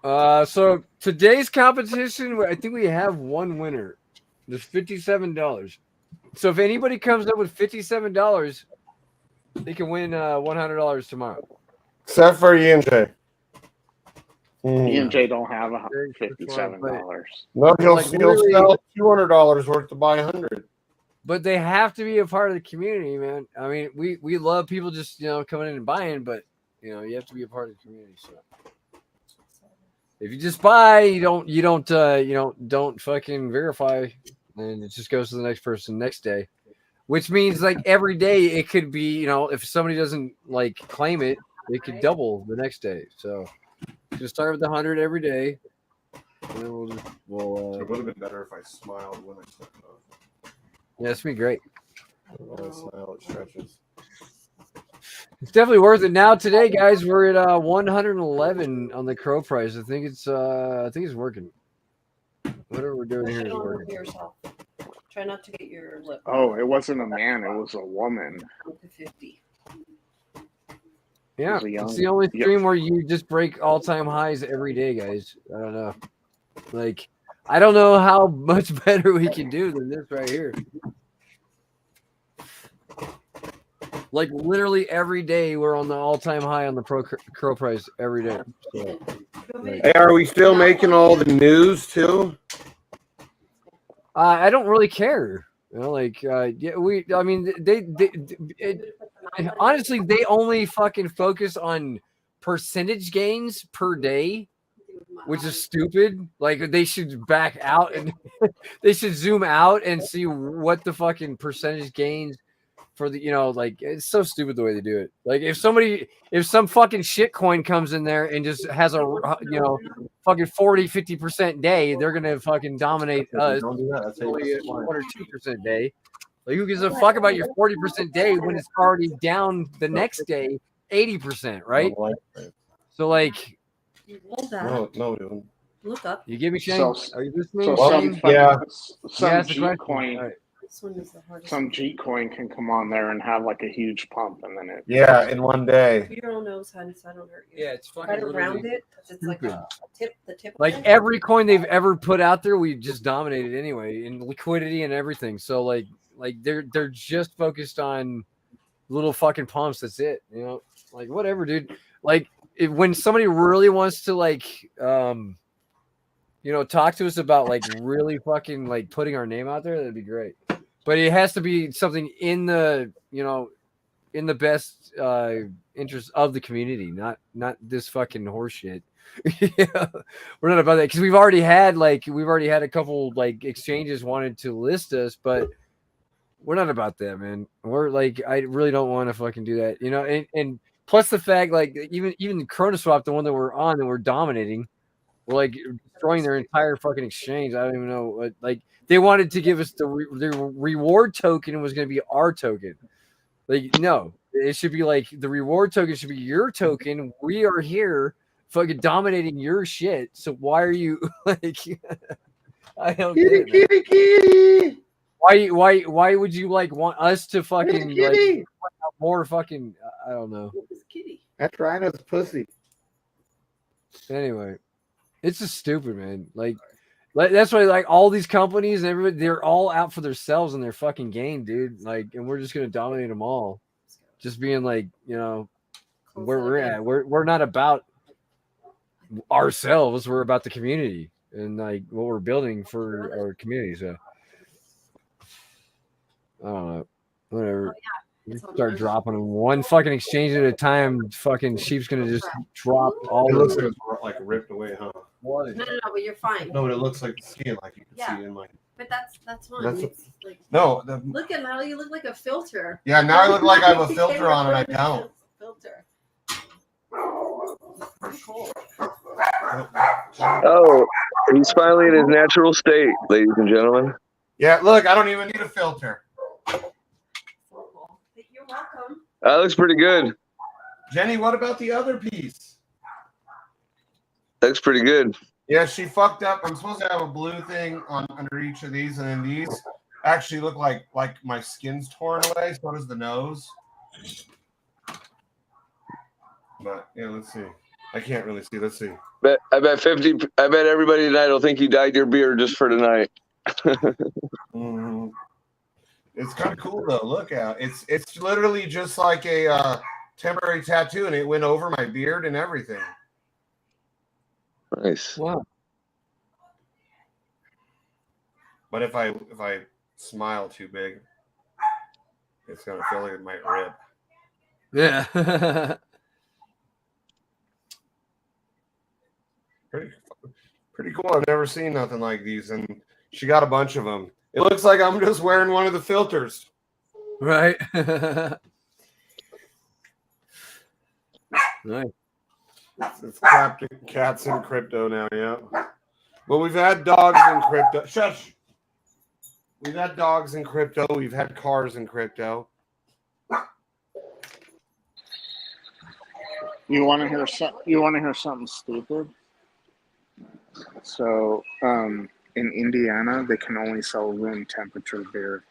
A: So today's competition, I think we have one winner. There's $57. So if anybody comes up with $57, they can win $100 tomorrow.
L: Except for E&J.
C: E&J don't have $57.
L: No, he'll
A: Like,
L: sell $200 worth to buy 100.
A: But they have to be a part of the community, man. I mean, we love people just coming in and buying, but you have to be a part of the community. So if you just buy, you don't fucking verify, and it just goes to the next person next day. Which means like every day it could be, if somebody doesn't like claim it, it could double the next day. So just start with 100 every day. And then
L: it would have been better if I smiled when I took it off.
A: Yeah, it's gonna be great.
L: Smile, it stretches.
A: It's definitely worth it. Now today, guys, we're at 111 on the crow price. I think it's working. Whatever we're doing here is
J: Don't
A: working.
J: hurt yourself. Try not to get your lip.
C: Oh, it wasn't a man; it was a woman.
J: 50.
A: Yeah,
C: It was a young-
A: it's the only stream where you just break all-time highs every day, guys. I don't know. Like, I don't know how much better we can do than this right here. Like, literally every day we're on the all-time high on the crow price every day. So, like,
L: Hey, are we still making all the news too?
A: I don't really care. You know, like, yeah, I mean, honestly, they only fucking focus on percentage gains per day, which is stupid. Like, they should back out and they should zoom out and see what the fucking percentage gains for the, you know, like, it's so stupid the way they do it. Like, if some fucking shit coin comes in there and just has a, you know, fucking 40-50% day, they're gonna fucking dominate us.
L: Don't do that. That's
A: Only a 1 or 2% day. Like, who gives a fuck about your 40% day when it's already down the next day 80%, right? So, like,
J: Hold that.
L: No, dude.
J: Look up.
A: you give me Shane. Are you listening?
C: So
A: Shane?
C: some
A: G
C: G coin,
A: Right.
J: This one is the hardest.
C: some G coin can come on there and have like a huge pump, and then it.
L: Yeah, in one day.
J: You don't know, son, so I don't hurt you.
A: Yeah, it's fucking
J: Try to round
A: literally
J: it because it's like a tip. The tip.
A: Like, every coin they've ever put out there, we just dominated anyway in liquidity and everything. So like they're just focused on little fucking pumps. That's it. You know, like, whatever, dude. Like, when somebody really wants to, like, you know, talk to us about, like, really fucking, like, putting our name out there, that'd be great. But it has to be something in the, you know, in the best interest of the community, not this fucking horse shit. Yeah, we're not about that, because we've already had a couple, like, exchanges wanted to list us, but we're not about that, man. We're like, I really don't want to fucking do that, you know. And plus the fact, like, even Chronoswap, the one that we're on, that we're dominating, we're like destroying their entire fucking exchange. I don't even know what, like, they wanted to give us the reward token was going to be our token. Like, no, it should be like the reward token should be your token. We are here fucking dominating your shit. So why are you like? I don't get it,
L: Kitty.
A: why would you, like, want us to fucking, like, more fucking, I don't know.
L: That's Rhino's pussy.
A: Anyway, it's just stupid, man. Like that's why, like, all these companies and everybody, they're all out for themselves and their fucking game, dude. Like, and we're just gonna dominate them all. Just being like, you know, where we're at. We're not about ourselves. We're about the community and, like, what we're building for our community. So I don't know. Whatever. You start dropping them one fucking exchange at a time. Fucking sheep's gonna just drop all.
L: It
A: of
L: looks
A: them.
L: like it's like ripped away, huh?
J: No, but you're fine.
L: No, but it looks like the skin, like you can
J: Yeah.
L: see in my.
J: But that's fine.
L: That's
J: It's like,
L: no.
J: look at now. You look like a filter.
L: Yeah, now I look like I have a filter on and I don't.
J: Filter.
B: Oh, he's finally in his natural state, ladies and gentlemen.
L: Yeah, look, I don't even need a filter.
J: You're welcome.
B: That looks pretty good.
L: Jenny, what about the other piece?
B: Looks pretty good.
L: Yeah, she fucked up. I'm supposed to have a blue thing on under each of these, and then these actually look like my skin's torn away. So does the nose. But yeah, let's see. I can't really see. Let's see.
B: I bet everybody tonight will think you dyed your beard just for tonight.
L: It's kind of cool though. Look out! It's literally just like a temporary tattoo, and it went over my beard and everything.
B: Nice.
A: Wow.
L: But if I smile too big, it's gonna feel like it might rip.
A: Yeah.
L: Pretty cool. I've never seen nothing like these, and she got a bunch of them. It looks like I'm just wearing one of the filters.
A: Right. Nice.
L: It's cats in crypto now, yeah. Well, we've had dogs in crypto. Shush. We've had dogs in crypto. We've had cars in crypto.
C: You want to hear something stupid? So, in Indiana, they can only sell room temperature beer.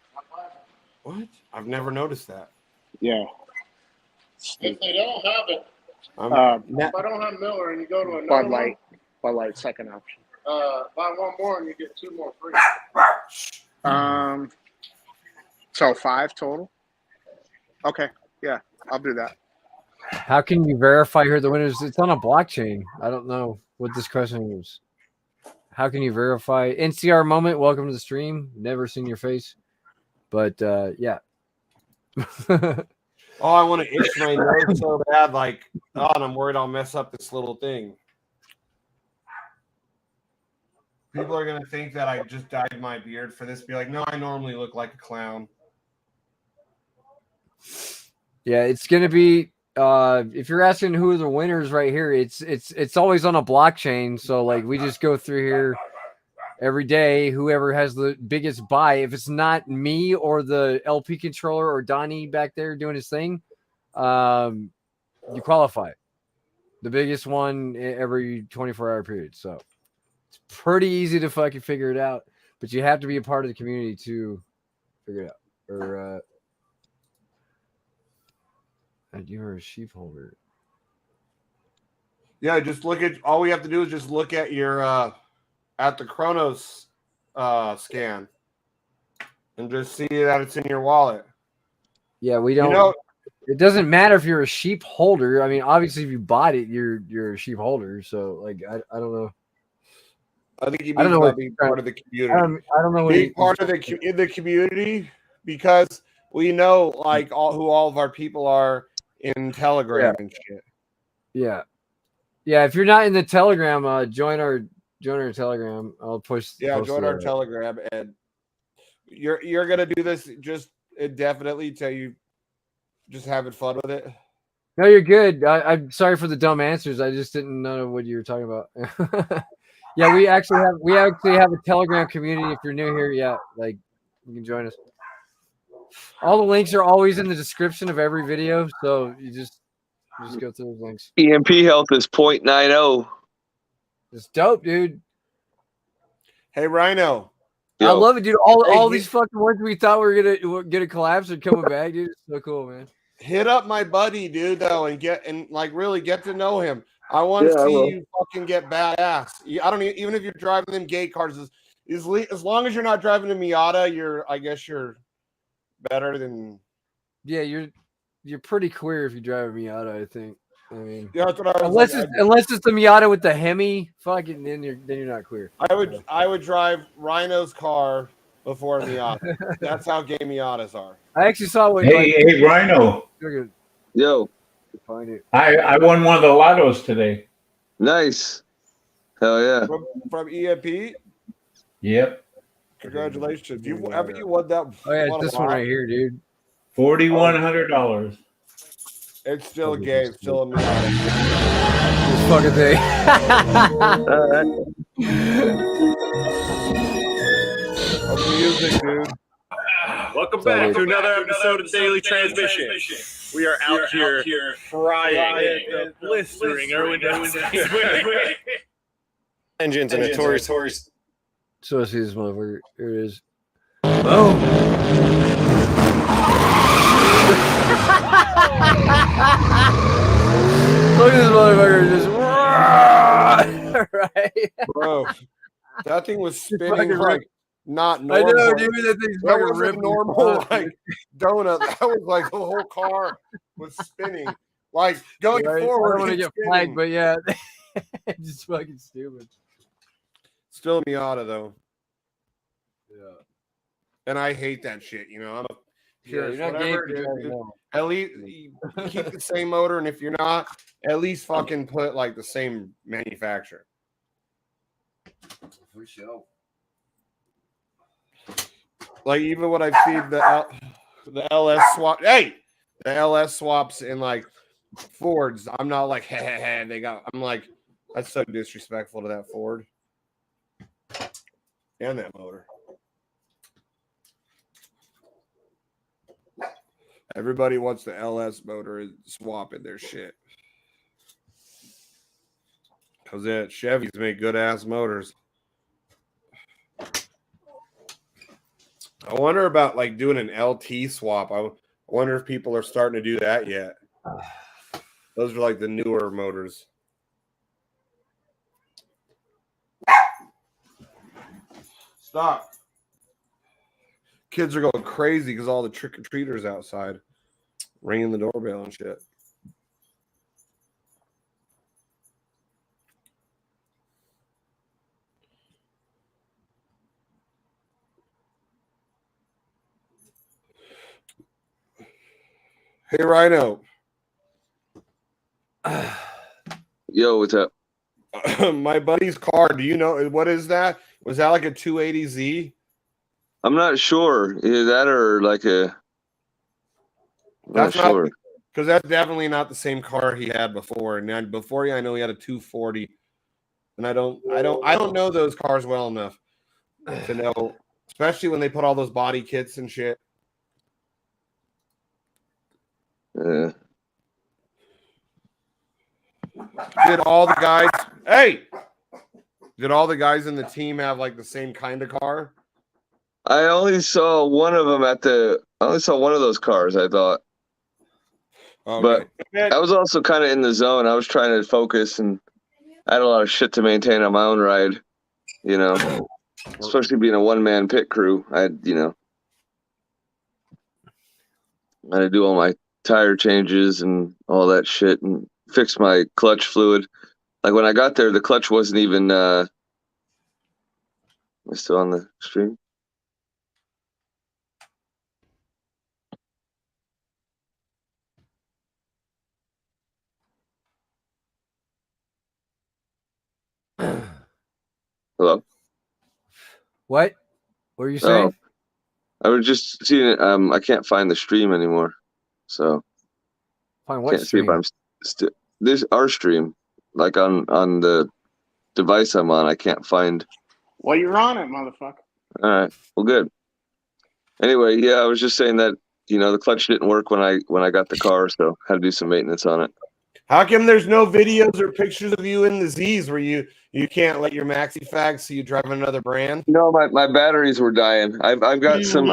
L: What? I've never noticed that.
C: Yeah.
F: If they don't have it, if I don't have Miller and you go to another
C: Bud Light, second option.
F: buy one more and you get 2 more free.
C: So 5 total. Okay, yeah, I'll do that.
A: How can you verify who the winners? It's on a blockchain. I don't know what this question is. How can you verify? NCR moment, welcome to the stream. Never seen your face. But yeah.
L: Oh, I want to itch my nose so bad, like, and I'm worried I'll mess up this little thing. People are gonna think that I just dyed my beard for this. Be like, no, I normally look like a clown.
A: Yeah, it's gonna be if you're asking who are the winners right here, it's always on a blockchain. So like we just go through here every day, whoever has the biggest buy. If it's not me or the LP controller or Donnie back there doing his thing, you qualify. The biggest one every 24-hour period. So it's pretty easy to fucking figure it out, but you have to be a part of the community to figure it out. Or you're a sheep holder.
L: Yeah, just look at. All we have to do is just look at your at the Chronos scan, and just see that it's in your wallet.
A: Yeah, we don't. It doesn't matter if you're a sheep holder. I mean, obviously, if you bought it, you're a sheep holder. So, like, I don't know.
L: I think he means about being part of the community.
A: I don't know what
L: being part of the community, because we know like who all of our people are in Telegram and shit.
A: Yeah, yeah. If you're not in the Telegram, join our Telegram. I'll push.
L: Yeah, join our Telegram, and you're gonna do this just indefinitely till you just having fun with it.
A: No, you're good. I'm sorry for the dumb answers. I just didn't know what you were talking about. Yeah, we actually have a Telegram community. If you're new here, yeah, like you can join us. All the links are always in the description of every video, so you just go through those links.
B: EMP health is 0.90.
A: It's dope, dude.
L: Hey, Rhino.
A: I love it, dude. All these fucking ones we thought we were gonna collapse are coming back, dude. It's so cool, man.
L: Hit up my buddy, dude, though, and like really get to know him. I want to see you fucking get badass. I don't even if you're driving them gay cars, as long as you're not driving a Miata, I guess you're better than.
A: Yeah, you're pretty queer if you drive a Miata, I think. I mean,
L: yeah, that's what I was
A: unless it's the Miata with the Hemi, fucking then you're not queer.
L: I would drive Rhino's car before a Miata. That's how gay Miatas are.
A: I actually saw what.
M: Hey, Rhino.
B: Yo.
A: Find it.
M: I won one of the lottos today.
B: Nice. Hell yeah.
L: From EMP?
M: Yep.
L: Congratulations. You won that?
A: Oh yeah, it's this one right here, dude.
M: $4,100.
L: It's still gay. It's still a Miata.
A: This fucking thing.
L: Music, dude.
P: Welcome back to another episode of Daily Transmission. We are out here frying, blistering our windows. Engines and notorious.
A: So I see this motherfucker. Here it is. Oh. Look at this motherfucker just right.
L: Bro, that thing was spinning like not normal.
A: I know, dude. That thing's
L: that wasn't normal like donut. That was like the whole car was spinning. Like going forward.
A: I don't want to get flagged, but yeah, it's just fucking stupid.
L: Still a Miata though.
A: Yeah.
L: And I hate that shit, you know. I'm a purist.
A: You're not
L: Whatever, at least you keep the same motor, and if you're not, at least fucking put like the same manufacturer.
O: For sure.
L: Like even when I've seen the LS swap, the LS swaps in like Fords, I'm not like I'm like, that's so disrespectful to that Ford and that motor. Everybody wants the LS motor swap in their shit. Because Chevys make good ass motors. I wonder about like doing an LT swap. I wonder if people are starting to do that yet. Those are like the newer motors. Stop. Kids are going crazy because all the trick-or-treaters outside ringing the doorbell and shit. Hey, Rhino.
Q: Yo, what's up?
L: My buddy's car. Do you know what is that? Was that like a 280Z?
Q: I'm not sure. Either that or like a. I'm
L: That's
Q: not sure.
L: because that's definitely not the same car he had before. And then before, I know he had a 240. And I don't know those cars well enough to know, especially when they put all those body kits and shit.
Q: Yeah.
L: Did all the guys? Hey, did all the guys in the team have like the same kind of car?
Q: I only saw one of them at the. I only saw one of those cars. I thought.
L: Okay.
Q: But I was also kind of in the zone. I was trying to focus, and I had a lot of shit to maintain on my own ride. You know, especially being a one-man pit crew. I had, I had to do all my tire changes and all that shit, and fix my clutch fluid. Like when I got there, the clutch wasn't even. Am I still on the stream? Hello?
A: What? What are you saying?
Q: I was just seeing it. I can't find the stream anymore, so
A: Find what
Q: can't see if
A: stream?
Q: I'm still this our stream, like on the device I'm on. I can't find.
C: Well, you're on it, motherfucker.
Q: All right, well, good. Anyway, yeah, I was just saying that the clutch didn't work when I got the car, so had to do some maintenance on it.
L: How come there's no videos or pictures of you in the Z's where you can't let your maxi fag see you driving another brand?
Q: No, my batteries were dying. I've got some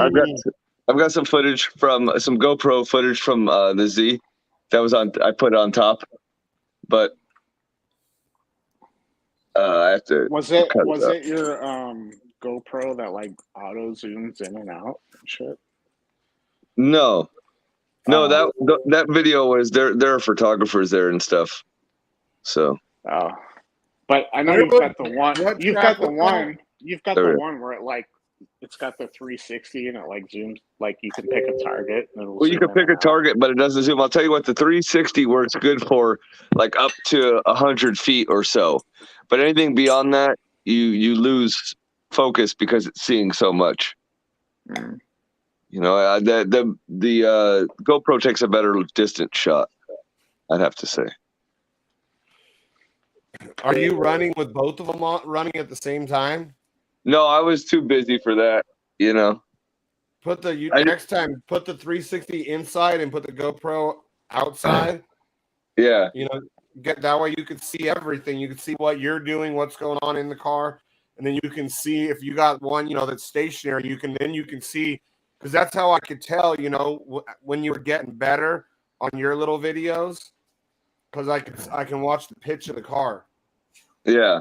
Q: footage from some GoPro footage from the Z that was on. I put it on top, but I have to.
C: Was it your GoPro that like auto zooms in and out and shit?
Q: No, that video was there are photographers there and stuff. So.
C: Oh, but I know you've got the one. You've got the one. You've got the one where it's got the 360 and it like zooms, like you can pick a target. And
Q: Well, you can pick a target, but it doesn't zoom. I'll tell you what, the 360 works good for like up to 100 feet or so. But anything beyond that, you lose focus because it's seeing so much.
C: Mm.
Q: The GoPro takes a better distance shot, I'd have to say.
L: Are you running with both of them running at the same time?
Q: No, I was too busy for that.
L: Next time, put the 360 inside and put the GoPro outside.
Q: Yeah.
L: Get that way you could see everything. You can see what you're doing, what's going on in the car, and then you can see if you got one, that's stationary. You can see, because that's how I could tell, when you were getting better on your little videos, because I can watch the pitch of the car.
Q: Yeah.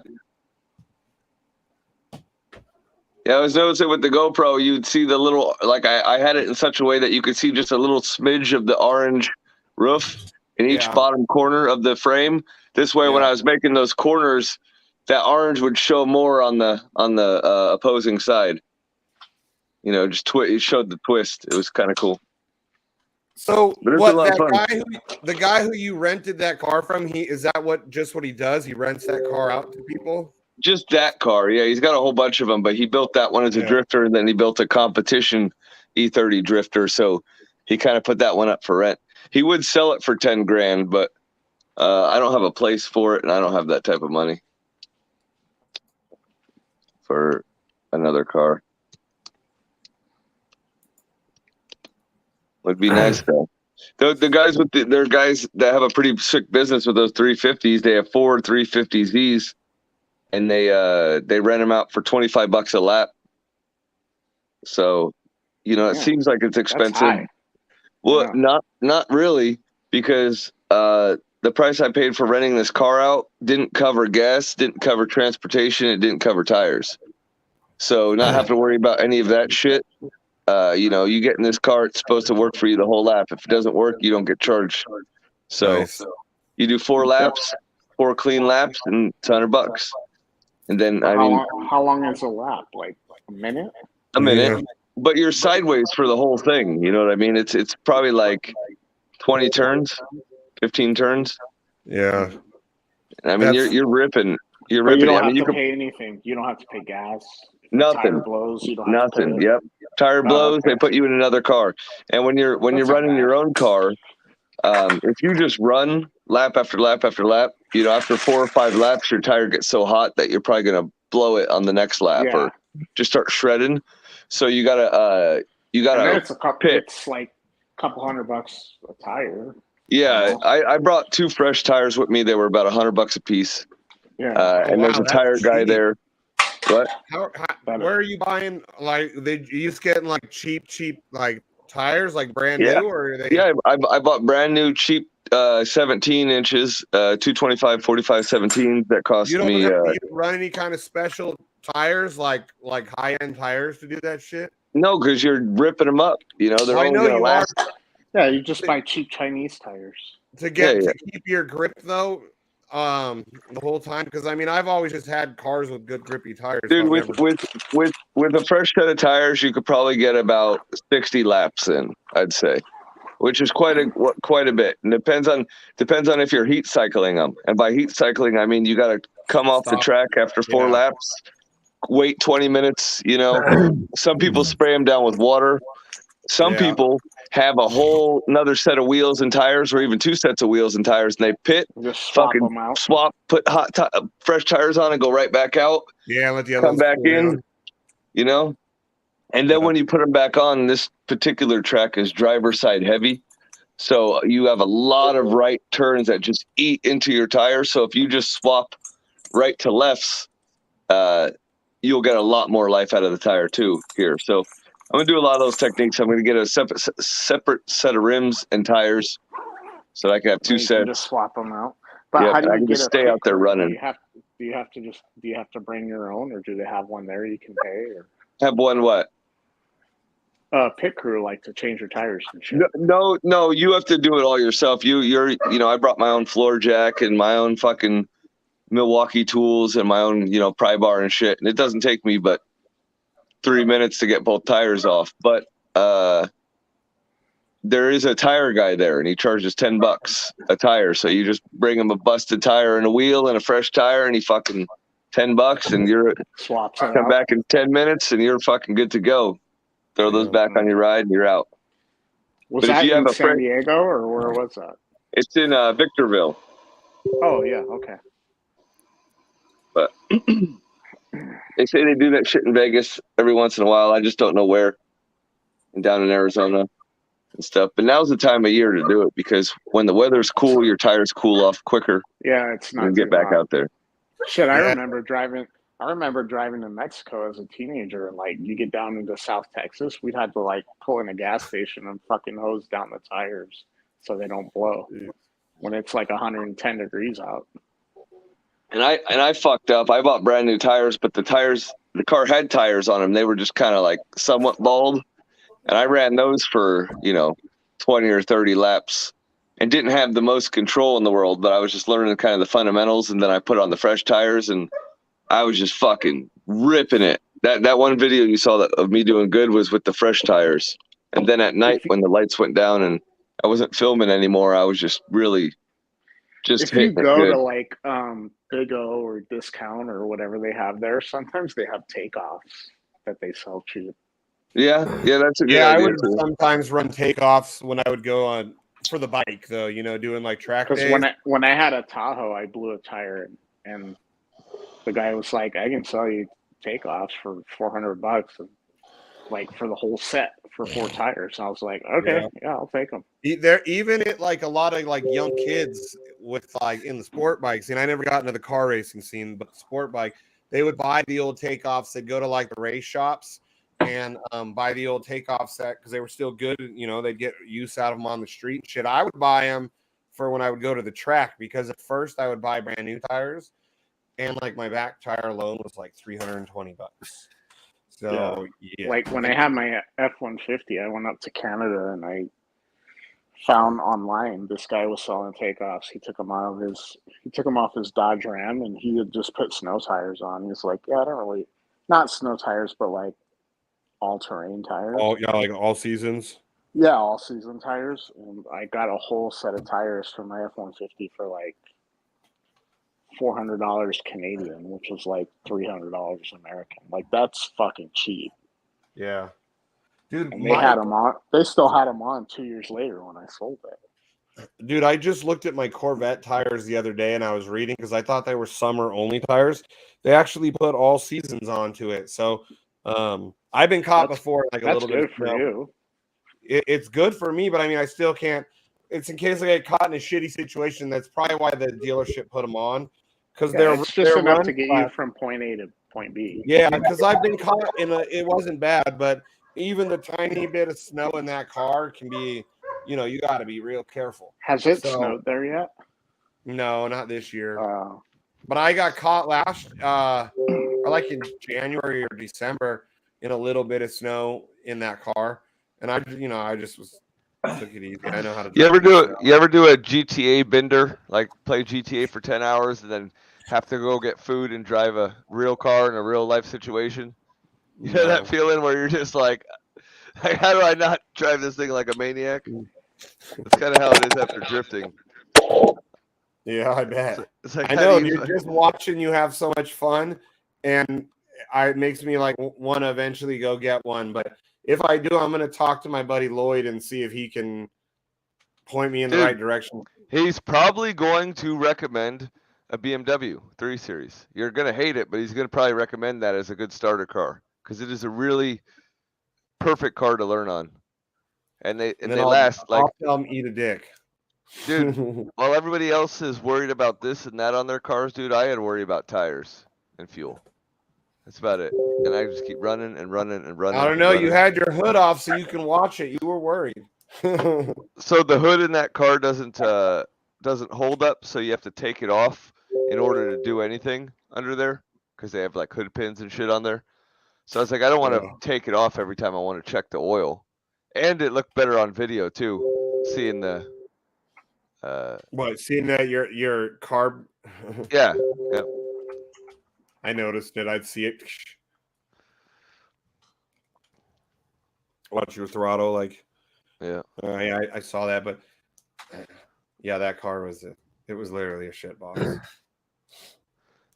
Q: Yeah, I was noticing with the GoPro, you'd see the little, like I had it in such a way that you could see just a little smidge of the orange roof in each bottom corner of the frame. This way, when I was making those corners, that orange would show more on the opposing side. It showed the twist. It was kind of cool.
L: So
Q: what
L: the guy who you rented that car from, is that what he does? He rents that car out to people?
Q: Just that car, yeah. He's got a whole bunch of them, but he built that one as a drifter, and then he built a competition E30 drifter. So he kind of put that one up for rent. He would sell it for 10 grand, but I don't have a place for it, and I don't have that type of money for another car. Would be nice though. The guys with they're guys that have a pretty sick business with those 350s. They have 4 350Zs, and they rent them out for $25 a lap. So, it seems like it's expensive. Well, not really, because the price I paid for renting this car out didn't cover gas, didn't cover transportation, it didn't cover tires. So not have to worry about any of that shit. You get in this car, it's supposed to work for you the whole lap. If it doesn't work, you don't get charged. So you do 4 laps, 4 clean laps, and it's $100. And then
C: how long is a lap? Like a minute?
Q: A minute. But you're sideways for the whole thing. You know what I mean? It's probably like 20 turns, 15 turns.
L: Yeah.
Q: I mean, you're ripping. You're
C: But
Q: ripping.
C: you don't
Q: I mean,
C: have to pay anything. You don't have to pay gas. If the
Q: Nothing.
C: tire blows, you don't have to
Q: Nothing.
C: pay.
Q: Yep. Tire blows.
C: okay.
Q: They put you in another car. And when you're running your own car, if you just run lap after lap after lap, after 4 or 5 laps, your tire gets so hot that you're probably gonna blow it on the next lap or just start shredding. So you gotta
C: And then it's like a couple $100 a tire.
Q: Yeah, I brought 2 fresh tires with me. They were about $100 a piece.
C: Yeah.
Q: And there's a tire guy there. What?
L: Where are you buying? Like, you just getting like cheap like tires, like brand new, or are they?
Q: Yeah, I bought brand new cheap 17 inches, 225 45 17s that cost
L: You don't
Q: me.
L: you don't run any kind of special tires, like high end tires to do that shit.
Q: No, because you're ripping them up. They're only gonna last.
C: Yeah, you just buy cheap Chinese tires
L: to keep your grip though. The whole time, because I mean, I've always just had cars with good grippy tires.
Q: Dude, with a fresh set of tires, you could probably get about 60 laps in, I'd say, which is quite a bit. And depends on if you're heat cycling them. And by heat cycling, I mean you got to come off the track after 4 laps, wait 20 minutes. Some people spray them down with water. Some people have a whole another set of wheels and tires, or even 2 sets of wheels and tires, and they pit, swap, put fresh tires on, and go right back out.
L: Yeah, let the
Q: come back in. And then when you put them back on, this particular track is driver side heavy, so you have a lot of right turns that just eat into your tires. So if you just swap right to lefts, you'll get a lot more life out of the tire too here. So I'm gonna do a lot of those techniques. I'm gonna get a separate set of rims and tires, so I can have 2 sets.
C: Just swap them out. But how do
Q: I
C: you
Q: can
C: get
Q: just
C: a
Q: stay
C: pit
Q: out there
C: crew?
Q: running.
C: Do you have to bring your own, or do they have one there you can pay? Or
Q: have one what?
C: Pit crew, like to change your tires and shit.
Q: No, you have to do it all yourself. I brought my own floor jack and my own fucking Milwaukee tools and my own, pry bar and shit. And it doesn't take me but 3 minutes to get both tires off. But there is a tire guy there, and he charges $10 a tire. So you just bring him a busted tire and a wheel and a fresh tire, and he fucking $10, and you're come back in 10 minutes, and you're fucking good to go. Throw those back on your ride, and you're out.
C: Was that in San Diego, or where was that?
Q: It's in Victorville.
C: Oh yeah, okay.
Q: But they say they do that shit in Vegas every once in a while. I just don't know where. And down in Arizona and stuff. But now's the time of year to do it, because when the weather's cool, your tires cool off quicker.
C: Yeah, it's not.
Q: And get back out there.
C: Shit, I remember driving to Mexico as a teenager, and like you get down into South Texas, we'd have to like pull in a gas station and fucking hose down the tires so they don't blow when it's like 110 degrees out.
Q: And I fucked up. I bought brand new tires, but the car had tires on them. They were just kind of like somewhat bald. And I ran those for, 20 or 30 laps and didn't have the most control in the world, but I was just learning kind of the fundamentals. And then I put on the fresh tires, and I was just fucking ripping it. That one video you saw of me doing good was with the fresh tires. And then at night when the lights went down and I wasn't filming anymore, I was just really
C: if you go to like Big O or Discount or whatever they have there, sometimes they have takeoffs that they sell cheap.
Q: Yeah, that's a good
L: idea.
Q: idea.
L: I would sometimes run takeoffs when I would go on for the bike, though. Doing like track days.
C: Because when I had a Tahoe, I blew a tire, and the guy was like, "I can sell you takeoffs for $400." And like for the whole set for 4 tires. I was like, okay, yeah, I'll take them.
L: There, even at like a lot of like young kids with like in the sport bikes, and I never got into the car racing scene, but the sport bike, they would buy the old takeoffs. They'd go to like the race shops and buy the old takeoff set because they were still good. You know, they'd get use out of them on the street and shit. I would buy them for when I would go to the track because at first I would buy brand new tires, and like my back tire alone was like $320. So yeah.
C: Like when I had my F-150, I went up to Canada and I found online this guy was selling takeoffs. He took them off his Dodge Ram, and he had just put snow tires on. He was like, yeah, I don't really, not snow tires, but like all-terrain tires.
L: Like all seasons.
C: Yeah, all season tires. And I got a whole set of tires for my F-150 for like $400 Canadian, which was like $300 American. Like that's fucking cheap.
L: Yeah, dude.
C: And they had them on. They still had them on 2 years later when I sold it.
L: Dude, I just looked at my Corvette tires the other day, and I was reading because I thought they were summer only tires. They actually put all seasons onto it. So I've been caught before, like a little bit.
C: That's good for you.
L: It's good for me, but I mean, I still can't. It's in case I get caught in a shitty situation. That's probably why the dealership put them on. Because
C: it's just enough to get you from point A to point B.
L: Yeah, because I've been caught in it wasn't bad, but even the tiny bit of snow in that car can be, you know, you got to be real careful.
C: Has it snowed there yet?
L: No, not this year. But I got caught last, or like in January or December, in a little bit of snow in that car, and I just took it easy. I know how to.
Q: You ever do a GTA bender, like play GTA for 10 hours and then have to go get food and drive a real car in a real life situation? You know that feeling where you're just like, how do I not drive this thing like a maniac? That's kind of how it is after drifting.
L: Yeah, I bet.
Q: It's like,
L: I know, you're just watching you have so much fun, and it makes me like want to eventually go get one. But if I do, I'm going to talk to my buddy Lloyd and see if he can point me in the right direction.
Q: He's probably going to recommend a BMW 3 Series. You're going to hate it, but he's going to probably recommend that as a good starter car because it is a really perfect car to learn on. And they last like.
L: I'll tell him eat a dick.
Q: Dude, while everybody else is worried about this and that on their cars, dude, I had to worry about tires and fuel. That's about it. And I just keep running and running and running.
L: I don't know. You had your hood off so you can watch it. You were worried.
Q: So the hood in that car doesn't hold up, so you have to take it off in order to do anything under there because they have like hood pins and shit on there. So I was like, I don't want to take it off every time I want to check the oil. And it looked better on video too, seeing the
L: seeing that your carb.
Q: Yeah.
L: I noticed it. I'd see it. Watch your throttle, like.
Q: Yeah.
L: I saw that, but yeah, that car was literally a shit box.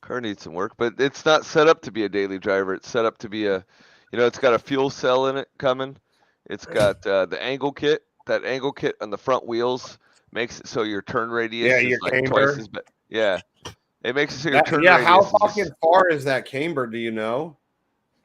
Q: Car needs some work, but it's not set up to be a daily driver. It's set up to be it's got a fuel cell in it coming. It's got the angle kit. That angle kit on the front wheels makes it so your turn radius is like twice as big. Yeah. It makes it so your turn radius.
L: How fucking far is that camber? Do you know?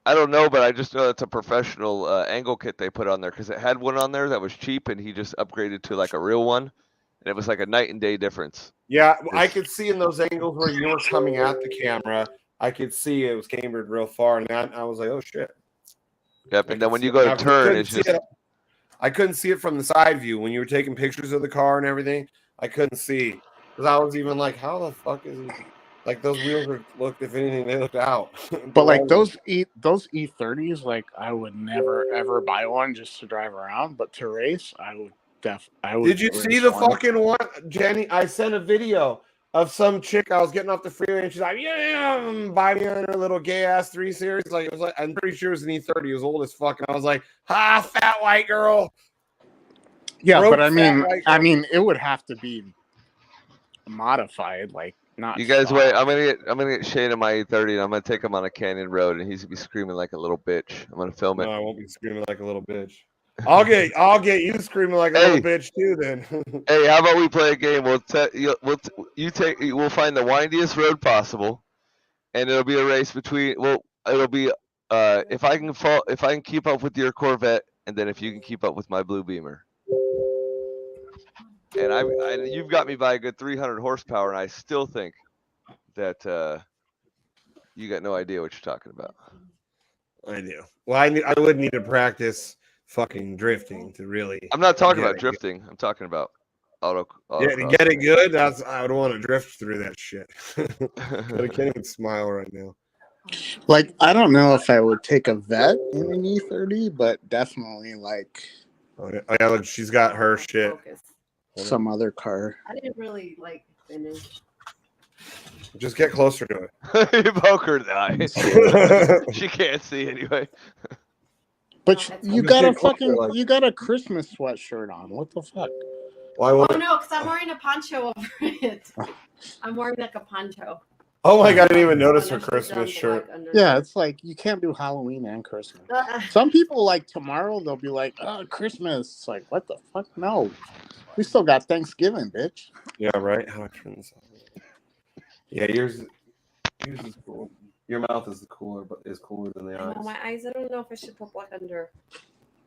Q: I don't know, but I just know it's a professional angle kit they put on there because it had one on there that was cheap, and he just upgraded to like a real one, and it was like a night and day difference.
L: Yeah, I could see in those angles where you were coming at the camera, I could see it was cambered real far, and I was like, oh shit.
Q: Yep, and then when you go to turn, it's just.
L: I couldn't see it from the side view when you were taking pictures of the car and everything. I couldn't see because I was even like, how the fuck is he? Like those wheels looked, if anything, they looked out.
C: But like those E30s, like I would never ever buy one just to drive around, but to race, I would.
L: Did you see the fucking one, Jenny? I sent a video of some chick. I was getting off the freeway, and she's like, "Yeah, buy me on her little gay ass 3 Series." Like it was like, I'm pretty sure it was an E30. It was old as fuck, and I was like, "Ha, fat white girl."
C: Yeah, but I mean, it would have to be modified, like. Not
Q: you guys wait. I'm gonna get Shane in my E30, and I'm gonna take him on a canyon road, and he's gonna be screaming like a little bitch. I'm gonna film it.
L: No, I won't be screaming like a little bitch. I'll get you screaming like a little bitch too. Then.
Q: Hey, how about we play a game? We'll find the windiest road possible, and it'll be a race between. Well, it'll be if I can keep up with your Corvette, and then if you can keep up with my Blue Beamer. And you've got me by a good 300 horsepower, and I still think that you got no idea what you're talking about.
L: I do. Well, I would need to practice fucking drifting to really.
Q: I'm not talking about drifting. I'm talking about auto.
L: Yeah, to get it good, I would want to drift through that shit. I can't even smile right now.
C: Like, I don't know if I would take a vet in an E30, but definitely like.
L: Oh yeah, look, she's got her shit.
C: Some other car.
J: I didn't really like finish.
L: Just get closer to it.
Q: You poke her in the eye. She can't see anyway.
C: But you got you got a Christmas sweatshirt on. What the fuck?
L: Why
J: Oh no, because I'm wearing a poncho over it. I'm wearing like a poncho.
L: Oh my god, I didn't even notice her Christmas shirt.
C: Yeah, it's like you can't do Halloween and Christmas. Some people like tomorrow they'll be like, "Oh, Christmas." It's like, what the fuck? No, we still got Thanksgiving, bitch.
L: Yeah, right. How I turn this on? Yeah, yours is cool. Your mouth is cooler, but is cooler than the eyes.
J: Oh, my eyes. I don't know if I should put black under.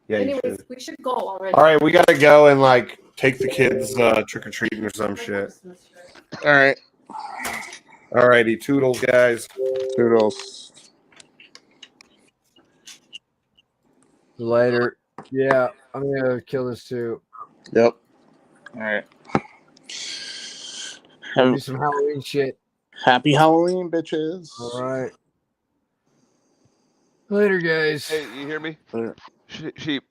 L: Yeah.
J: Anyways, we should go already.
L: All right, we gotta go and like take the kids trick or treating or some shit.
C: All right.
L: Alrighty, toodles, guys.
C: Toodles.
A: Later. Yeah, I'm gonna kill this too.
C: Yep. All right.
A: Do some Halloween shit.
C: Happy Halloween, bitches.
A: All right. Later, guys.
Q: Hey, you hear me? Sheep.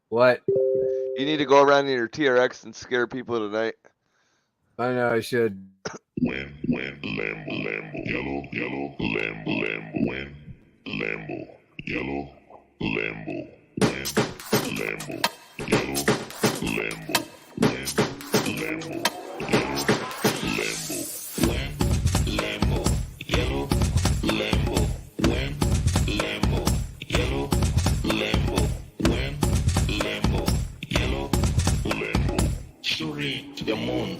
A: What?
Q: You need to go around in your TRX and scare people tonight.
A: I know I should.
R: Win, Lambo, yellow, Lambo, win, Lambo, yellow, Lambo, win, Lambo, yellow, Lambo, win, Lambo, yellow, Lambo, win, Lambo, yellow, Lambo, win, Lambo, yellow, Lambo, win, Lambo, yellow, Lambo, shooting to the moon,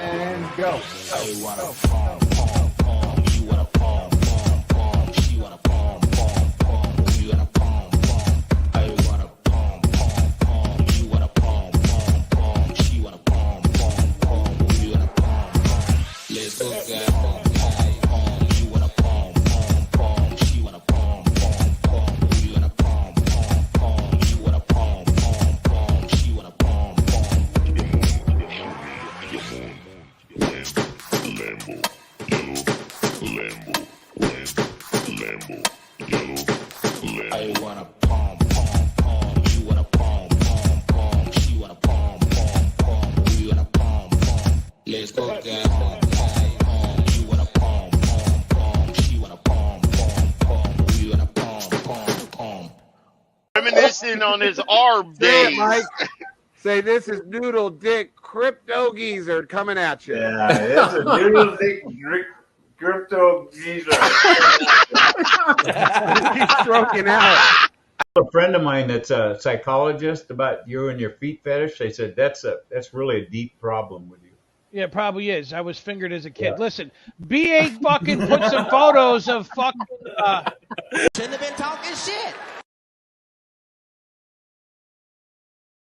A: And go.
R: I wanna palm, palm, palm. You wanna palm, palm, palm. She wanna palm, palm, palm. You wanna palm, palm. I wanna palm, palm, palm. You wanna palm, palm, palm. She wanna palm, palm, palm. You wanna palm, palm. Let's go, guys. Palm, palm, palm. You wanna palm, palm, palm. She wanna palm, palm, palm. You wanna palm, palm, palm. You wanna palm, palm, palm. She wanna palm, palm. Lambo, yellow, Lambo, win, Lambo, yellow, Lambo. I wanna palm, palm, palm. You wanna palm, palm, palm. She wanna palm, palm, palm. We wanna palm, palm. Let's go, guys. Palm, palm. You wanna palm, palm, palm. She wanna palm, palm, palm. We wanna palm, palm, palm.
S: Reminiscing on his arm days.
L: Mike. Say this is Noodle Dick Crypto Geezer coming at you.
M: Yeah, it's a Noodle Dick Crypto Geezer.
L: He's stroking out.
M: A friend of mine that's a psychologist about you and your feet fetish. They said that's really a deep problem with you.
T: Yeah, it probably is. I was fingered as a kid. Yeah. Listen, B8 fucking put some photos of fucking.
D: Shouldn't have been talking shit.